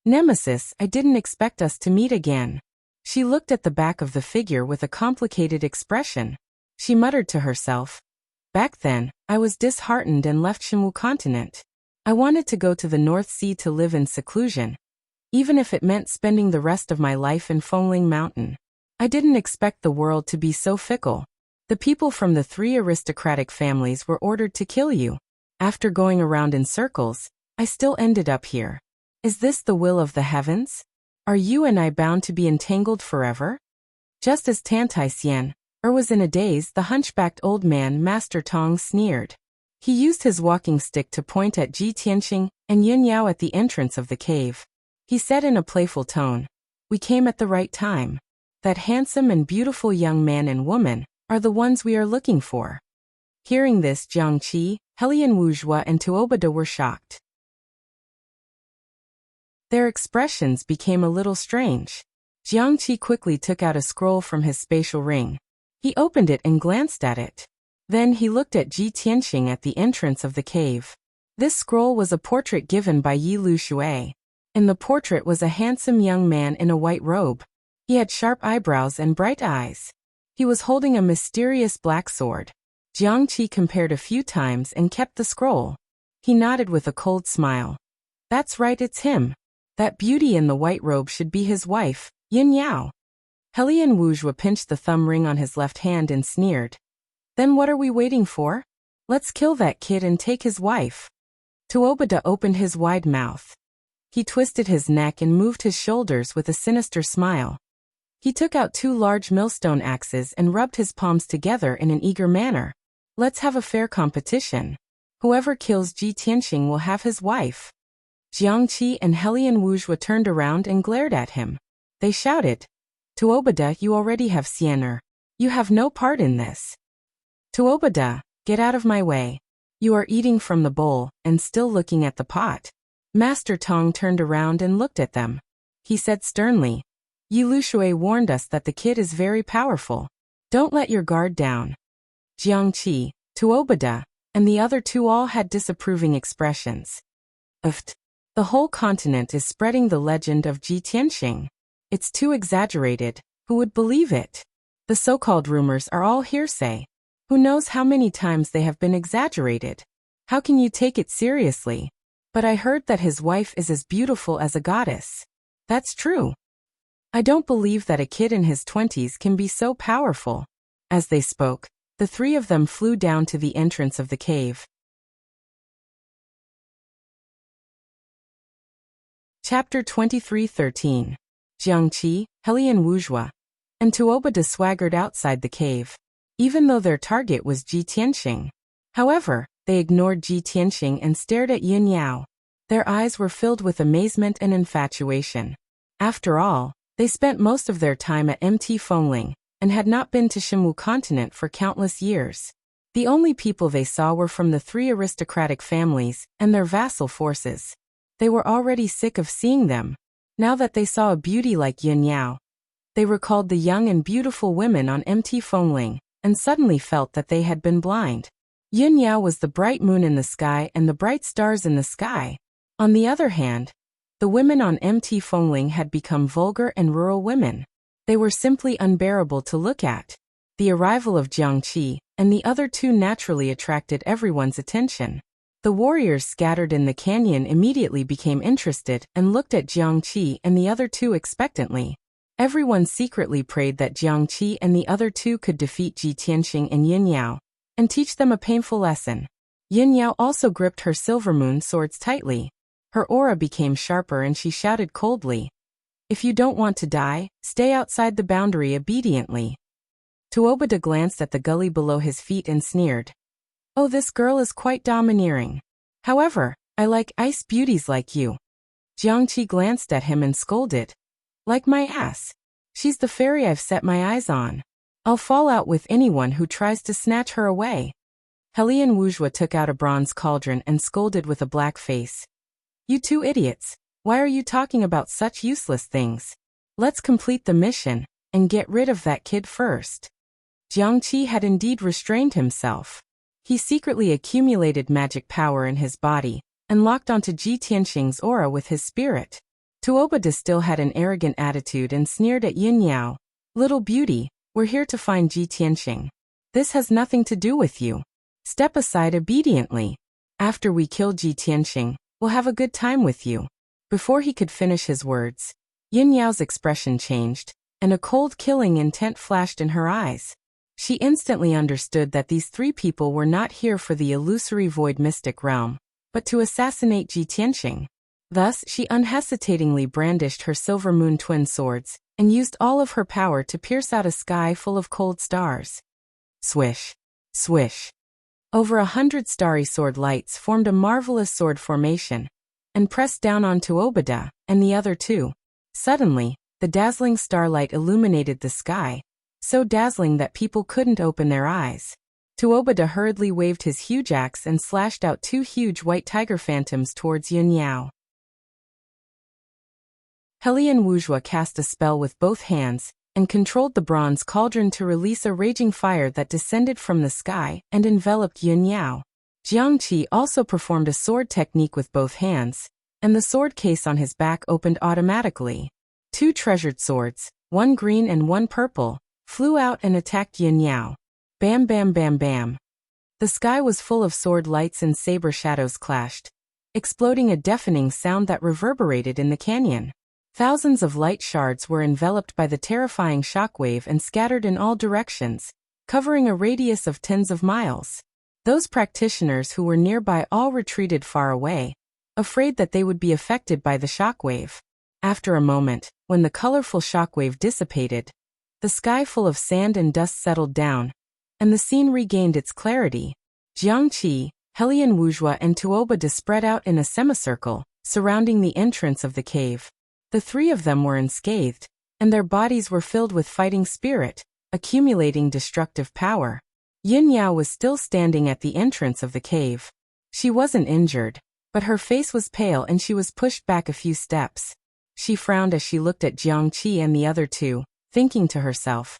"Nemesis, I didn't expect us to meet again." She looked at the back of the figure with a complicated expression. She muttered to herself, "Back then, I was disheartened and left Xinwu continent. I wanted to go to the North Sea to live in seclusion, even if it meant spending the rest of my life in Fengling Mountain. I didn't expect the world to be so fickle. The people from the 3 aristocratic families were ordered to kill you. After going around in circles, I still ended up here. Is this the will of the heavens? Are you and I bound to be entangled forever?" Just as Tantai was in a daze, the hunchbacked old man, Master Tong, sneered. He used his walking stick to point at Ji Tianqing and Yun Yao at the entrance of the cave. He said in a playful tone, "We came at the right time. That handsome and beautiful young man and woman are the ones we are looking for." Hearing this, Jiang Qi, Helian Wuxia and Tuobada were shocked. Their expressions became a little strange. Jiangqi quickly took out a scroll from his spatial ring. He opened it and glanced at it. Then he looked at Ji Tianxing at the entrance of the cave. This scroll was a portrait given by Yi Lu Shui. In the portrait was a handsome young man in a white robe. He had sharp eyebrows and bright eyes. He was holding a mysterious black sword. Jiangqi compared a few times and kept the scroll. He nodded with a cold smile. That's right, it's him. That beauty in the white robe should be his wife, Yin Yao. Helian Wuxia pinched the thumb ring on his left hand and sneered. Then what are we waiting for? Let's kill that kid and take his wife. Tuobada opened his wide mouth. He twisted his neck and moved his shoulders with a sinister smile. He took out 2 large millstone axes and rubbed his palms together in an eager manner. Let's have a fair competition. Whoever kills Ji Tianxing will have his wife. Jiangqi and Helian Wuxia turned around and glared at him. They shouted, Tuobada, you already have Xiener. You have no part in this. Tuobada, get out of my way. You are eating from the bowl and still looking at the pot. Master Tong turned around and looked at them. He said sternly, Yi Lu Shui warned us that the kid is very powerful. Don't let your guard down. Jiangqi, Tuobada, and the other 2 all had disapproving expressions. Uft. The whole continent is spreading the legend of Ji Tianxing. It's too exaggerated. Who would believe it? The so-called rumors are all hearsay. Who knows how many times they have been exaggerated? How can you take it seriously? But I heard that his wife is as beautiful as a goddess. That's true. I don't believe that a kid in his 20s can be so powerful. As they spoke, the 3 of them flew down to the entrance of the cave. Chapter 23:13. Jiangqi, Helian Wuxia, and Tuobada swaggered outside the cave. Even though their target was Ji Tianxing. However, they ignored Ji Tianxing and stared at Yin Yao. Their eyes were filled with amazement and infatuation. After all, they spent most of their time at Mt Fengling, and had not been to Shenwu continent for countless years. The only people they saw were from the 3 aristocratic families and their vassal forces. They were already sick of seeing them. Now that they saw a beauty like Yin Yao, they recalled the young and beautiful women on Mt Fengling, and suddenly felt that they had been blind. Yin Yao was the bright moon in the sky and the bright stars in the sky. On the other hand, the women on Mt Fengling had become vulgar and rural women. They were simply unbearable to look at. The arrival of Jiangqi and the other 2 naturally attracted everyone's attention. The warriors scattered in the canyon immediately became interested and looked at Jiangqi and the other 2 expectantly. Everyone secretly prayed that Jiangqi and the other 2 could defeat Ji Tianxing and Yin Yao, and teach them a painful lesson. Yin Yao also gripped her silver moon swords tightly. Her aura became sharper and she shouted coldly, If you don't want to die, stay outside the boundary obediently. Tuobada glanced at the gully below his feet and sneered. Oh, this girl is quite domineering. However, I like ice beauties like you. Jiangqi glanced at him and scolded. Like my ass. She's the fairy I've set my eyes on. I'll fall out with anyone who tries to snatch her away. Helian Wuxia took out a bronze cauldron and scolded with a black face. You 2 idiots, why are you talking about such useless things? Let's complete the mission, and get rid of that kid first. Jiangqi had indeed restrained himself. He secretly accumulated magic power in his body, and locked onto Ji Tianxing's aura with his spirit. Tuobada still had an arrogant attitude and sneered at Yin Yao. Little beauty, we're here to find Ji Tianxing. This has nothing to do with you. Step aside obediently. After we kill Ji Tianxing, we'll have a good time with you. Before he could finish his words, Yin Yao's expression changed, and a cold killing intent flashed in her eyes. She instantly understood that these 3 people were not here for the illusory void mystic realm, but to assassinate Ji Tianxing. Thus, she unhesitatingly brandished her silver moon twin swords, and used all of her power to pierce out a sky full of cold stars. Swish. Swish. Over 100 starry sword lights formed a marvelous sword formation, and pressed down on Tuobada and the other 2. Suddenly, the dazzling starlight illuminated the sky, so dazzling that people couldn't open their eyes. Tuobada hurriedly waved his huge axe and slashed out 2 huge white tiger phantoms towards Yin Yao. Helian Wuxia cast a spell with both hands, and controlled the bronze cauldron to release a raging fire that descended from the sky and enveloped Yun Yao. Jiangqi also performed a sword technique with both hands, and the sword case on his back opened automatically. 2 treasured swords, one green and one purple, flew out and attacked Yun Yao. Bam bam bam bam. The sky was full of sword lights and saber shadows clashed, exploding a deafening sound that reverberated in the canyon. Thousands of light shards were enveloped by the terrifying shockwave and scattered in all directions, covering a radius of tens of miles. Those practitioners who were nearby all retreated far away, afraid that they would be affected by the shockwave. After a moment, when the colorful shockwave dissipated, the sky full of sand and dust settled down, and the scene regained its clarity. Jiangqi, Helian Wuxia and Tuobada spread out in a semicircle, surrounding the entrance of the cave. The 3 of them were unscathed, and their bodies were filled with fighting spirit, accumulating destructive power. Yun Yao was still standing at the entrance of the cave. She wasn't injured, but her face was pale and she was pushed back a few steps. She frowned as she looked at Jiangqi and the other 2, thinking to herself,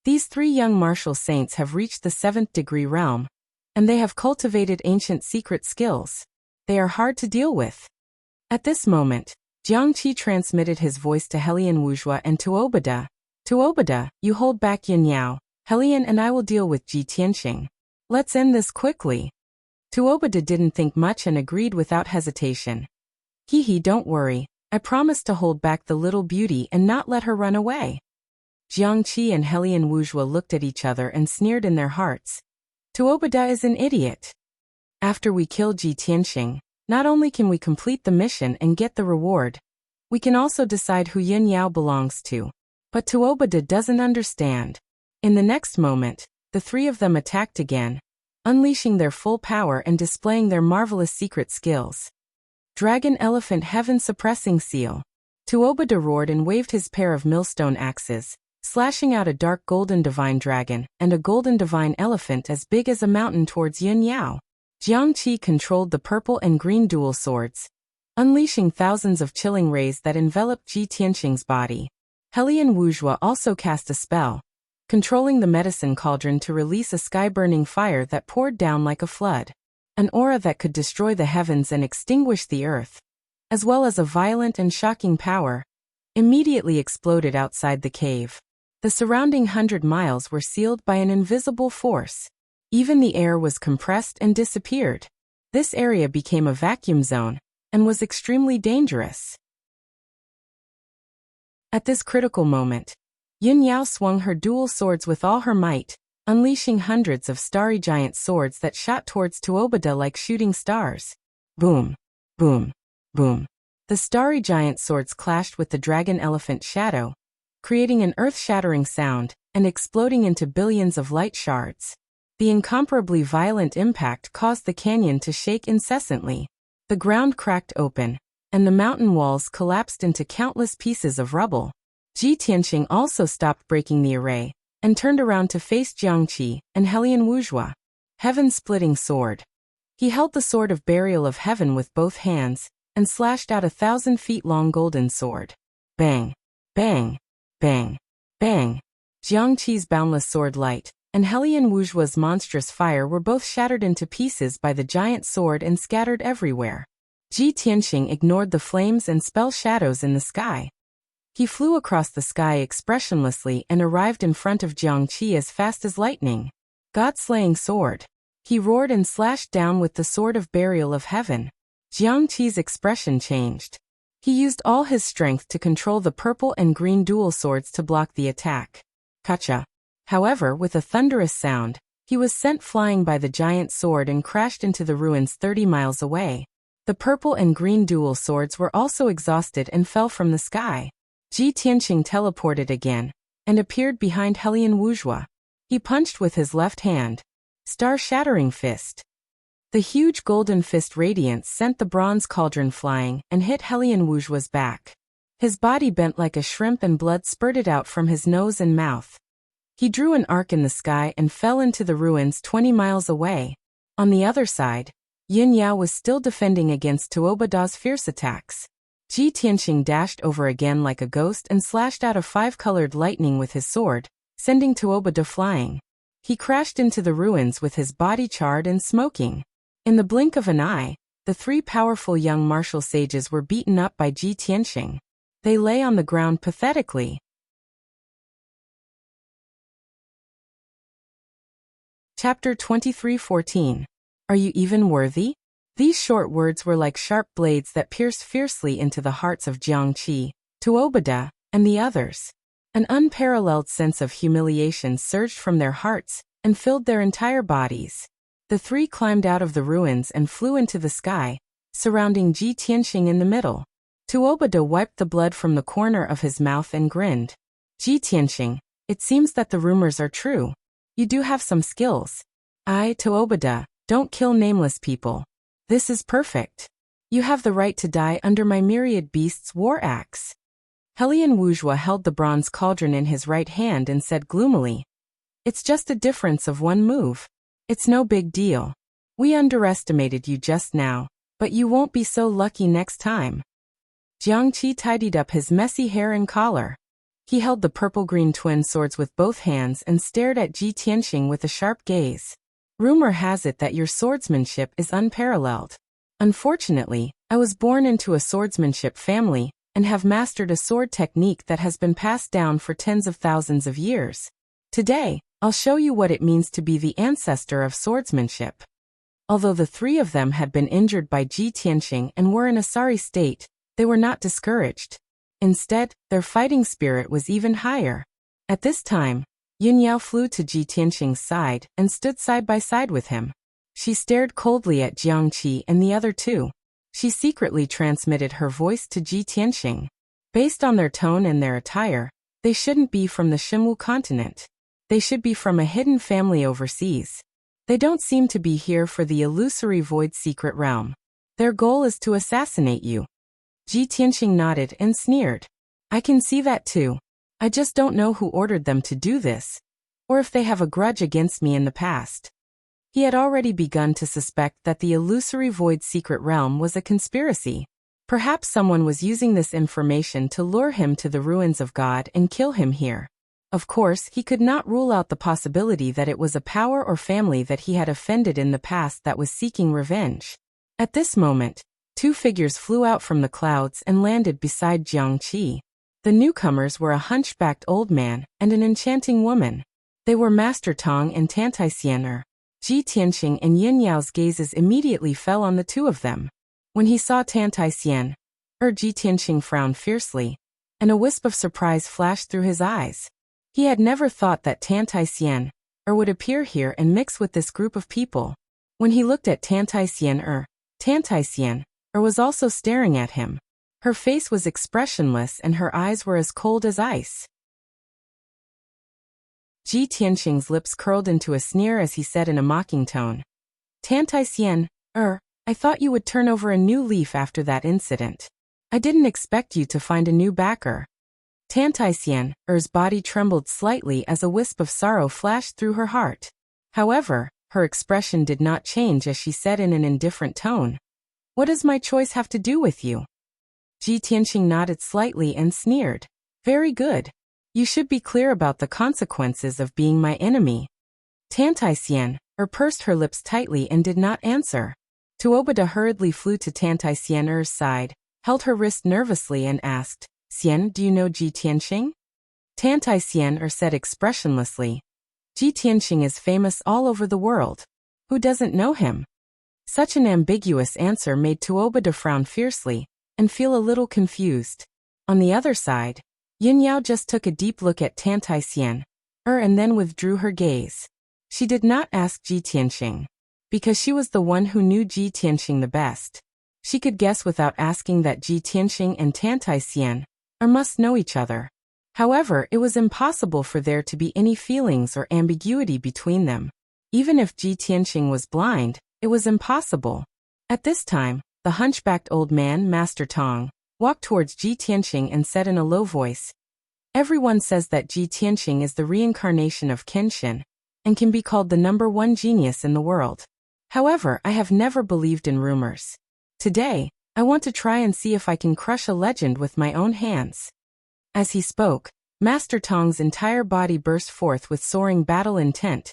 "These 3 young martial saints have reached the 7th degree realm, and they have cultivated ancient secret skills. They are hard to deal with." At this moment, Jiangqi transmitted his voice to Helian Wuxia and Tuobada. "Tuobada, you hold back Yun Yao. Helian and I will deal with Ji Tianxing. Let's end this quickly." Tuobada didn't think much and agreed without hesitation. "Hee, don't worry. I promise to hold back the little beauty and not let her run away." Jiangqi and Helian Wuxia looked at each other and sneered in their hearts. "Tuobada is an idiot. After we kill Ji Tianxing, not only can we complete the mission and get the reward, we can also decide who Yun Yao belongs to." But Tuobada doesn't understand. In the next moment, the 3 of them attacked again, unleashing their full power and displaying their marvelous secret skills. Dragon Elephant Heaven Suppressing Seal. Tuobada roared and waved his pair of millstone axes, slashing out a dark golden divine dragon and a golden divine elephant as big as a mountain towards Yun Yao. Jiangqi controlled the purple and green dual swords, unleashing thousands of chilling rays that enveloped Ji Tianxing's body. Helian Wuxia also cast a spell, controlling the medicine cauldron to release a sky-burning fire that poured down like a flood. An aura that could destroy the heavens and extinguish the earth, as well as a violent and shocking power, immediately exploded outside the cave. The surrounding 100 miles were sealed by an invisible force. Even the air was compressed and disappeared. This area became a vacuum zone, and was extremely dangerous. At this critical moment, Yun Yao swung her dual swords with all her might, unleashing hundreds of starry giant swords that shot towards Tuobada like shooting stars. Boom, boom, boom. The starry giant swords clashed with the dragon elephant shadow, creating an earth-shattering sound, and exploding into billions of light shards. The incomparably violent impact caused the canyon to shake incessantly. The ground cracked open, and the mountain walls collapsed into countless pieces of rubble. Ji Tianxing also stopped breaking the array, and turned around to face Jiangqi and Helian Wuxia. Heaven-splitting sword. He held the sword of burial of heaven with both hands, and slashed out a 1,000-feet-long golden sword. Bang, bang, bang, bang. Jiangqi's boundless sword light and Helian Wuxia's monstrous fire were both shattered into pieces by the giant sword and scattered everywhere. Ji Tianxing ignored the flames and spell shadows in the sky. He flew across the sky expressionlessly and arrived in front of Jiangqi as fast as lightning. God-slaying sword. He roared and slashed down with the sword of burial of heaven. Jiangqi's expression changed. He used all his strength to control the purple and green dual swords to block the attack. Kacha. However, with a thunderous sound, he was sent flying by the giant sword and crashed into the ruins 30 miles away. The purple and green dual swords were also exhausted and fell from the sky. Ji Tianxing teleported again, and appeared behind Helian Wuxia. He punched with his left hand. Star-shattering fist. The huge golden fist radiance sent the bronze cauldron flying and hit Helian Wuxia's back. His body bent like a shrimp and blood spurted out from his nose and mouth. He drew an arc in the sky and fell into the ruins 20 miles away. On the other side, Yun Yao was still defending against Tuobada's fierce attacks. Ji Tianxing dashed over again like a ghost and slashed out a 5-colored lightning with his sword, sending Tuobada flying. He crashed into the ruins with his body charred and smoking. In the blink of an eye, the 3 powerful young martial sages were beaten up by Ji Tianxing. They lay on the ground pathetically. Chapter 23:14. Are you even worthy? These short words were like sharp blades that pierced fiercely into the hearts of Jiang Qi, Tuobada, and the others. An unparalleled sense of humiliation surged from their hearts and filled their entire bodies. The 3 climbed out of the ruins and flew into the sky, surrounding Ji Tianxing in the middle. Tuobada wiped the blood from the corner of his mouth and grinned. Ji Tianxing, it seems that the rumors are true. You do have some skills. Tuobada, don't kill nameless people. This is perfect. You have the right to die under my myriad beasts' war axe. Helian Wuxia held the bronze cauldron in his right hand and said gloomily, It's just a difference of 1 move. It's no big deal. We underestimated you just now, but you won't be so lucky next time. Jiang Qi tidied up his messy hair and collar. He held the purple-green twin swords with both hands and stared at Ji Tianxing with a sharp gaze. Rumor has it that your swordsmanship is unparalleled. Unfortunately, I was born into a swordsmanship family and have mastered a sword technique that has been passed down for tens of thousands of years. Today, I'll show you what it means to be the ancestor of swordsmanship. Although the 3 of them had been injured by Ji Tianxing and were in a sorry state, they were not discouraged. Instead, their fighting spirit was even higher. At this time, Yin Yao flew to Ji Tianxing's side and stood side by side with him. She stared coldly at Jiang Qi and the other 2. She secretly transmitted her voice to Ji Tianxing. Based on their tone and their attire, they shouldn't be from the Xinwu continent. They should be from a hidden family overseas. They don't seem to be here for the illusory void secret realm. Their goal is to assassinate you. Ji Tianxing nodded and sneered. I can see that too. I just don't know who ordered them to do this, or if they have a grudge against me in the past. He had already begun to suspect that the illusory void secret realm was a conspiracy. Perhaps someone was using this information to lure him to the ruins of God and kill him here. Of course, he could not rule out the possibility that it was a power or family that he had offended in the past that was seeking revenge. At this moment, 2 figures flew out from the clouds and landed beside Jiang Qi. The newcomers were a hunchbacked old man and an enchanting woman. They were Master Tong and Tantai Xian. Ji Tianxing and Yin Yao's gazes immediately fell on the 2 of them. When he saw Tantai Xian, Ji Tianxing frowned fiercely, and a wisp of surprise flashed through his eyes. He had never thought that Tantai Xian would appear here and mix with this group of people. When he looked at Tantai Xian was also staring at him. Her face was expressionless and her eyes were as cold as ice. Ji Tianxing's lips curled into a sneer as he said in a mocking tone, Tantai Xian, I thought you would turn over a new leaf after that incident. I didn't expect you to find a new backer. Tantai Xian's body trembled slightly as a wisp of sorrow flashed through her heart. However, her expression did not change as she said in an indifferent tone, What does my choice have to do with you? Ji Tianxing nodded slightly and sneered. Very good. You should be clear about the consequences of being my enemy. Tantai Xian pursed her lips tightly and did not answer. Tuobada hurriedly flew to Tantai Xian's side, held her wrist nervously and asked, Xian, do you know Ji Tianxing? Tantai Xian said expressionlessly, Ji Tianxing is famous all over the world. Who doesn't know him? Such an ambiguous answer made Tuobada frown fiercely and feel a little confused. On the other side, Yin Yao just took a deep look at Tantai Xian and then withdrew her gaze. She did not ask Ji Tianxing, because she was the one who knew Ji Tianxing the best. She could guess without asking that Ji Tianxing and Tantai Xian must know each other. However, it was impossible for there to be any feelings or ambiguity between them. Even if Ji Tianxing was blind, it was impossible. At this time, the hunchbacked old man, Master Tong, walked towards Ji Tianxing and said in a low voice, Everyone says that Ji Tianxing is the reincarnation of Kenshin and can be called the #1 genius in the world. However, I have never believed in rumors. Today, I want to try and see if I can crush a legend with my own hands." As he spoke, Master Tong's entire body burst forth with soaring battle intent,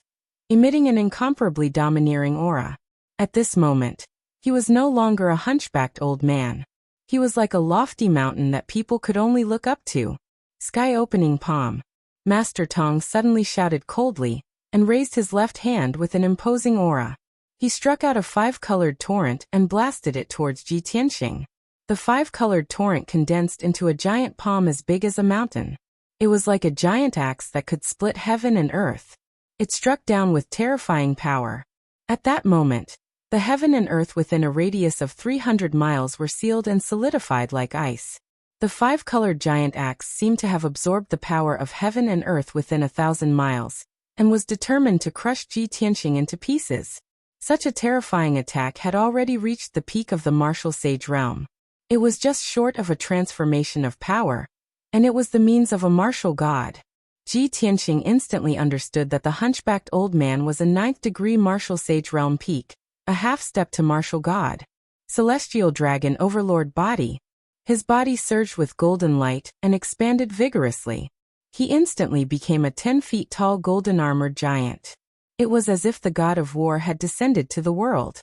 emitting an incomparably domineering aura. At this moment, he was no longer a hunchbacked old man. He was like a lofty mountain that people could only look up to. Sky-opening palm. Master Tong suddenly shouted coldly, and raised his left hand with an imposing aura. He struck out a 5-colored torrent and blasted it towards Ji Tianxing. The 5-colored torrent condensed into a giant palm as big as a mountain. It was like a giant axe that could split heaven and earth. It struck down with terrifying power. At that moment, the heaven and earth within a radius of 300 miles were sealed and solidified like ice. The 5-colored giant axe seemed to have absorbed the power of heaven and earth within 1,000 miles, and was determined to crush Ji Tianxing into pieces. Such a terrifying attack had already reached the peak of the martial sage realm. It was just short of a transformation of power, and it was the means of a martial god. Ji Tianxing instantly understood that the hunchbacked old man was a 9th-degree martial sage realm peak, a half-step to martial god. Celestial dragon overlord body. His body surged with golden light and expanded vigorously. He instantly became a 10 feet tall golden armored giant. It was as if the god of war had descended to the world.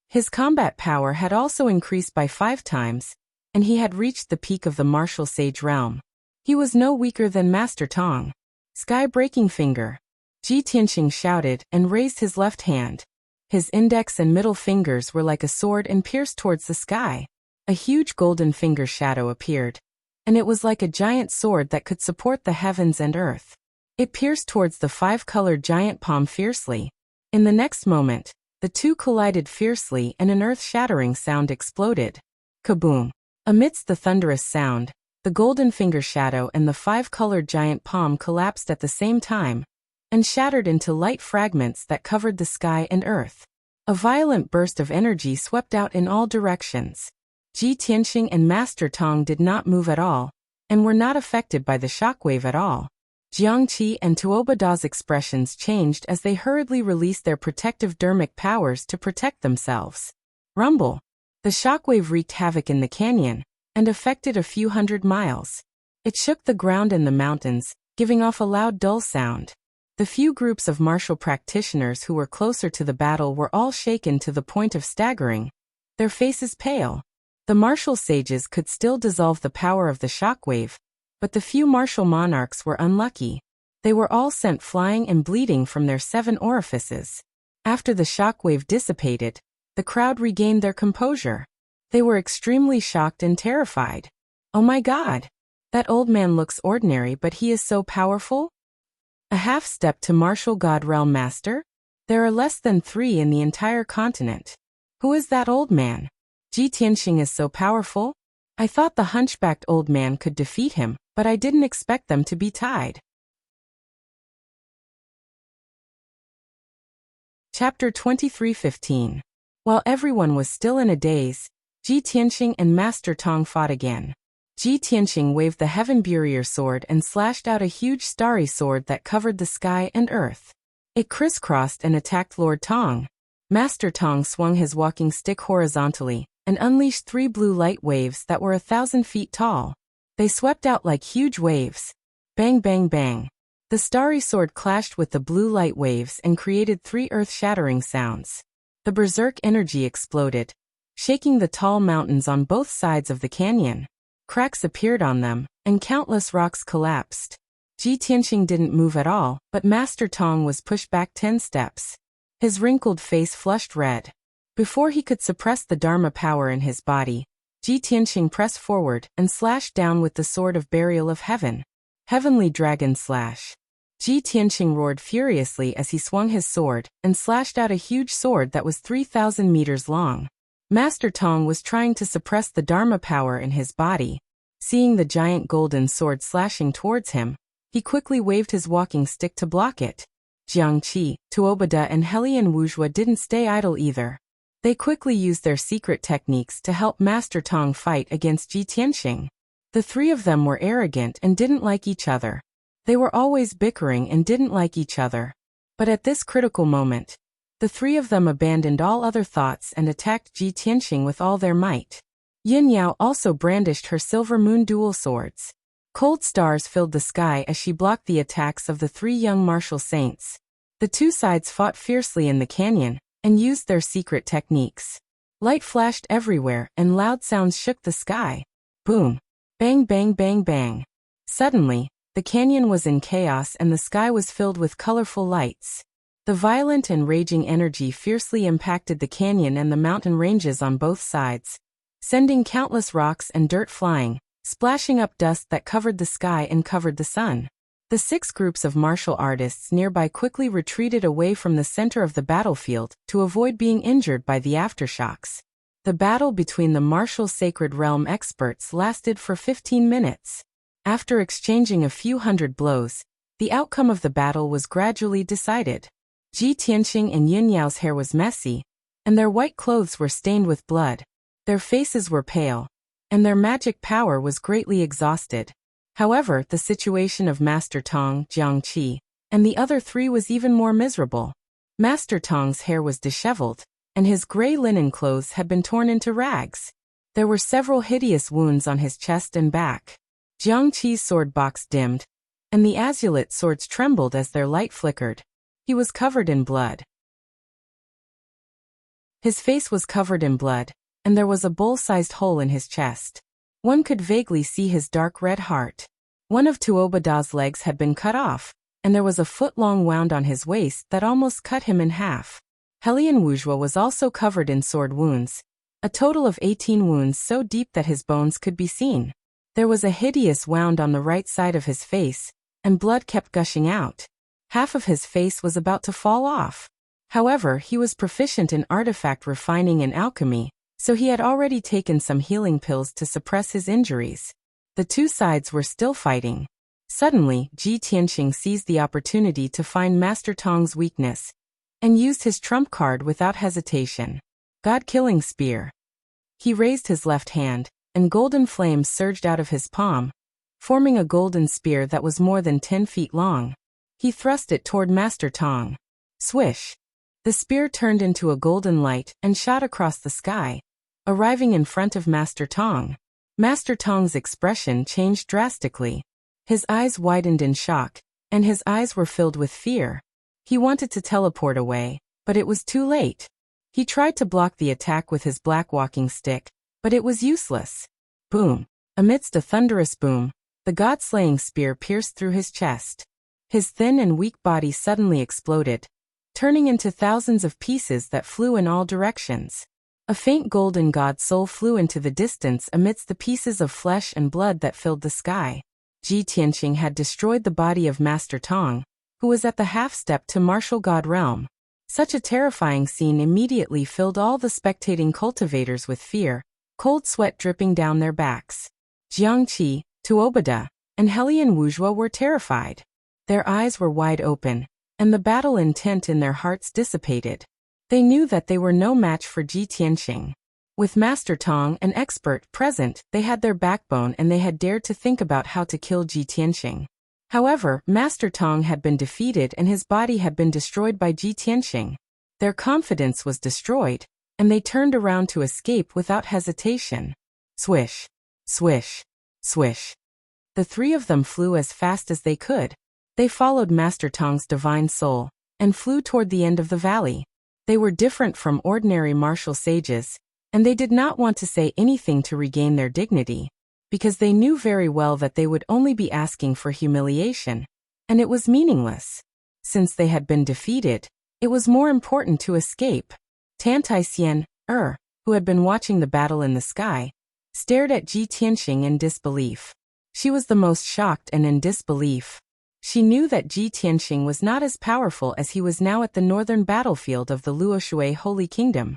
His combat power had also increased by 5 times, and he had reached the peak of the martial sage realm. He was no weaker than Master Tong. Sky-breaking finger. Ji Tianxing shouted and raised his left hand. His index and middle fingers were like a sword and pierced towards the sky. A huge golden finger shadow appeared, and it was like a giant sword that could support the heavens and earth. It pierced towards the 5-colored giant palm fiercely. In the next moment, the two collided fiercely and an earth-shattering sound exploded. Kaboom! Amidst the thunderous sound, the golden finger shadow and the 5-colored giant palm collapsed at the same time, and shattered into light fragments that covered the sky and earth. A violent burst of energy swept out in all directions. Ji Tianxing and Master Tong did not move at all, and were not affected by the shockwave at all. Jiangqi and Tuobada's expressions changed as they hurriedly released their protective dermic powers to protect themselves. Rumble! The shockwave wreaked havoc in the canyon, and affected a few hundred miles. It shook the ground and the mountains, giving off a loud dull sound. The few groups of martial practitioners who were closer to the battle were all shaken to the point of staggering, their faces pale. The martial sages could still dissolve the power of the shockwave, but the few martial monarchs were unlucky. They were all sent flying and bleeding from their 7 orifices. After the shockwave dissipated, the crowd regained their composure. They were extremely shocked and terrified. "Oh my God! That old man looks ordinary, but he is so powerful? A half-step to martial god realm master? There are less than 3 in the entire continent. Who is that old man? Ji Tianxing is so powerful? I thought the hunchbacked old man could defeat him, but I didn't expect them to be tied." Chapter 23:15. While everyone was still in a daze, Ji Tianxing and Master Tong fought again. Ji Tianxing waved the Heaven Barrier sword and slashed out a huge starry sword that covered the sky and earth. It crisscrossed and attacked Lord Tong. Master Tong swung his walking stick horizontally and unleashed 3 blue light waves that were 1,000 feet tall. They swept out like huge waves. Bang bang bang. The starry sword clashed with the blue light waves and created 3 earth-shattering sounds. The berserk energy exploded, shaking the tall mountains on both sides of the canyon. Cracks appeared on them, and countless rocks collapsed. Ji Tianxing didn't move at all, but Master Tong was pushed back 10 steps. His wrinkled face flushed red. Before he could suppress the Dharma power in his body, Ji Tianxing pressed forward and slashed down with the Sword of Burial of Heaven. Heavenly Dragon Slash. Ji Tianxing roared furiously as he swung his sword and slashed out a huge sword that was 3,000 meters long. Master Tong was trying to suppress the Dharma power in his body. Seeing the giant golden sword slashing towards him, he quickly waved his walking stick to block it. Jiangqi, Tuobada and Helian Wuxia didn't stay idle either. They quickly used their secret techniques to help Master Tong fight against Ji Tianxing. The 3 of them were arrogant and didn't like each other. They were always bickering and didn't like each other. But at this critical moment, The three of them abandoned all other thoughts and attacked Ji Tianqing with all their might. Yin Yao also brandished her silver moon dual swords. Cold stars filled the sky as she blocked the attacks of the three young martial saints. The two sides fought fiercely in the canyon and used their secret techniques. Light flashed everywhere and loud sounds shook the sky. Boom! Bang bang bang bang! Suddenly, the canyon was in chaos and the sky was filled with colorful lights. The violent and raging energy fiercely impacted the canyon and the mountain ranges on both sides, sending countless rocks and dirt flying, splashing up dust that covered the sky and covered the sun. The 6 groups of martial artists nearby quickly retreated away from the center of the battlefield to avoid being injured by the aftershocks. The battle between the martial sacred realm experts lasted for 15 minutes. After exchanging a few hundred blows, the outcome of the battle was gradually decided. Ji Tianqing and Yin Yao's hair was messy, and their white clothes were stained with blood. Their faces were pale, and their magic power was greatly exhausted. However, the situation of Master Tong, Jiang Qi, and the other 3 was even more miserable. Master Tong's hair was disheveled, and his gray linen clothes had been torn into rags. There were several hideous wounds on his chest and back. Jiang Qi's sword box dimmed, and the azulite swords trembled as their light flickered. He was covered in blood. His face was covered in blood, and there was a bowl-sized hole in his chest. One could vaguely see his dark red heart. One of Tuobada's legs had been cut off, and there was a foot-long wound on his waist that almost cut him in half. Helian Wuxia was also covered in sword wounds, a total of 18 wounds so deep that his bones could be seen. There was a hideous wound on the right side of his face, and blood kept gushing out. Half of his face was about to fall off. However, he was proficient in artifact refining and alchemy, so he had already taken some healing pills to suppress his injuries. The two sides were still fighting. Suddenly, Ji Tianqing seized the opportunity to find Master Tong's weakness, and used his trump card without hesitation. God-killing spear. He raised his left hand, and golden flames surged out of his palm, forming a golden spear that was more than 10 feet long. He thrust it toward Master Tong. Swish! The spear turned into a golden light and shot across the sky, arriving in front of Master Tong. Master Tong's expression changed drastically. His eyes widened in shock, and his eyes were filled with fear. He wanted to teleport away, but it was too late. He tried to block the attack with his black walking stick, but it was useless. Boom! Amidst a thunderous boom, the god-slaying spear pierced through his chest. His thin and weak body suddenly exploded, turning into thousands of pieces that flew in all directions. A faint golden god soul flew into the distance amidst the pieces of flesh and blood that filled the sky. Ji Tianqing had destroyed the body of Master Tong, who was at the half-step to martial god realm. Such a terrifying scene immediately filled all the spectating cultivators with fear, cold sweat dripping down their backs. Jiang Qi, Tuobada, and Helian Wuxia were terrified. Their eyes were wide open, and the battle intent in their hearts dissipated. They knew that they were no match for Ji Tianqing. With Master Tong, an expert, present, they had their backbone and they had dared to think about how to kill Ji Tianqing. However, Master Tong had been defeated and his body had been destroyed by Ji Tianqing. Their confidence was destroyed, and they turned around to escape without hesitation. Swish! Swish! Swish! The 3 of them flew as fast as they could. They followed Master Tong's divine soul, and flew toward the end of the valley. They were different from ordinary martial sages, and they did not want to say anything to regain their dignity, because they knew very well that they would only be asking for humiliation, and it was meaningless. Since they had been defeated, it was more important to escape. Tantai Xian, who had been watching the battle in the sky, stared at Ji Tianqing in disbelief. She was the most shocked and in disbelief. She knew that Ji Tianqing was not as powerful as he was now at the northern battlefield of the Luoshui Holy Kingdom.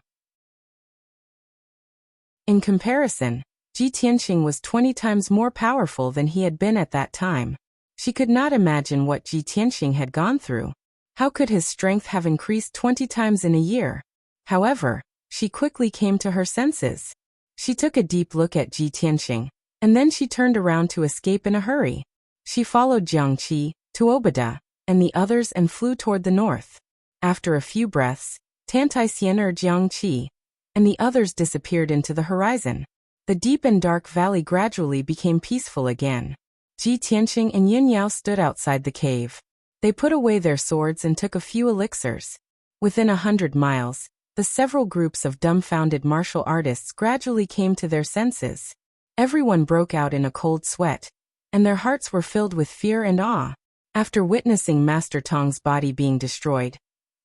In comparison, Ji Tianqing was 20 times more powerful than he had been at that time. She could not imagine what Ji Tianqing had gone through. How could his strength have increased 20 times in a year? However, she quickly came to her senses. She took a deep look at Ji Tianqing, and then she turned around to escape in a hurry. She followed Jiang Qi, Tuobada, and the others and flew toward the north. After a few breaths, Tantaisian or Jiangqi, and the others disappeared into the horizon. The deep and dark valley gradually became peaceful again. Ji Tianqing and Yin Yao stood outside the cave. They put away their swords and took a few elixirs. Within 100 miles, the several groups of dumbfounded martial artists gradually came to their senses. Everyone broke out in a cold sweat, and their hearts were filled with fear and awe. After witnessing Master Tong's body being destroyed,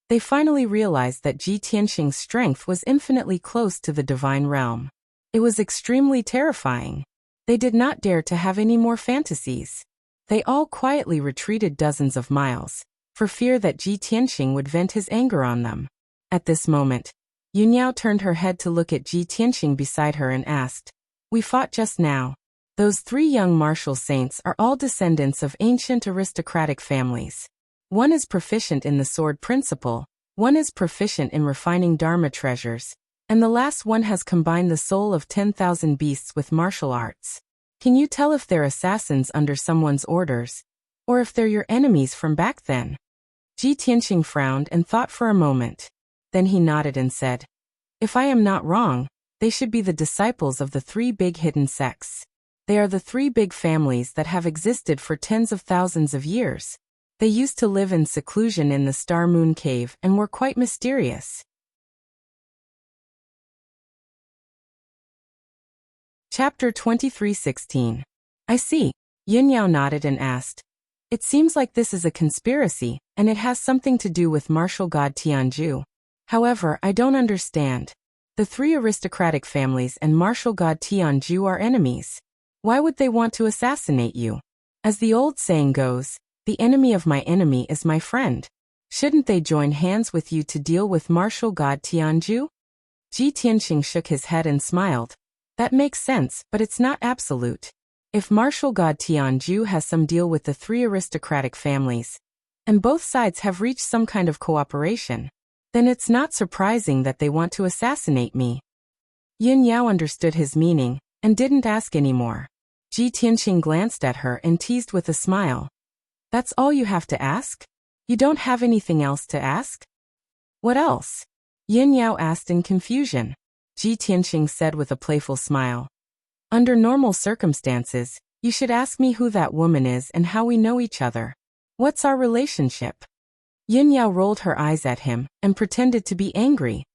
they finally realized that Ji Tianqing's strength was infinitely close to the divine realm. It was extremely terrifying. They did not dare to have any more fantasies. They all quietly retreated dozens of miles, for fear that Ji Tianqing would vent his anger on them. At this moment, Yun Yao turned her head to look at Ji Tianqing beside her and asked, "We fought just now. Those 3 young martial saints are all descendants of ancient aristocratic families. One is proficient in the sword principle, one is proficient in refining Dharma treasures, and the last one has combined the soul of 10,000 beasts with martial arts. Can you tell if they're assassins under someone's orders, or if they're your enemies from back then?" Ji Tianqing frowned and thought for a moment. Then he nodded and said, "If I am not wrong, they should be the disciples of the 3 big hidden sects. They are the 3 big families that have existed for tens of thousands of years. They used to live in seclusion in the Star Moon Cave and were quite mysterious." Chapter 23:16. I see. Yin Yao nodded and asked, "It seems like this is a conspiracy, and it has something to do with martial god Tianju. However, I don't understand. The 3 aristocratic families and martial god Tianju are enemies. Why would they want to assassinate you? As the old saying goes, the enemy of my enemy is my friend. Shouldn't they join hands with you to deal with martial god Tianju?" Ji Tianqing shook his head and smiled. "That makes sense, but it's not absolute. If martial god Tianju has some deal with the 3 aristocratic families, and both sides have reached some kind of cooperation, then it's not surprising that they want to assassinate me." Yin Yao understood his meaning, and didn't ask any more. Ji Tianqing glanced at her and teased with a smile. "That's all you have to ask? You don't have anything else to ask?" "What else?" Yin Yao asked in confusion. Ji Tianqing said with a playful smile, "Under normal circumstances, you should ask me who that woman is and how we know each other. What's our relationship?" Yin Yao rolled her eyes at him and pretended to be angry.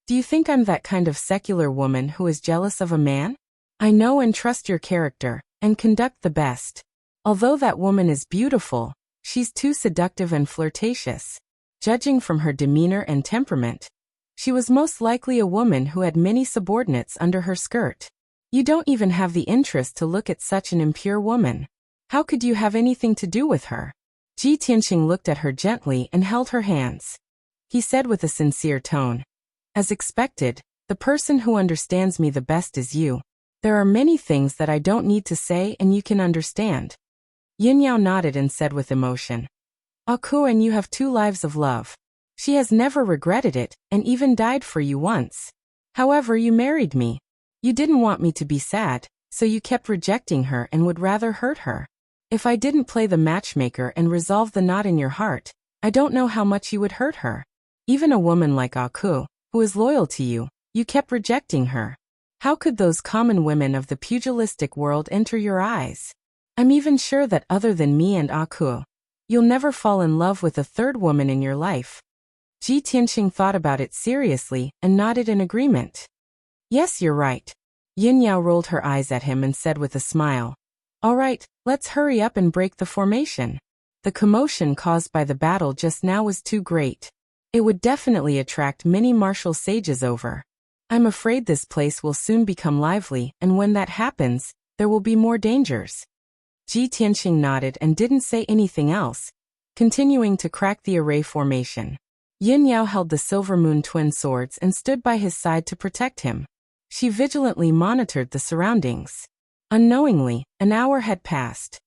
"Do you think I'm that kind of secular woman who is jealous of a man? I know and trust your character, and conduct the best. Although that woman is beautiful, she's too seductive and flirtatious. Judging from her demeanor and temperament, she was most likely a woman who had many subordinates under her skirt. You don't even have the interest to look at such an impure woman. How could you have anything to do with her?" Ji Tianqing looked at her gently and held her hands. He said with a sincere tone, "As expected, the person who understands me the best is you. There are many things that I don't need to say and you can understand." Yin Yao nodded and said with emotion, "Aku and you have 2 lives of love. She has never regretted it, and even died for you once. However, you married me. You didn't want me to be sad, so you kept rejecting her and would rather hurt her. If I didn't play the matchmaker and resolve the knot in your heart, I don't know how much you would hurt her. Even a woman like Aku, who is loyal to you, you kept rejecting her. How could those common women of the pugilistic world enter your eyes? I'm even sure that other than me and Aku, you'll never fall in love with a 3rd woman in your life." Ji Tianqing thought about it seriously and nodded in agreement. "Yes, you're right." Yin Yao rolled her eyes at him and said with a smile, "All right, let's hurry up and break the formation. The commotion caused by the battle just now was too great. It would definitely attract many martial sages over. I'm afraid this place will soon become lively, and when that happens, there will be more dangers." Ji Tianqing nodded and didn't say anything else, continuing to crack the array formation. Yin Yao held the Silver Moon twin swords and stood by his side to protect him. She vigilantly monitored the surroundings. Unknowingly, an hour had passed.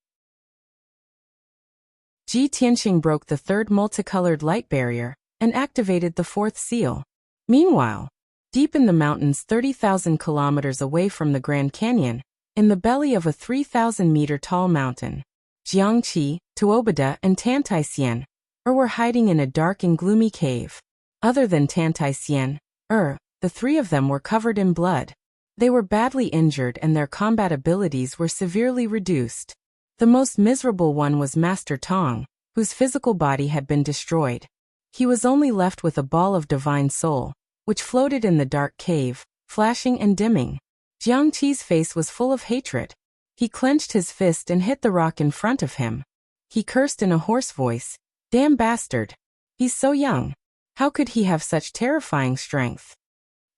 Ji Tianqing broke the 3rd multicolored light barrier and activated the 4th seal. Meanwhile, deep in the mountains 30,000 kilometers away from the Grand Canyon, in the belly of a 3,000-meter-tall mountain, Jiangqi, Tuobada and Tantaisian were hiding in a dark and gloomy cave. Other than Tantai Xian, the three of them were covered in blood. They were badly injured and their combat abilities were severely reduced. The most miserable one was Master Tong, whose physical body had been destroyed. He was only left with a ball of divine soul, which floated in the dark cave, flashing and dimming. Jiang Qi's face was full of hatred. He clenched his fist and hit the rock in front of him. He cursed in a hoarse voice, "Damn bastard! He's so young. How could he have such terrifying strength?"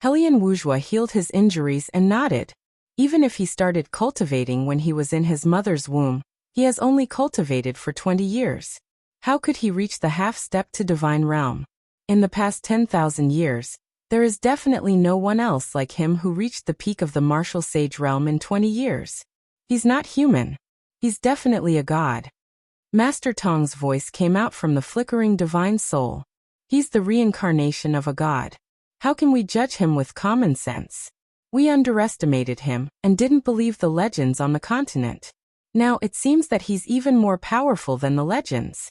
Helian Wuxia healed his injuries and nodded. Even if he started cultivating when he was in his mother's womb, he has only cultivated for 20 years. How could he reach the half-step to divine realm? In the past 10,000 years, there is definitely no one else like him who reached the peak of the martial sage realm in 20 years. He's not human. He's definitely a god. Master Tong's voice came out from the flickering divine soul. He's the reincarnation of a god. How can we judge him with common sense? We underestimated him and didn't believe the legends on the continent. Now it seems that he's even more powerful than the legends.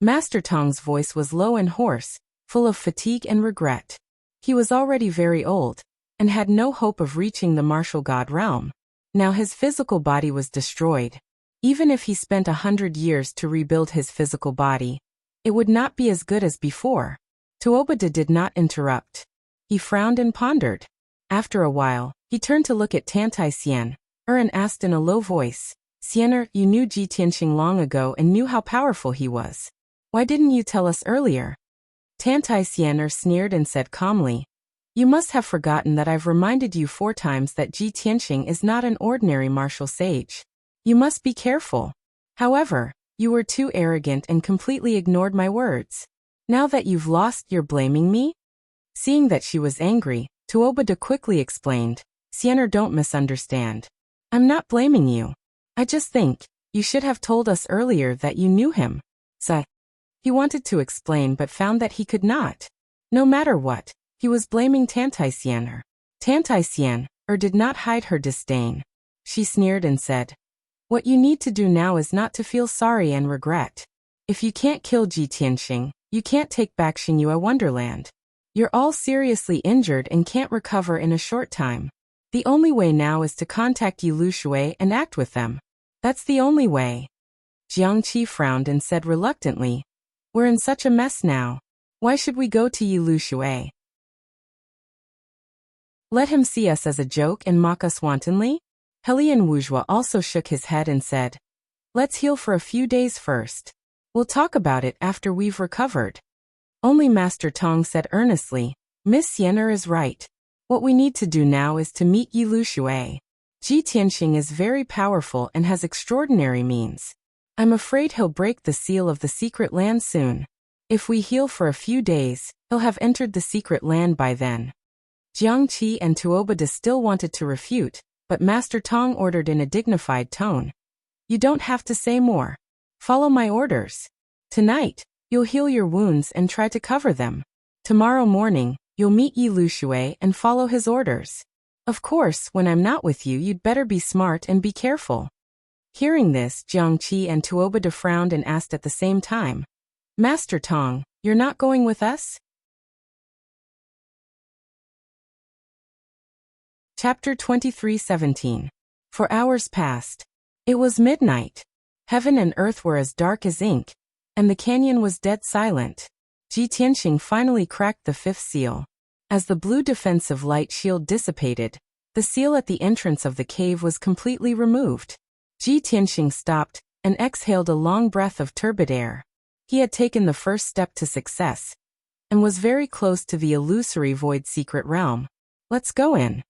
Master Tong's voice was low and hoarse, full of fatigue and regret. He was already very old, and had no hope of reaching the martial god realm. Now his physical body was destroyed. Even if he spent 100 years to rebuild his physical body, it would not be as good as before. Tuobada did not interrupt. He frowned and pondered. After a while, he turned to look at Tantai Xian, and asked in a low voice, "Xianer, you knew Ji Tianxing long ago and knew how powerful he was. Why didn't you tell us earlier?" Tantai Xian sneered and said calmly, "You must have forgotten that I've reminded you 4 times that Ji Tianxing is not an ordinary martial sage. You must be careful. However, you were too arrogant and completely ignored my words. Now that you've lost, you're blaming me?" Seeing that she was angry, Tuobada quickly explained, "Xianer, don't misunderstand. I'm not blaming you. I just think you should have told us earlier that you knew him." He wanted to explain but found that he could not. No matter what, he was blaming Tantai Xian. Tantai Xian did not hide her disdain. She sneered and said, "What you need to do now is not to feel sorry and regret. If you can't kill Ji Tianxing, you can't take back Xingyue Wonderland. You're all seriously injured and can't recover in a short time. The only way now is to contact Yilu Shui and act with them. That's the only way." Jiang Qi frowned and said reluctantly, "We're in such a mess now. Why should we go to Yilu Shui? Let him see us as a joke and mock us wantonly?" Helian Wuxia also shook his head and said, "Let's heal for a few days first. We'll talk about it after we've recovered." Only Master Tong said earnestly, "Miss Xianer is right. What we need to do now is to meet Yilu Shui. Ji Tianxing is very powerful and has extraordinary means. I'm afraid he'll break the seal of the secret land soon. If we heal for a few days, he'll have entered the secret land by then." Jiang Qi and Tuobada still wanted to refute, but Master Tong ordered in a dignified tone, "You don't have to say more. Follow my orders. Tonight, you'll heal your wounds and try to cover them. Tomorrow morning, you'll meet Yilu Shui and follow his orders. Of course, when I'm not with you, you'd better be smart and be careful." Hearing this, Jiang Qi and Tuobada frowned and asked at the same time, "Master Tong, you're not going with us?" Chapter 23:17. For hours passed. It was midnight. Heaven and earth were as dark as ink, and the canyon was dead silent. Ji Tianxing finally cracked the 5th seal. As the blue defensive light shield dissipated, the seal at the entrance of the cave was completely removed. Ji Tianxing stopped and exhaled a long breath of turbid air. He had taken the first step to success, and was very close to the illusory void secret realm. "Let's go in."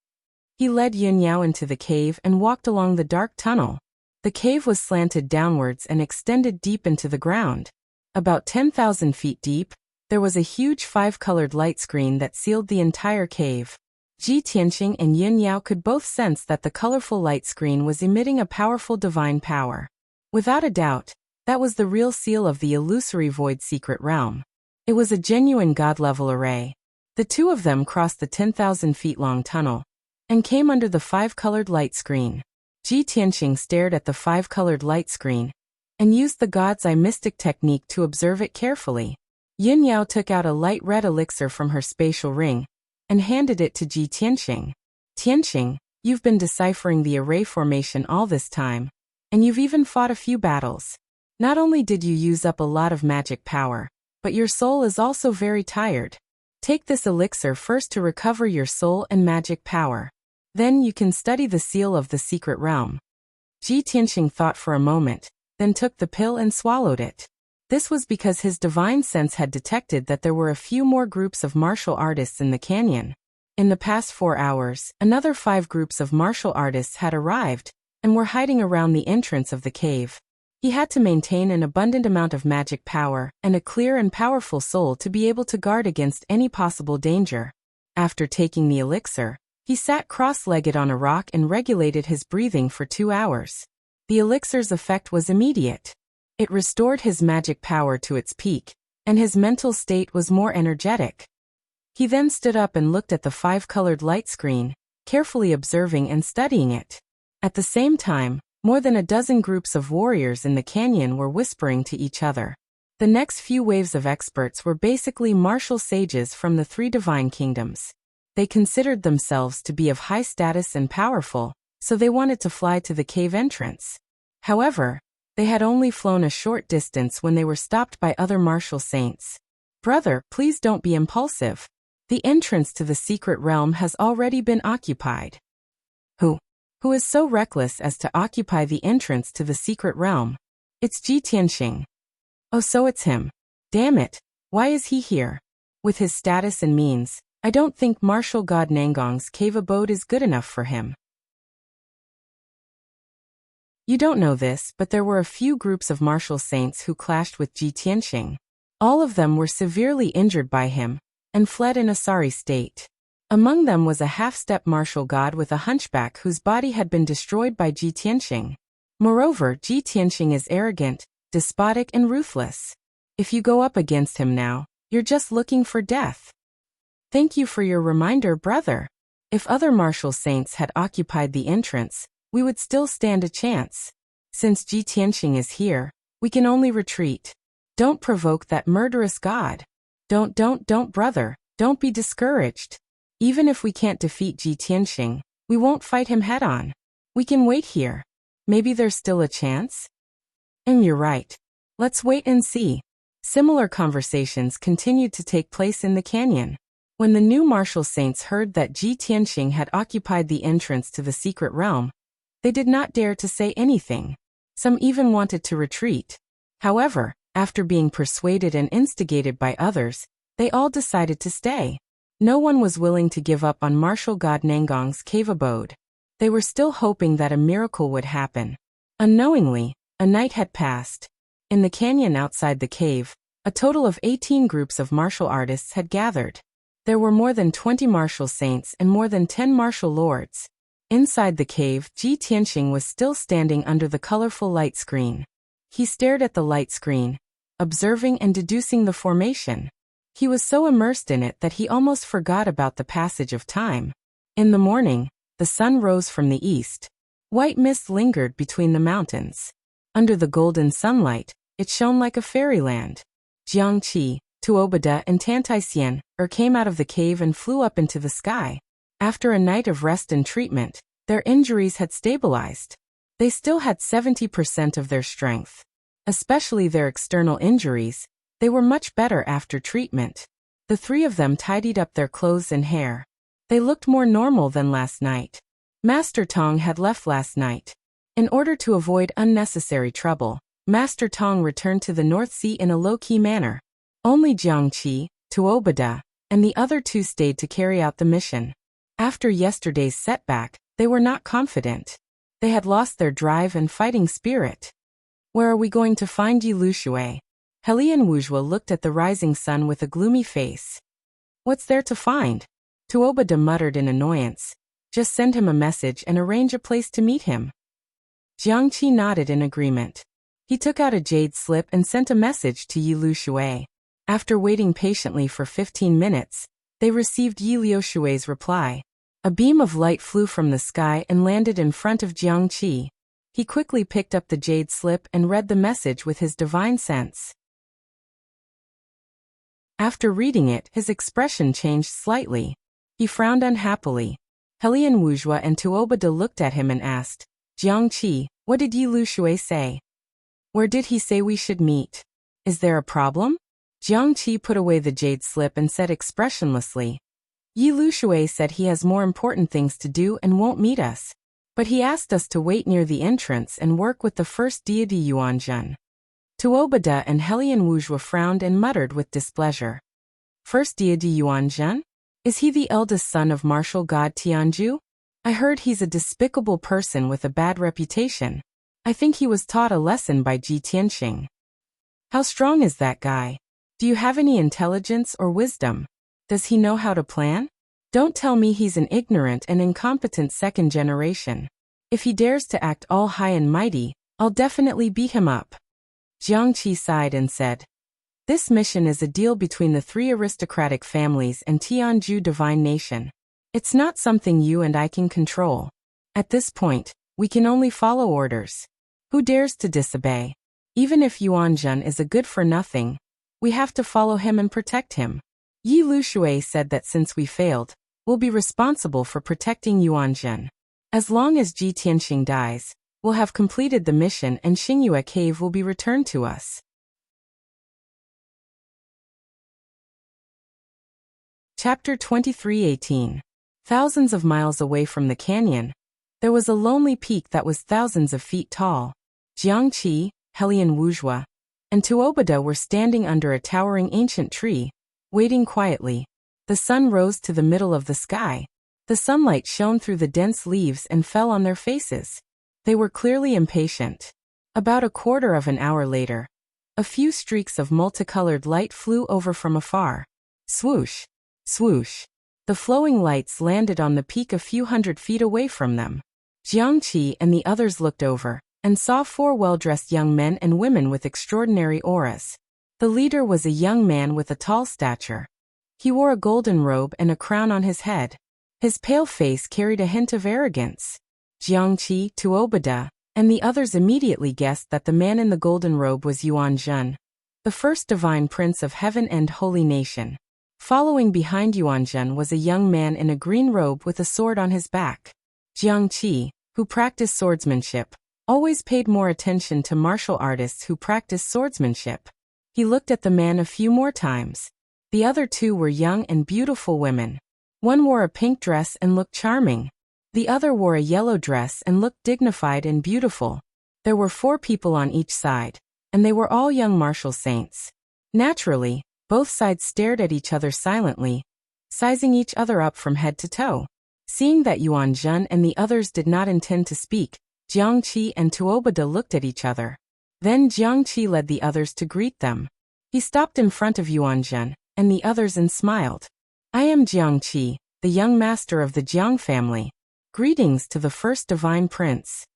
He led Yun Yao into the cave and walked along the dark tunnel. The cave was slanted downwards and extended deep into the ground. About 10,000 feet deep, there was a huge 5-colored light screen that sealed the entire cave. Ji Tianxing and Yun Yao could both sense that the colorful light screen was emitting a powerful divine power. Without a doubt, that was the real seal of the illusory void secret realm. It was a genuine god-level array. The two of them crossed the 10,000 feet long tunnel and came under the 5-colored light screen. Ji Tianxing stared at the 5-colored light screen and used the God's Eye mystic technique to observe it carefully. Yin Yao took out a light red elixir from her spatial ring and handed it to Ji Tianxing. Tianxing, you've been deciphering the array formation all this time, and you've even fought a few battles. Not only did you use up a lot of magic power, but your soul is also very tired. Take this elixir first to recover your soul and magic power. Then you can study the seal of the secret realm. Ji Tianxing thought for a moment, then took the pill and swallowed it. This was because his divine sense had detected that there were a few more groups of martial artists in the canyon. In the past 4 hours, another 5 groups of martial artists had arrived and were hiding around the entrance of the cave. He had to maintain an abundant amount of magic power and a clear and powerful soul to be able to guard against any possible danger. After taking the elixir, he sat cross-legged on a rock and regulated his breathing for 2 hours. The elixir's effect was immediate. It restored his magic power to its peak, and his mental state was more energetic. He then stood up and looked at the 5-colored light screen, carefully observing and studying it. At the same time, more than a dozen groups of warriors in the canyon were whispering to each other. The next few waves of experts were basically martial sages from the 3 divine kingdoms. They considered themselves to be of high status and powerful, so they wanted to fly to the cave entrance. However, they had only flown a short distance when they were stopped by other martial saints. "Brother, please don't be impulsive. The entrance to the secret realm has already been occupied." Who is so reckless as to occupy the entrance to the secret realm? It's Ji Tianxing. Oh, so it's him. Damn it, why is he here? With his status and means, I don't think martial god Nangong's cave abode is good enough for him. You don't know this, but there were a few groups of martial saints who clashed with Ji Tianxing. All of them were severely injured by him and fled in a sorry state. Among them was a half-step martial god with a hunchback whose body had been destroyed by Ji Tianxing. Moreover, Ji Tianxing is arrogant, despotic and ruthless. If you go up against him now, you're just looking for death. Thank you for your reminder, brother. If other martial saints had occupied the entrance, we would still stand a chance. Since Ji Tianxing is here, we can only retreat. Don't provoke that murderous god. Don't, brother, don't be discouraged. Even if we can't defeat Ji Tianxing, we won't fight him head-on. We can wait here. Maybe there's still a chance? You're right. Let's wait and see. Similar conversations continued to take place in the canyon. When the new martial saints heard that Ji Tianxing had occupied the entrance to the secret realm, they did not dare to say anything. Some even wanted to retreat. However, after being persuaded and instigated by others, they all decided to stay. No one was willing to give up on martial god Nangong's cave abode. They were still hoping that a miracle would happen. Unknowingly, a night had passed. In the canyon outside the cave, a total of 18 groups of martial artists had gathered. There were more than 20 martial saints and more than 10 martial lords. Inside the cave, Ji Tianxing was still standing under the colorful light screen. He stared at the light screen, observing and deducing the formation. He was so immersed in it that he almost forgot about the passage of time. In the morning, the sun rose from the east. White mist lingered between the mountains. Under the golden sunlight, it shone like a fairyland. Jiangqi, Tuobada and Tantaisian came out of the cave and flew up into the sky. After a night of rest and treatment, their injuries had stabilized. They still had 70% of their strength. Especially their external injuries, they were much better after treatment. The 3 of them tidied up their clothes and hair. They looked more normal than last night. Master Tong had left last night. In order to avoid unnecessary trouble, Master Tong returned to the North Sea in a low-key manner. Only Jiangqi, Tuobada, and the other 2 stayed to carry out the mission. After yesterday's setback, they were not confident. They had lost their drive and fighting spirit. Where are we going to find Yi Lushui? Helian Wuzhua looked at the rising sun with a gloomy face. What's there to find? Tuobada muttered in annoyance. Just send him a message and arrange a place to meet him. Jiangqi nodded in agreement. He took out a jade slip and sent a message to Yi Lushui. After waiting patiently for 15 minutes, they received Yi Liushui's reply. A beam of light flew from the sky and landed in front of Jiangqi. He quickly picked up the jade slip and read the message with his divine sense. After reading it, his expression changed slightly. He frowned unhappily. Helian Wuxia and Tuobada looked at him and asked, Jiangqi, what did Yi Lushui say? Where did he say we should meet? Is there a problem? Jiangqi put away the jade slip and said expressionlessly, Yi Lushui said he has more important things to do and won't meet us. But he asked us to wait near the entrance and work with the first deity Yuanzhen. Tuobada and Helian Wuxia frowned and muttered with displeasure. First deity Yuanzhen? Is he the eldest son of martial god Tianju? I heard he's a despicable person with a bad reputation. I think he was taught a lesson by Ji Tianxing. How strong is that guy? Do you have any intelligence or wisdom? Does he know how to plan? Don't tell me he's an ignorant and incompetent second generation. If he dares to act all high and mighty, I'll definitely beat him up. Jiangqi sighed and said, This mission is a deal between the three aristocratic families and Tianju divine nation. It's not something you and I can control. At this point, we can only follow orders. Who dares to disobey? Even if Yuanzhen is a good-for-nothing, we have to follow him and protect him. Yi Lushui said that since we failed, we'll be responsible for protecting Yuanzhen. As long as Ji Tianxing dies, we'll have completed the mission and Xingyue Cave will be returned to us. Chapter 23:18. Thousands of miles away from the canyon, there was a lonely peak that was thousands of feet tall. Jiangqi, Helian Wuxia, and Tuobada were standing under a towering ancient tree, waiting quietly. The sun rose to the middle of the sky. The sunlight shone through the dense leaves and fell on their faces. They were clearly impatient. About a quarter of an hour later, a few streaks of multicolored light flew over from afar. Swoosh, swoosh. The flowing lights landed on the peak a few hundred feet away from them. Jiangqi and the others looked over and saw four well-dressed young men and women with extraordinary auras. The leader was a young man with a tall stature. He wore a golden robe and a crown on his head. His pale face carried a hint of arrogance. Jiangqi, Tuobada, and the others immediately guessed that the man in the golden robe was Yuanzhen, the first divine prince of heaven and holy nation. Following behind Yuanzhen was a young man in a green robe with a sword on his back. Jiangqi, who practiced swordsmanship, always paid more attention to martial artists who practiced swordsmanship. He looked at the man a few more times. The other two were young and beautiful women. One wore a pink dress and looked charming. The other wore a yellow dress and looked dignified and beautiful. There were 4 people on each side, and they were all young martial saints. Naturally, both sides stared at each other silently, sizing each other up from head to toe. Seeing that Yuanzhen and the others did not intend to speak, Jiangqi and Tuobada looked at each other. Then Jiangqi led the others to greet them. He stopped in front of Yuanzhen and the others and smiled. I am Jiangqi, the young master of the Jiang family. Greetings to the first divine prince.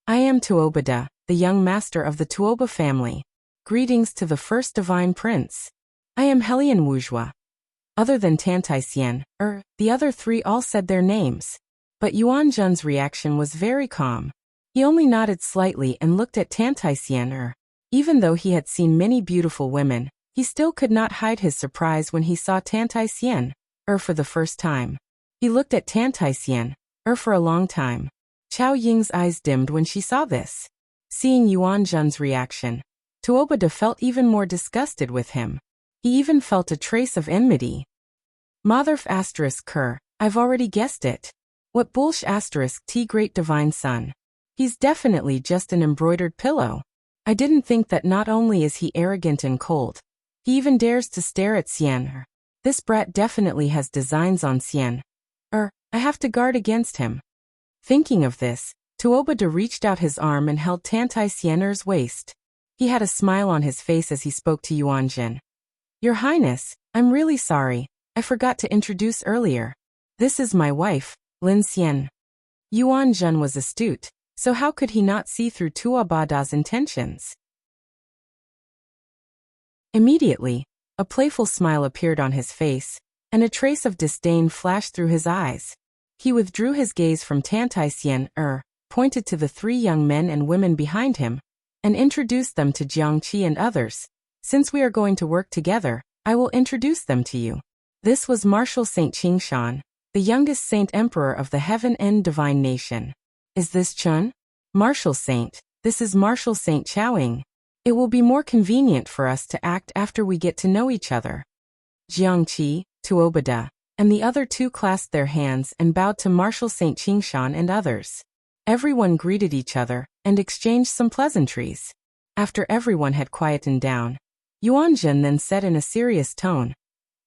I am Tuobada, the young master of the Tuoba family. Greetings to the first divine prince. I am Helian Wuxia. Other than Tantaisian, the other 3 all said their names. But Yuanzhen's reaction was very calm. He only nodded slightly and looked at Tantaisian. Even though he had seen many beautiful women, he still could not hide his surprise when he saw Tantaisian, for the first time. He looked at Tantaisian, for a long time. Chao Ying's eyes dimmed when she saw this. Seeing Yuanzhen's reaction, Tuobada felt even more disgusted with him. He even felt a trace of enmity. Motherf *Ker, I've already guessed it. What bullsh *T great divine son. He's definitely just an embroidered pillow. I didn't think that not only is he arrogant and cold, he even dares to stare at Xian. This brat definitely has designs on Xian. I have to guard against him. Thinking of this, Tuobada reached out his arm and held Tantaisian's waist. He had a smile on his face as he spoke to Yuanzhen. Your Highness, I'm really sorry, I forgot to introduce earlier. This is my wife, Lin Xian. Yuanzhen was astute, so how could he not see through Tuobada's intentions? Immediately, a playful smile appeared on his face, and a trace of disdain flashed through his eyes. He withdrew his gaze from Tantaisian, pointed to the 3 young men and women behind him, and introduced them to Jiangqi and others. Since we are going to work together, I will introduce them to you. This was Marshal Saint Qingshan, the youngest Saint Emperor of the Heaven and Divine Nation. Is this Chun? Marshal Saint, this is Marshal Saint Chowing. It will be more convenient for us to act after we get to know each other. Jiangqi, Tuobada, and the other two clasped their hands and bowed to Marshal Saint Qingshan and others. Everyone greeted each other and exchanged some pleasantries. After everyone had quietened down, Yuanjun then said in a serious tone,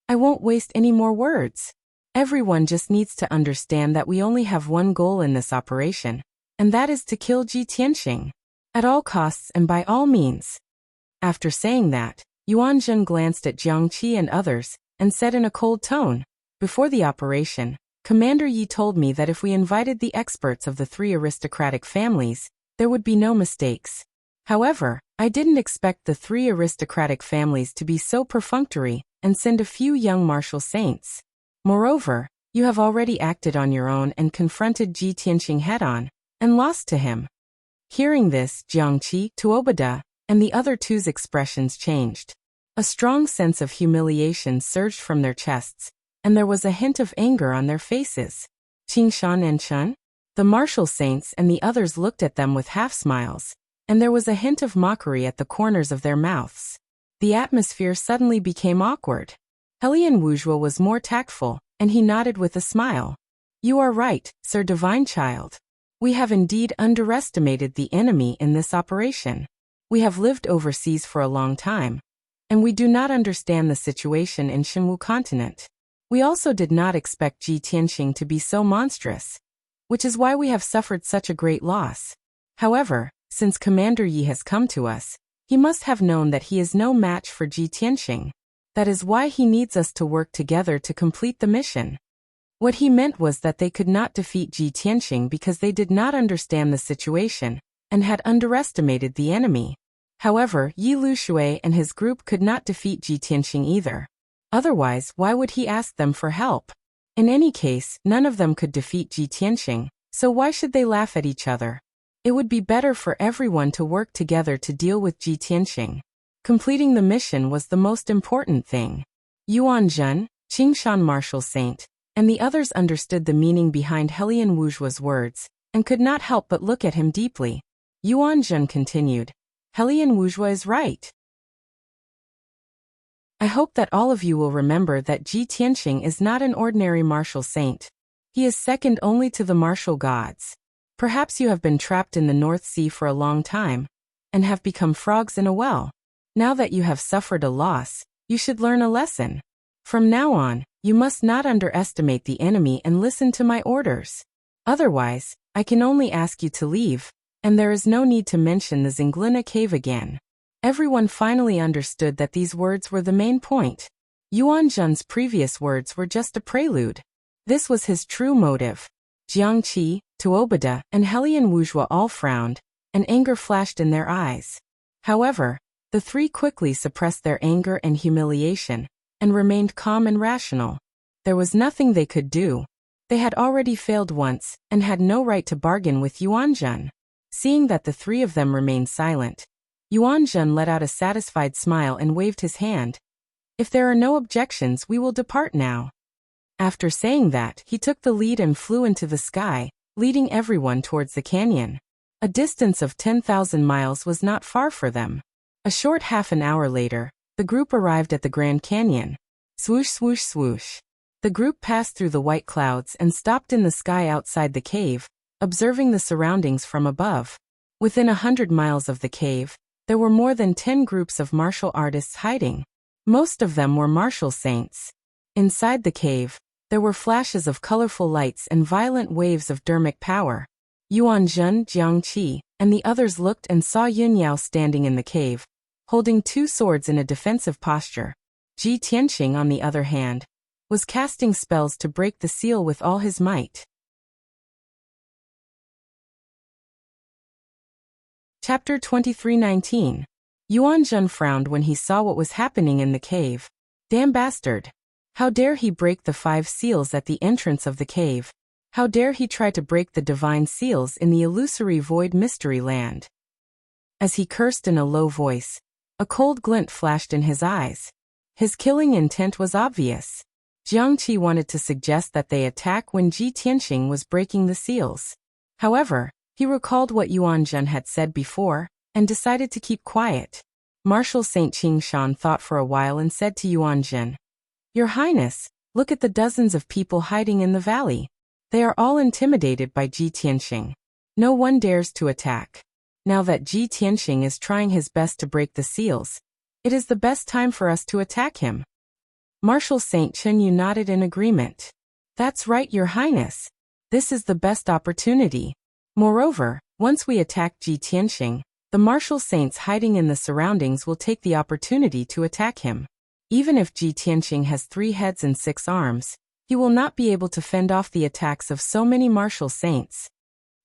I won't waste any more words. Everyone just needs to understand that we only have one goal in this operation, and that is to kill Ji Tianxing. At all costs and by all means. After saying that, Yuanjun glanced at Jiangqi and others, and said in a cold tone, Before the operation, Commander Yi told me that if we invited the experts of the three aristocratic families, there would be no mistakes. However, I didn't expect the three aristocratic families to be so perfunctory and send a few young martial saints. Moreover, you have already acted on your own and confronted Ji Tianxing head-on, and lost to him. Hearing this, Jiangqi, Tuobada, and the other two's expressions changed. A strong sense of humiliation surged from their chests, and there was a hint of anger on their faces. Qingshan and Chun? The martial saints and the others looked at them with half-smiles, and there was a hint of mockery at the corners of their mouths. The atmosphere suddenly became awkward. Helian Wuxia was more tactful, and he nodded with a smile. You are right, Sir Divine Child. We have indeed underestimated the enemy in this operation. We have lived overseas for a long time, and we do not understand the situation in Xinwu continent. We also did not expect Ji Tianxing to be so monstrous, which is why we have suffered such a great loss. However, since Commander Yi has come to us, he must have known that he is no match for Ji Tianxing. That is why he needs us to work together to complete the mission. What he meant was that they could not defeat Ji Tianxing because they did not understand the situation and had underestimated the enemy. However, Yi Lushui and his group could not defeat Ji Tianxing either. Otherwise, why would he ask them for help? In any case, none of them could defeat Ji Tianxing, so why should they laugh at each other? It would be better for everyone to work together to deal with Ji Tianxing. Completing the mission was the most important thing. Yuanjun, Qingshan Martial Saint, and the others understood the meaning behind Helian Wuxia's words, and could not help but look at him deeply. Yuanjun continued, Helian Wuxia is right. I hope that all of you will remember that Ji Tianxing is not an ordinary martial saint. He is second only to the martial gods. Perhaps you have been trapped in the North Sea for a long time, and have become frogs in a well. Now that you have suffered a loss, you should learn a lesson. From now on, you must not underestimate the enemy and listen to my orders. Otherwise, I can only ask you to leave, and there is no need to mention the Zinglina cave again. Everyone finally understood that these words were the main point. Yuanjun's previous words were just a prelude. This was his true motive. Jiangqi, Tuobada, and Helian Wuxia all frowned, and anger flashed in their eyes. However, the three quickly suppressed their anger and humiliation, and remained calm and rational. There was nothing they could do. They had already failed once, and had no right to bargain with Yuanjun. Seeing that the three of them remained silent, Yuanjun let out a satisfied smile and waved his hand. If there are no objections, we will depart now. After saying that, he took the lead and flew into the sky, leading everyone towards the canyon. A distance of 10,000 miles was not far for them. A short half an hour later, the group arrived at the Grand Canyon. Swoosh, swoosh, swoosh. The group passed through the white clouds and stopped in the sky outside the cave, observing the surroundings from above. Within 100 miles of the cave, there were more than 10 groups of martial artists hiding. Most of them were martial saints. Inside the cave, there were flashes of colorful lights and violent waves of dermic power. Yuanjun, Jiangqi, and the others looked and saw Yunyao standing in the cave, holding two swords in a defensive posture. Ji Tianxing, on the other hand, was casting spells to break the seal with all his might. Chapter 23:19. Yuanjun frowned when he saw what was happening in the cave. Damn bastard! How dare he break the 5 seals at the entrance of the cave? How dare he try to break the divine seals in the illusory void mystery land? As he cursed in a low voice, a cold glint flashed in his eyes. His killing intent was obvious. Jiangqi wanted to suggest that they attack when Ji Tianxing was breaking the seals. However, he recalled what Yuan Zhen had said before, and decided to keep quiet. Marshal Saint Qingshan thought for a while and said to Yuan Zhen, "Your Highness, look at the dozens of people hiding in the valley. They are all intimidated by Ji Tianxing. No one dares to attack. Now that Ji Tianxing is trying his best to break the seals, it is the best time for us to attack him." Marshal Saint Chenyu nodded in agreement. "That's right, Your Highness. This is the best opportunity. Moreover, once we attack Ji Tianxing, the martial saints hiding in the surroundings will take the opportunity to attack him. Even if Ji Tianxing has 3 heads and 6 arms, he will not be able to fend off the attacks of so many martial saints."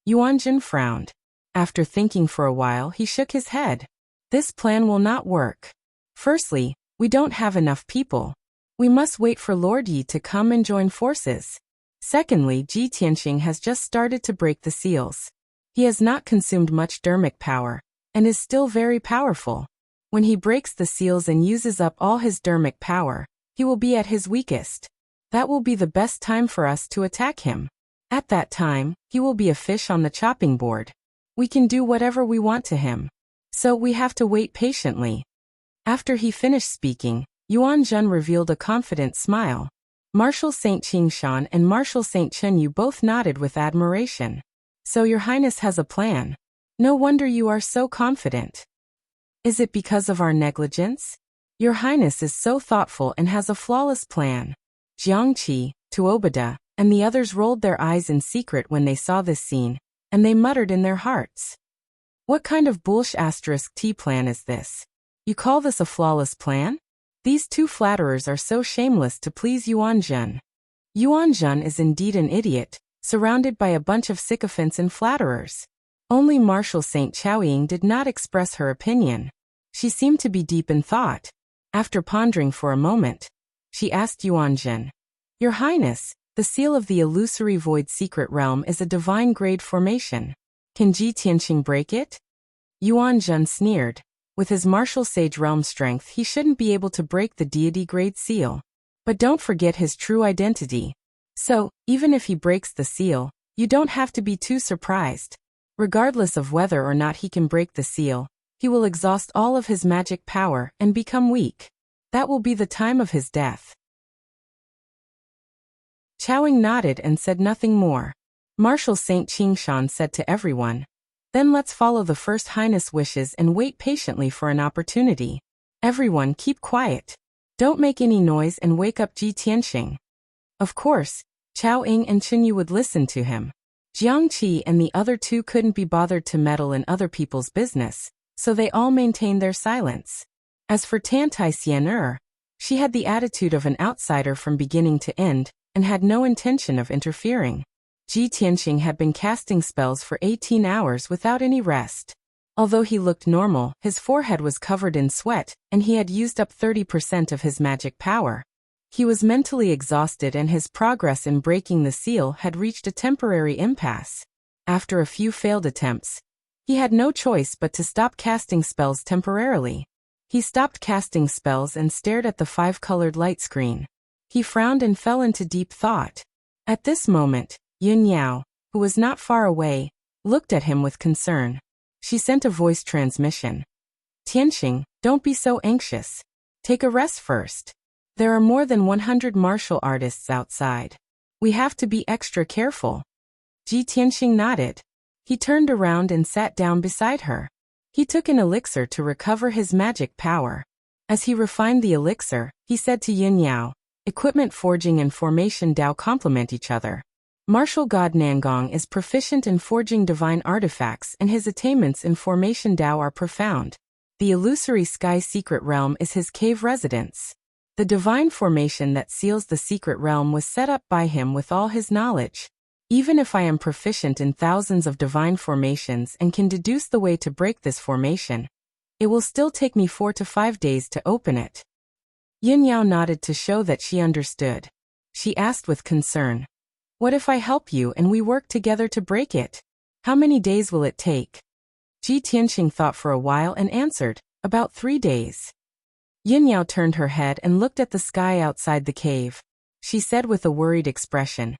Yuan Zhen frowned. After thinking for a while, he shook his head. "This plan will not work. Firstly, we don't have enough people. We must wait for Lord Yi to come and join forces. Secondly, Ji Tianxing has just started to break the seals. He has not consumed much dermic power, and is still very powerful. When he breaks the seals and uses up all his dermic power, he will be at his weakest. That will be the best time for us to attack him. At that time, he will be a fish on the chopping board. We can do whatever we want to him. So we have to wait patiently." After he finished speaking, Yuan Zhen revealed a confident smile. Marshal Saint Qingshan and Marshal Saint Chenyu both nodded with admiration. "So Your Highness has a plan. No wonder you are so confident. Is it because of our negligence? Your Highness is so thoughtful and has a flawless plan." Jiangqi, Tuobada, and the others rolled their eyes in secret when they saw this scene, and they muttered in their hearts, "What kind of bullsh*t plan is this? You call this a flawless plan? These 2 flatterers are so shameless to please Yuan Zhen." Yuan Zhen is indeed an idiot, surrounded by a bunch of sycophants and flatterers. Only Marshal Saint Chaoying did not express her opinion. She seemed to be deep in thought. After pondering for a moment, she asked Yuan Zhen, "Your Highness, the seal of the illusory void secret realm is a divine grade formation. Can Ji Tianxing break it?" Yuan Zhen sneered. With his martial sage realm strength, he shouldn't be able to break the deity grade seal. But don't forget his true identity. So, even if he breaks the seal, you don't have to be too surprised. Regardless of whether or not he can break the seal, he will exhaust all of his magic power and become weak. That will be the time of his death. Chaoying nodded and said nothing more. Marshal Saint Qingshan said to everyone, "Then let's follow the First Highness' wishes and wait patiently for an opportunity. Everyone keep quiet. Don't make any noise and wake up Ji Tianxing." Of course, Chaoying and Chenyu would listen to him. Jiangqi and the other 2 couldn't be bothered to meddle in other people's business, so they all maintained their silence. As for Tantai Xian'er, she had the attitude of an outsider from beginning to end, and had no intention of interfering. Ji Tianxing had been casting spells for 18 hours without any rest. Although he looked normal, his forehead was covered in sweat, and he had used up 30% of his magic power. He was mentally exhausted, and his progress in breaking the seal had reached a temporary impasse. After a few failed attempts, he had no choice but to stop casting spells temporarily. He stopped casting spells and stared at the 5-colored light screen. He frowned and fell into deep thought. At this moment, Yun Yao, who was not far away, looked at him with concern. She sent a voice transmission. "Tianxing, don't be so anxious. Take a rest first. There are more than 100 martial artists outside. We have to be extra careful." Ji Tianxing nodded. He turned around and sat down beside her. He took an elixir to recover his magic power. As he refined the elixir, he said to Yin Yao, "Equipment forging and formation Dao complement each other. Martial God Nangong is proficient in forging divine artifacts, and his attainments in formation Dao are profound. The illusory sky secret realm is his cave residence. The divine formation that seals the secret realm was set up by him with all his knowledge. Even if I am proficient in thousands of divine formations and can deduce the way to break this formation, it will still take me 4 to 5 days to open it." Yin Yao nodded to show that she understood. She asked with concern, "What if I help you and we work together to break it? How many days will it take?" Ji Tianxing thought for a while and answered, "About 3 days." Yao turned her head and looked at the sky outside the cave. She said with a worried expression,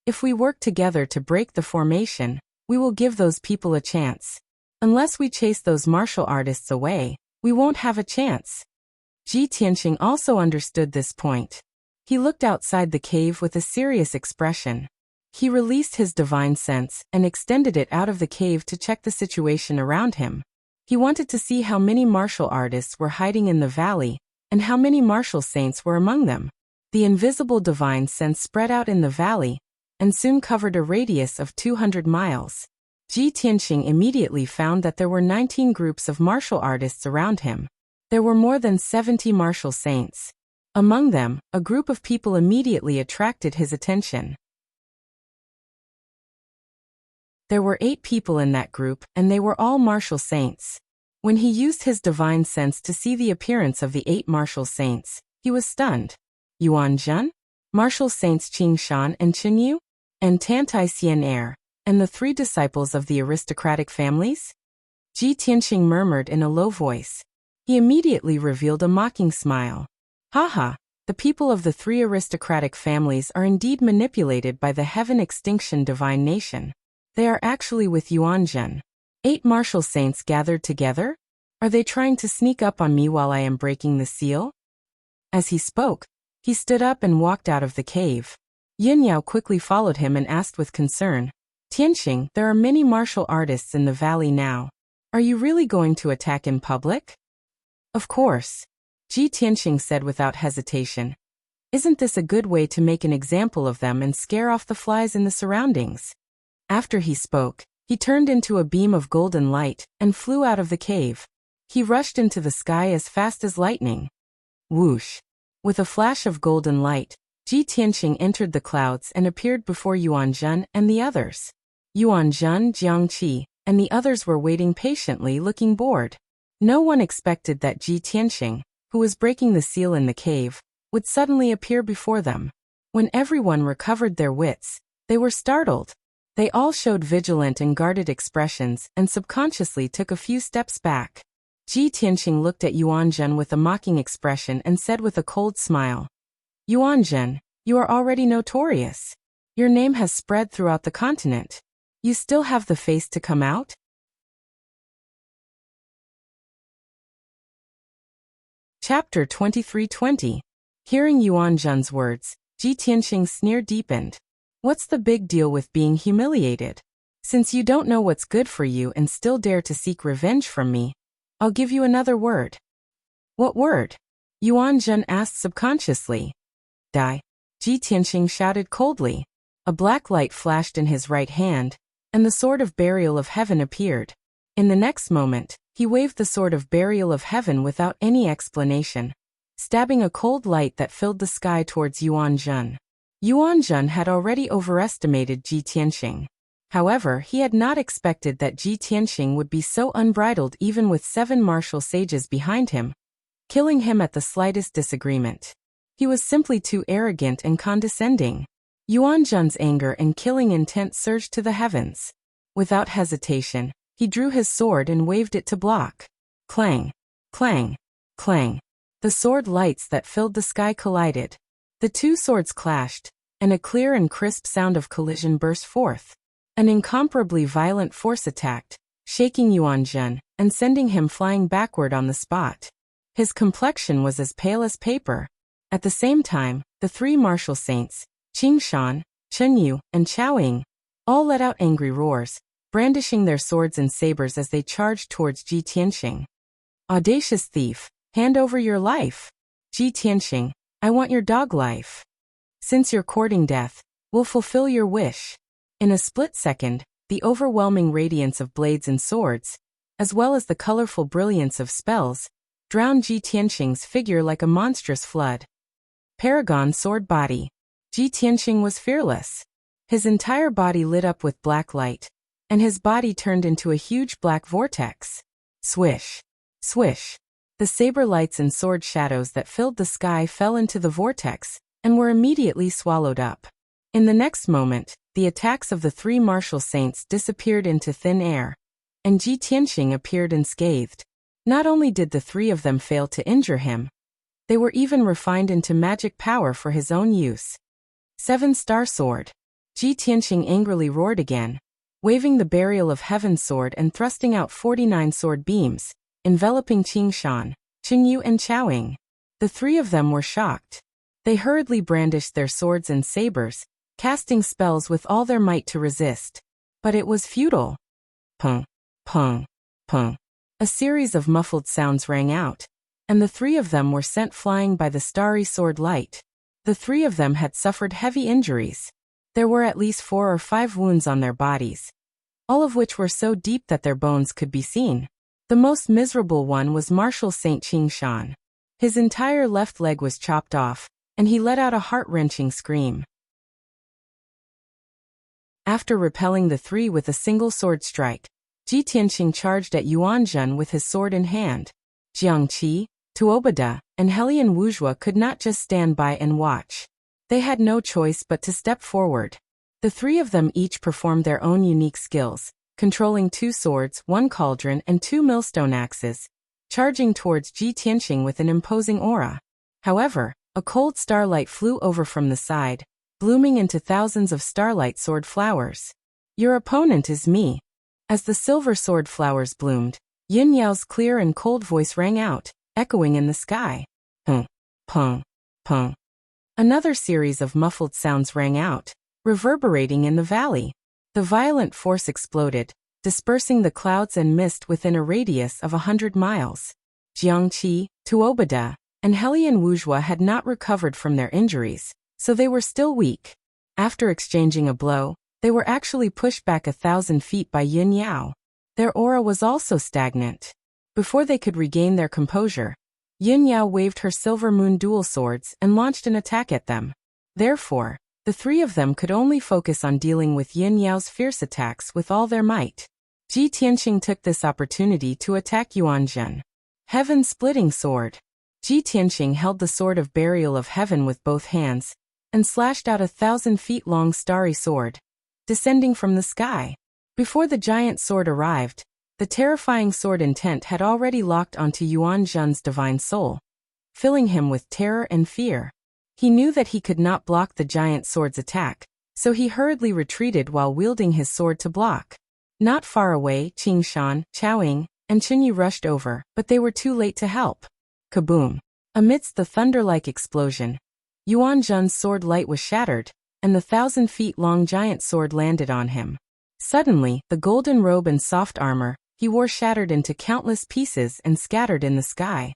"If we work together to break the formation, we will give those people a chance. Unless we chase those martial artists away, we won't have a chance." Ji Tianqing also understood this point. He looked outside the cave with a serious expression. He released his divine sense and extended it out of the cave to check the situation around him. He wanted to see how many martial artists were hiding in the valley, and how many martial saints were among them. The invisible divine sense spread out in the valley, and soon covered a radius of 200 miles. Ji Tianqing immediately found that there were 19 groups of martial artists around him. There were more than 70 martial saints. Among them, a group of people immediately attracted his attention. There were 8 people in that group, and they were all martial saints. When he used his divine sense to see the appearance of the 8 martial saints, he was stunned. Yuan Zhen, martial saints Qing Shan and Chen Yu, and Tantai Xian Er, and the 3 disciples of the aristocratic families? Ji Tianqing murmured in a low voice. He immediately revealed a mocking smile. Haha, the people of the 3 aristocratic families are indeed manipulated by the heaven extinction divine nation. They are actually with Yuan Zhen. 8 martial saints gathered together? Are they trying to sneak up on me while I am breaking the seal? As he spoke, he stood up and walked out of the cave. Yao quickly followed him and asked with concern, "Tianqing, there are many martial artists in the valley now. Are you really going to attack in public?" "Of course," Ji Tianqing said without hesitation. "Isn't this a good way to make an example of them and scare off the flies in the surroundings?" After he spoke, he turned into a beam of golden light and flew out of the cave. He rushed into the sky as fast as lightning. Whoosh! With a flash of golden light, Ji Tianqing entered the clouds and appeared before Yuan Zhen and the others. Yuan Zhen, Jiang Qi, and the others were waiting patiently, looking bored. No one expected that Ji Tianqing, who was breaking the seal in the cave, would suddenly appear before them. When everyone recovered their wits, they were startled. They all showed vigilant and guarded expressions and subconsciously took a few steps back. Ji Tianqing looked at Yuan Zhen with a mocking expression and said with a cold smile, "Yuan Zhen, you are already notorious. Your name has spread throughout the continent. You still have the face to come out?" Chapter 23:20. Hearing Yuan Zhen's words, Ji Tianqing's sneer deepened. "What's the big deal with being humiliated? Since you don't know what's good for you and still dare to seek revenge from me, I'll give you another word." "What word?" Yuan Zhen asked subconsciously. "Die," Ji Tianqing shouted coldly. A black light flashed in his right hand, and the sword of burial of heaven appeared. In the next moment, he waved the sword of burial of heaven without any explanation, stabbing a cold light that filled the sky towards Yuan Zhen. Yuan Zhen had already overestimated Ji Tianqing. However, he had not expected that Ji Tianqing would be so unbridled even with 7 martial sages behind him, killing him at the slightest disagreement. He was simply too arrogant and condescending. Yuan Zhen's anger and killing intent surged to the heavens. Without hesitation, he drew his sword and waved it to block. Clang! Clang! Clang! The sword lights that filled the sky collided. The 2 swords clashed, and a clear and crisp sound of collision burst forth. An incomparably violent force attacked, shaking Yuan Zhen and sending him flying backward on the spot. His complexion was as pale as paper. At the same time, the 3 martial saints, Qing Shan, Chen Yu, and Chaoying, all let out angry roars, brandishing their swords and sabers as they charged towards Ji Tianqing. "Audacious thief, hand over your life! Ji Tianqing, I want your dog life. Since you're courting death, we'll fulfill your wish." In a split second, the overwhelming radiance of blades and swords, as well as the colorful brilliance of spells, drowned Ji Tianqing's figure like a monstrous flood. Paragon sword body. Ji Tianqing was fearless. His entire body lit up with black light, and his body turned into a huge black vortex. Swish! Swish! The saber lights and sword shadows that filled the sky fell into the vortex, and were immediately swallowed up. In the next moment, the attacks of the 3 martial saints disappeared into thin air, and Ji Tianqing appeared unscathed. Not only did the 3 of them fail to injure him, They were even refined into magic power for his own use. 7-star sword. Ji Tianqing angrily roared again, waving the Burial of Heaven sword and thrusting out 49 sword beams, enveloping Qing Shan, Qingyu and Chaoying. The three of them were shocked. They hurriedly brandished their swords and sabers, casting spells with all their might to resist. But it was futile. Pung, pung, pung. A series of muffled sounds rang out, and the three of them were sent flying by the starry sword light. The three of them had suffered heavy injuries. There were at least 4 or 5 wounds on their bodies, all of which were so deep that their bones could be seen. The most miserable one was Marshal Saint Qing Shan. His entire left leg was chopped off, and he let out a heart-wrenching scream. After repelling the three with a single sword strike, Ji Tianqing charged at Yuanzhen with his sword in hand. Jiang Qi, Tuobada, and Helian Wuxia could not just stand by and watch. They had no choice but to step forward. The three of them each performed their own unique skills, controlling 2 swords, 1 cauldron, and 2 millstone axes, charging towards Ji Tianqing with an imposing aura. However, a cold starlight flew over from the side, blooming into thousands of starlight sword flowers. Your opponent is me. As the silver sword flowers bloomed, Yin Yao's clear and cold voice rang out, echoing in the sky. Pung, pung, pung. Another series of muffled sounds rang out, reverberating in the valley. The violent force exploded, dispersing the clouds and mist within a radius of 100 miles. Jiang Qi, Tuobada, and Helian Wuxia had not recovered from their injuries, so they were still weak. After exchanging a blow, they were actually pushed back 1,000 feet by Yin Yao. Their aura was also stagnant. Before they could regain their composure, Yin Yao waved her silver moon dual swords and launched an attack at them. Therefore, the three of them could only focus on dealing with Yin Yao's fierce attacks with all their might. Ji Tianqing took this opportunity to attack Yuanzhen. Heaven-splitting sword. Ji Tianqing held the sword of Burial of Heaven with both hands, and slashed out 1,000 feet long starry sword, descending from the sky. Before the giant sword arrived, the terrifying sword intent had already locked onto Yuanzhen's divine soul, filling him with terror and fear. He knew that he could not block the giant sword's attack, so he hurriedly retreated while wielding his sword to block. Not far away, Qing Shan, Chaoying, and Qingyu rushed over, but they were too late to help. Kaboom! Amidst the thunder-like explosion, Yuanzhen's sword light was shattered, and the 1,000 feet long giant sword landed on him. Suddenly, the golden robe and soft armor he wore shattered into countless pieces and scattered in the sky.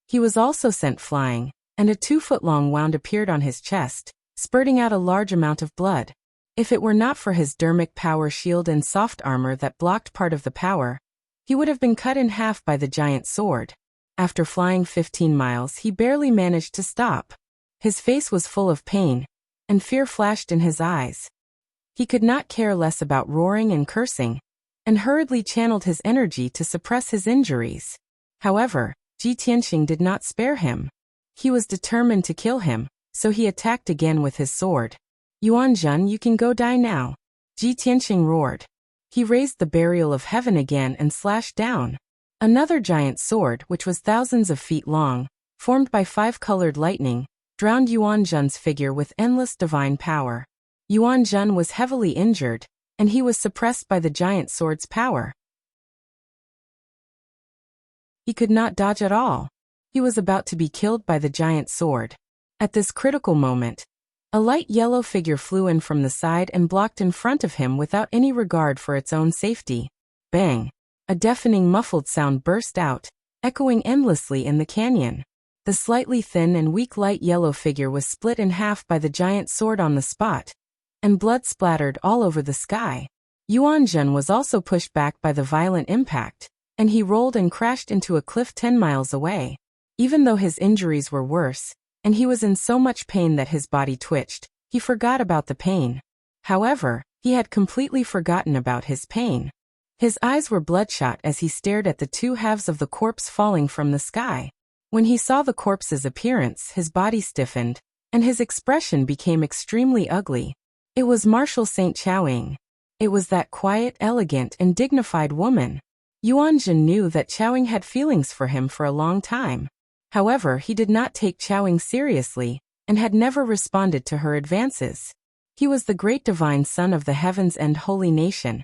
He was also sent flying, and a 2-foot-long wound appeared on his chest, spurting out a large amount of blood. If it were not for his dermic power shield and soft armor that blocked part of the power, he would have been cut in half by the giant sword. After flying 15 miles, he barely managed to stop. His face was full of pain, and fear flashed in his eyes. He could not care less about roaring and cursing, and hurriedly channeled his energy to suppress his injuries. However, Ji Tianqing did not spare him. He was determined to kill him, so he attacked again with his sword. Yuanzhen, you can go die now. Ji Tianqing roared. He raised the Burial of Heaven again and slashed down. Another giant sword, which was thousands of feet long, formed by 5-colored lightning, drowned Yuanzhen's figure with endless divine power. Yuanzhen was heavily injured, and he was suppressed by the giant sword's power. He could not dodge at all. He was about to be killed by the giant sword. At this critical moment, a light yellow figure flew in from the side and blocked in front of him without any regard for its own safety. Bang! A deafening muffled sound burst out, echoing endlessly in the canyon. The slightly thin and weak light yellow figure was split in half by the giant sword on the spot, and blood splattered all over the sky. Yuanzhen was also pushed back by the violent impact, and he rolled and crashed into a cliff 10 miles away. Even though his injuries were worse, and he was in so much pain that his body twitched, he forgot about the pain. However, he had completely forgotten about his pain. His eyes were bloodshot as he stared at the 2 halves of the corpse falling from the sky. When he saw the corpse's appearance, his body stiffened, and his expression became extremely ugly. It was Marshal Saint Chaoying. It was that quiet, elegant, and dignified woman. Yuanzhen knew that Chaoying had feelings for him for a long time. However, he did not take Chowing seriously, and had never responded to her advances. He was the great divine son of the heavens and holy nation,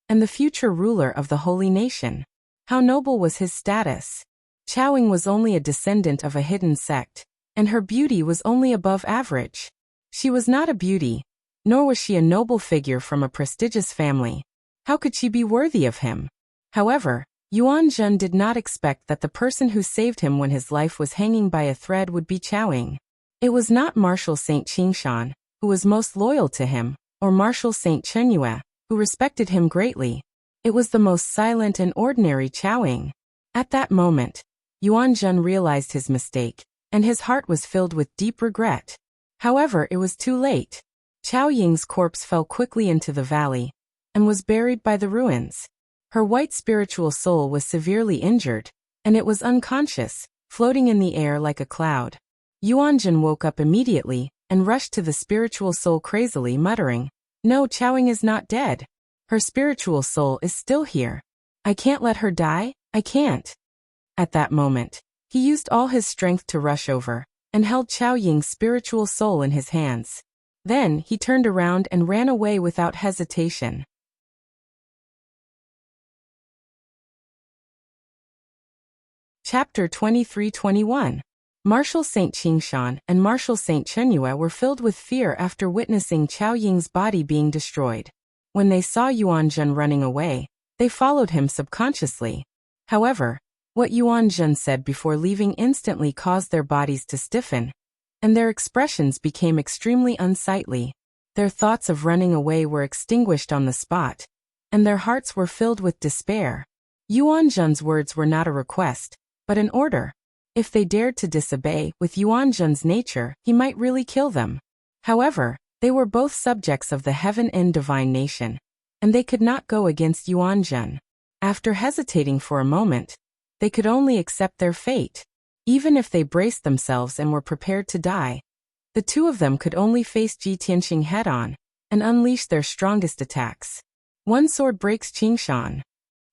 and the future ruler of the holy nation. How noble was his status! Chowing was only a descendant of a hidden sect, and her beauty was only above average. She was not a beauty, nor was she a noble figure from a prestigious family. How could she be worthy of him? However, Yuan Zhen did not expect that the person who saved him when his life was hanging by a thread would be Chowing. It was not Marshal Saint Qingshan, who was most loyal to him, or Marshal Saint Chenyue, who respected him greatly. It was the most silent and ordinary Chowing. At that moment, Yuan Zhen realized his mistake, and his heart was filled with deep regret. However, it was too late. Chao Ying's corpse fell quickly into the valley, and was buried by the ruins. Her white spiritual soul was severely injured, and it was unconscious, floating in the air like a cloud. Yuan Zhen woke up immediately, and rushed to the spiritual soul crazily muttering, "No, Chowing is not dead. Her spiritual soul is still here. I can't let her die, I can't." At that moment, he used all his strength to rush over, and held Chao Ying's spiritual soul in his hands. Then, he turned around and ran away without hesitation. Chapter 23-21. Marshal Saint Qingshan and Marshal Saint Chenyue were filled with fear after witnessing Chao Ying's body being destroyed. When they saw Yuan Zhen running away, they followed him subconsciously. However, what Yuan Zhen said before leaving instantly caused their bodies to stiffen, and their expressions became extremely unsightly. Their thoughts of running away were extinguished on the spot, and their hearts were filled with despair. Yuan Zhen's words were not a request, but an order. If they dared to disobey, with Yuan Zhen's nature, he might really kill them. However, they were both subjects of the heaven and divine nation, and they could not go against Yuan Zhen. After hesitating for a moment, they could only accept their fate. Even if they braced themselves and were prepared to die, the two of them could only face Ji Tianxing head-on, and unleash their strongest attacks. One sword breaks Qingshan.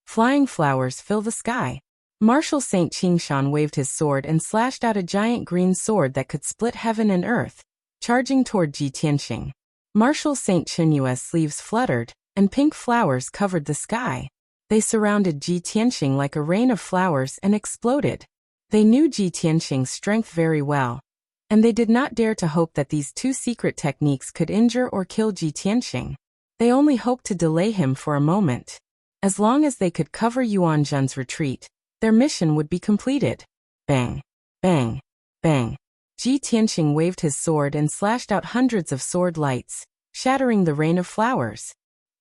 Flying flowers fill the sky. Marshal Saint Qingshan waved his sword and slashed out a giant green sword that could split heaven and earth, charging toward Ji Tianxing. Marshal Saint Chenyue's sleeves fluttered, and pink flowers covered the sky. They surrounded Ji Tianxing like a rain of flowers and exploded. They knew Ji Tianxing's strength very well, and they did not dare to hope that these two secret techniques could injure or kill Ji Tianxing. They only hoped to delay him for a moment. As long as they could cover Yuan Zhen's retreat, their mission would be completed. Bang! Bang! Bang! Ji Tianxing waved his sword and slashed out hundreds of sword lights, shattering the rain of flowers.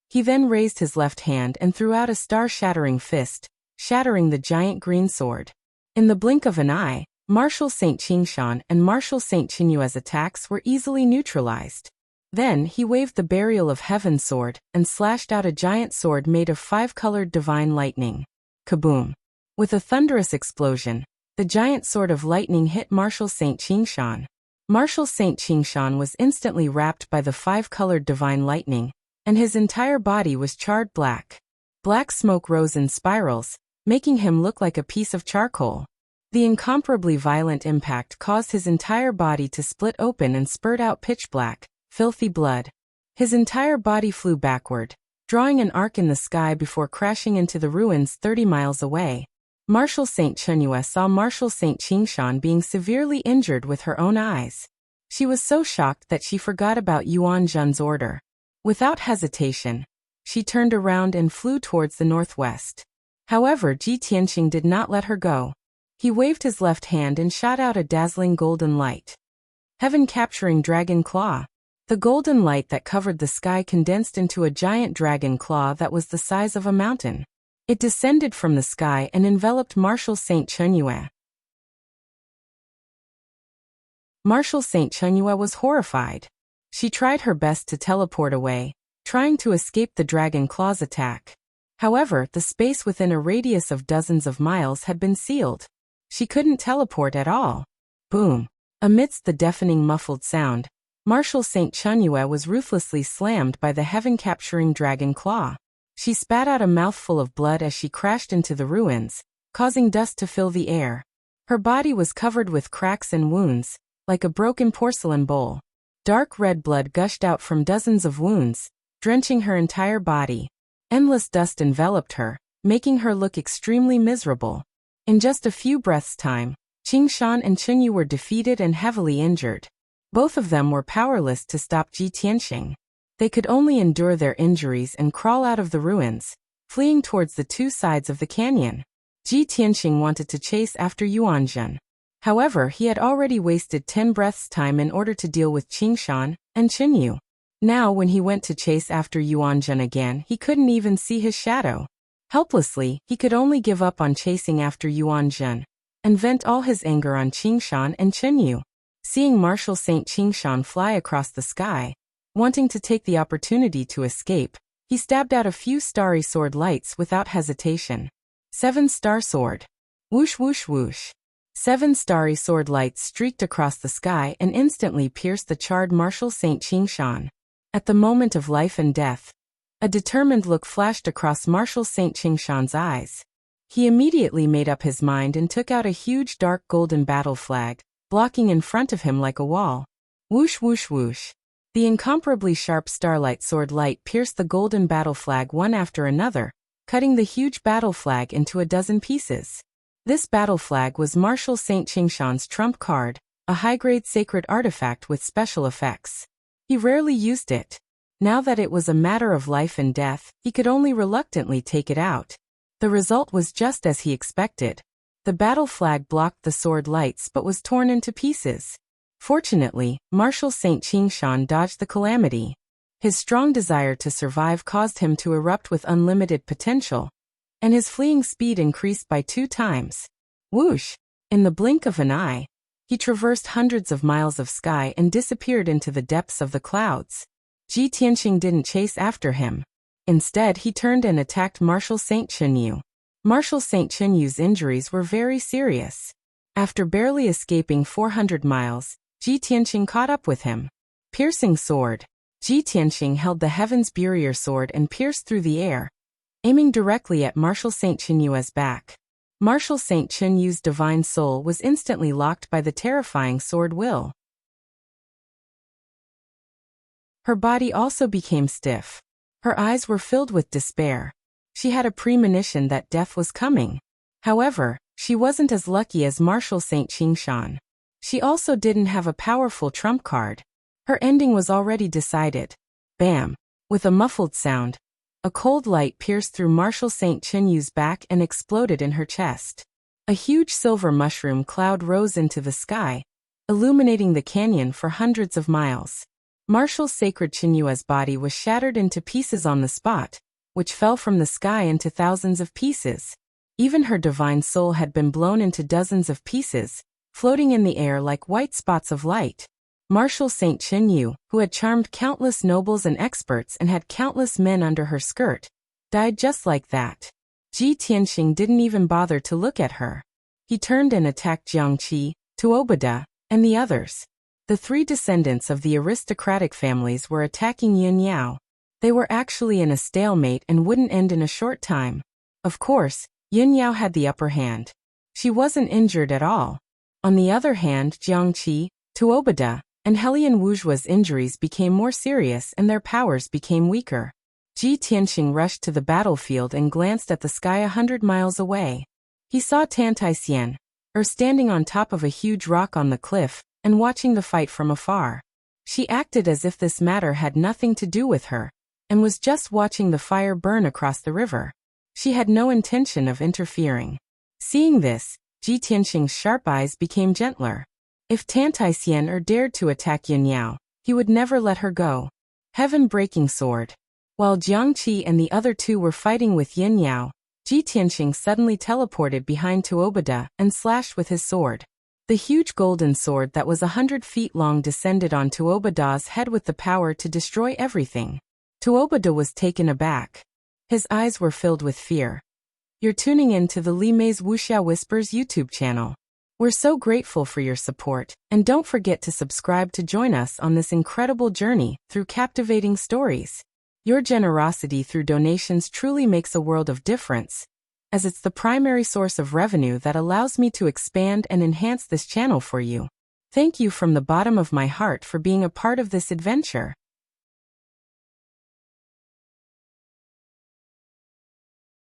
He then raised his left hand and threw out a star-shattering fist, shattering the giant green sword. In the blink of an eye, Marshal Saint Qingshan and Marshal Saint Chenyue's attacks were easily neutralized. Then he waved the Burial of Heaven sword and slashed out a giant sword made of 5-colored divine lightning. Kaboom! With a thunderous explosion, the giant sword of lightning hit Marshal Saint Qingshan. Marshal Saint Qingshan was instantly wrapped by the 5-colored divine lightning, and his entire body was charred black. Black smoke rose in spirals, making him look like a piece of charcoal. The incomparably violent impact caused his entire body to split open and spurt out pitch black, filthy blood. His entire body flew backward, drawing an arc in the sky before crashing into the ruins 30 miles away. Marshal Saint Chenyue saw Marshal Saint Qingshan being severely injured with her own eyes. She was so shocked that she forgot about Yuan Zhen's order. Without hesitation, she turned around and flew towards the northwest. However, Ji Tianxing did not let her go. He waved his left hand and shot out a dazzling golden light. Heaven-capturing dragon claw. The golden light that covered the sky condensed into a giant dragon claw that was the size of a mountain. It descended from the sky and enveloped Marshal Saint Chenyue. Marshal Saint Chenyue was horrified. She tried her best to teleport away, trying to escape the dragon claw's attack. However, the space within a radius of dozens of miles had been sealed. She couldn't teleport at all. Boom! Amidst the deafening muffled sound, Marshal Saint Chenyue was ruthlessly slammed by the heaven-capturing dragon claw. She spat out a mouthful of blood as she crashed into the ruins, causing dust to fill the air. Her body was covered with cracks and wounds, like a broken porcelain bowl. Dark red blood gushed out from dozens of wounds, drenching her entire body. Endless dust enveloped her, making her look extremely miserable. In just a few breaths' time, Qingshan and Chenyu were defeated and heavily injured. Both of them were powerless to stop Ji Tianxing. They could only endure their injuries and crawl out of the ruins, fleeing towards the two sides of the canyon. Ji Tianxing wanted to chase after Yuanzhen. However, he had already wasted 10 breaths' time in order to deal with Qingshan and Chenyu. Now when he went to chase after Yuanzhen again, he couldn't even see his shadow. Helplessly, he could only give up on chasing after Yuanzhen and vent all his anger on Qingshan and Chenyu. Seeing Marshal Saint Qingshan fly across the sky, wanting to take the opportunity to escape, he stabbed out a few starry sword lights without hesitation. 7-star sword. Whoosh whoosh whoosh. 7 starry sword lights streaked across the sky and instantly pierced the charred Marshal Saint Qingshan. At the moment of life and death, a determined look flashed across Marshal Saint Qingshan's eyes. He immediately made up his mind and took out a huge dark golden battle flag, blocking in front of him like a wall. Whoosh whoosh whoosh. The incomparably sharp starlight sword light pierced the golden battle flag one after another, cutting the huge battle flag into a dozen pieces. This battle flag was Marshal Saint Qingshan's trump card, a high-grade sacred artifact with special effects. He rarely used it. Now that it was a matter of life and death, he could only reluctantly take it out. The result was just as he expected. The battle flag blocked the sword lights but was torn into pieces. Fortunately, Marshal Saint Qingshan dodged the calamity. His strong desire to survive caused him to erupt with unlimited potential, and his fleeing speed increased by 2 times. Whoosh! In the blink of an eye, he traversed hundreds of miles of sky and disappeared into the depths of the clouds. Ji Tianxing didn't chase after him. Instead, he turned and attacked Marshal Saint Chenyu. Marshal Saint Chenyu's injuries were very serious. After barely escaping 400 miles, Ji Tianxing caught up with him. Piercing sword. Ji Tianxing held the Heaven's Barrier sword and pierced through the air, aiming directly at Marshal Saint Chenyu's back. Marshal Saint Chenyu's divine soul was instantly locked by the terrifying sword will. Her body also became stiff. Her eyes were filled with despair. She had a premonition that death was coming. However, she wasn't as lucky as Marshal Saint Qingshan. She also didn't have a powerful trump card. Her ending was already decided. Bam! With a muffled sound, a cold light pierced through Marshal Saint Chenyu's back and exploded in her chest. A huge silver mushroom cloud rose into the sky, illuminating the canyon for hundreds of miles. Marshal Sacred Chenyu's body was shattered into pieces on the spot, which fell from the sky into thousands of pieces. Even her divine soul had been blown into dozens of pieces, floating in the air like white spots of light. Marshal Saint Chenyu, who had charmed countless nobles and experts and had countless men under her skirt, died just like that. Ji Tianxing didn't even bother to look at her. He turned and attacked Jiang Qi, Tuobada, and the others. The 3 descendants of the aristocratic families were attacking Yin Yao. They were actually in a stalemate and wouldn't end in a short time. Of course, Yin Yao had the upper hand. She wasn't injured at all. On the other hand, Jiang Qi, Tuobada, and Helian Wujua's injuries became more serious and their powers became weaker. Ji Tianxing rushed to the battlefield and glanced at the sky 100 miles away. He saw Tantaisian, standing on top of a huge rock on the cliff, and watching the fight from afar. She acted as if this matter had nothing to do with her, and was just watching the fire burn across the river. She had no intention of interfering. Seeing this, Ji Tianxing's sharp eyes became gentler. If Tantaisian dared to attack Yin Yao, he would never let her go. Heaven-breaking sword. While Jiang Qi and the other 2 were fighting with Yin Yao, Ji Tianxing suddenly teleported behind Tuobada and slashed with his sword. The huge golden sword that was 100 feet long descended on Tuobada's head with the power to destroy everything. Tuobada was taken aback. His eyes were filled with fear. You're tuning in to the Li Mei's Wuxia Whispers YouTube channel. We're so grateful for your support, and don't forget to subscribe to join us on this incredible journey through captivating stories. Your generosity through donations truly makes a world of difference, as it's the primary source of revenue that allows me to expand and enhance this channel for you. Thank you from the bottom of my heart for being a part of this adventure.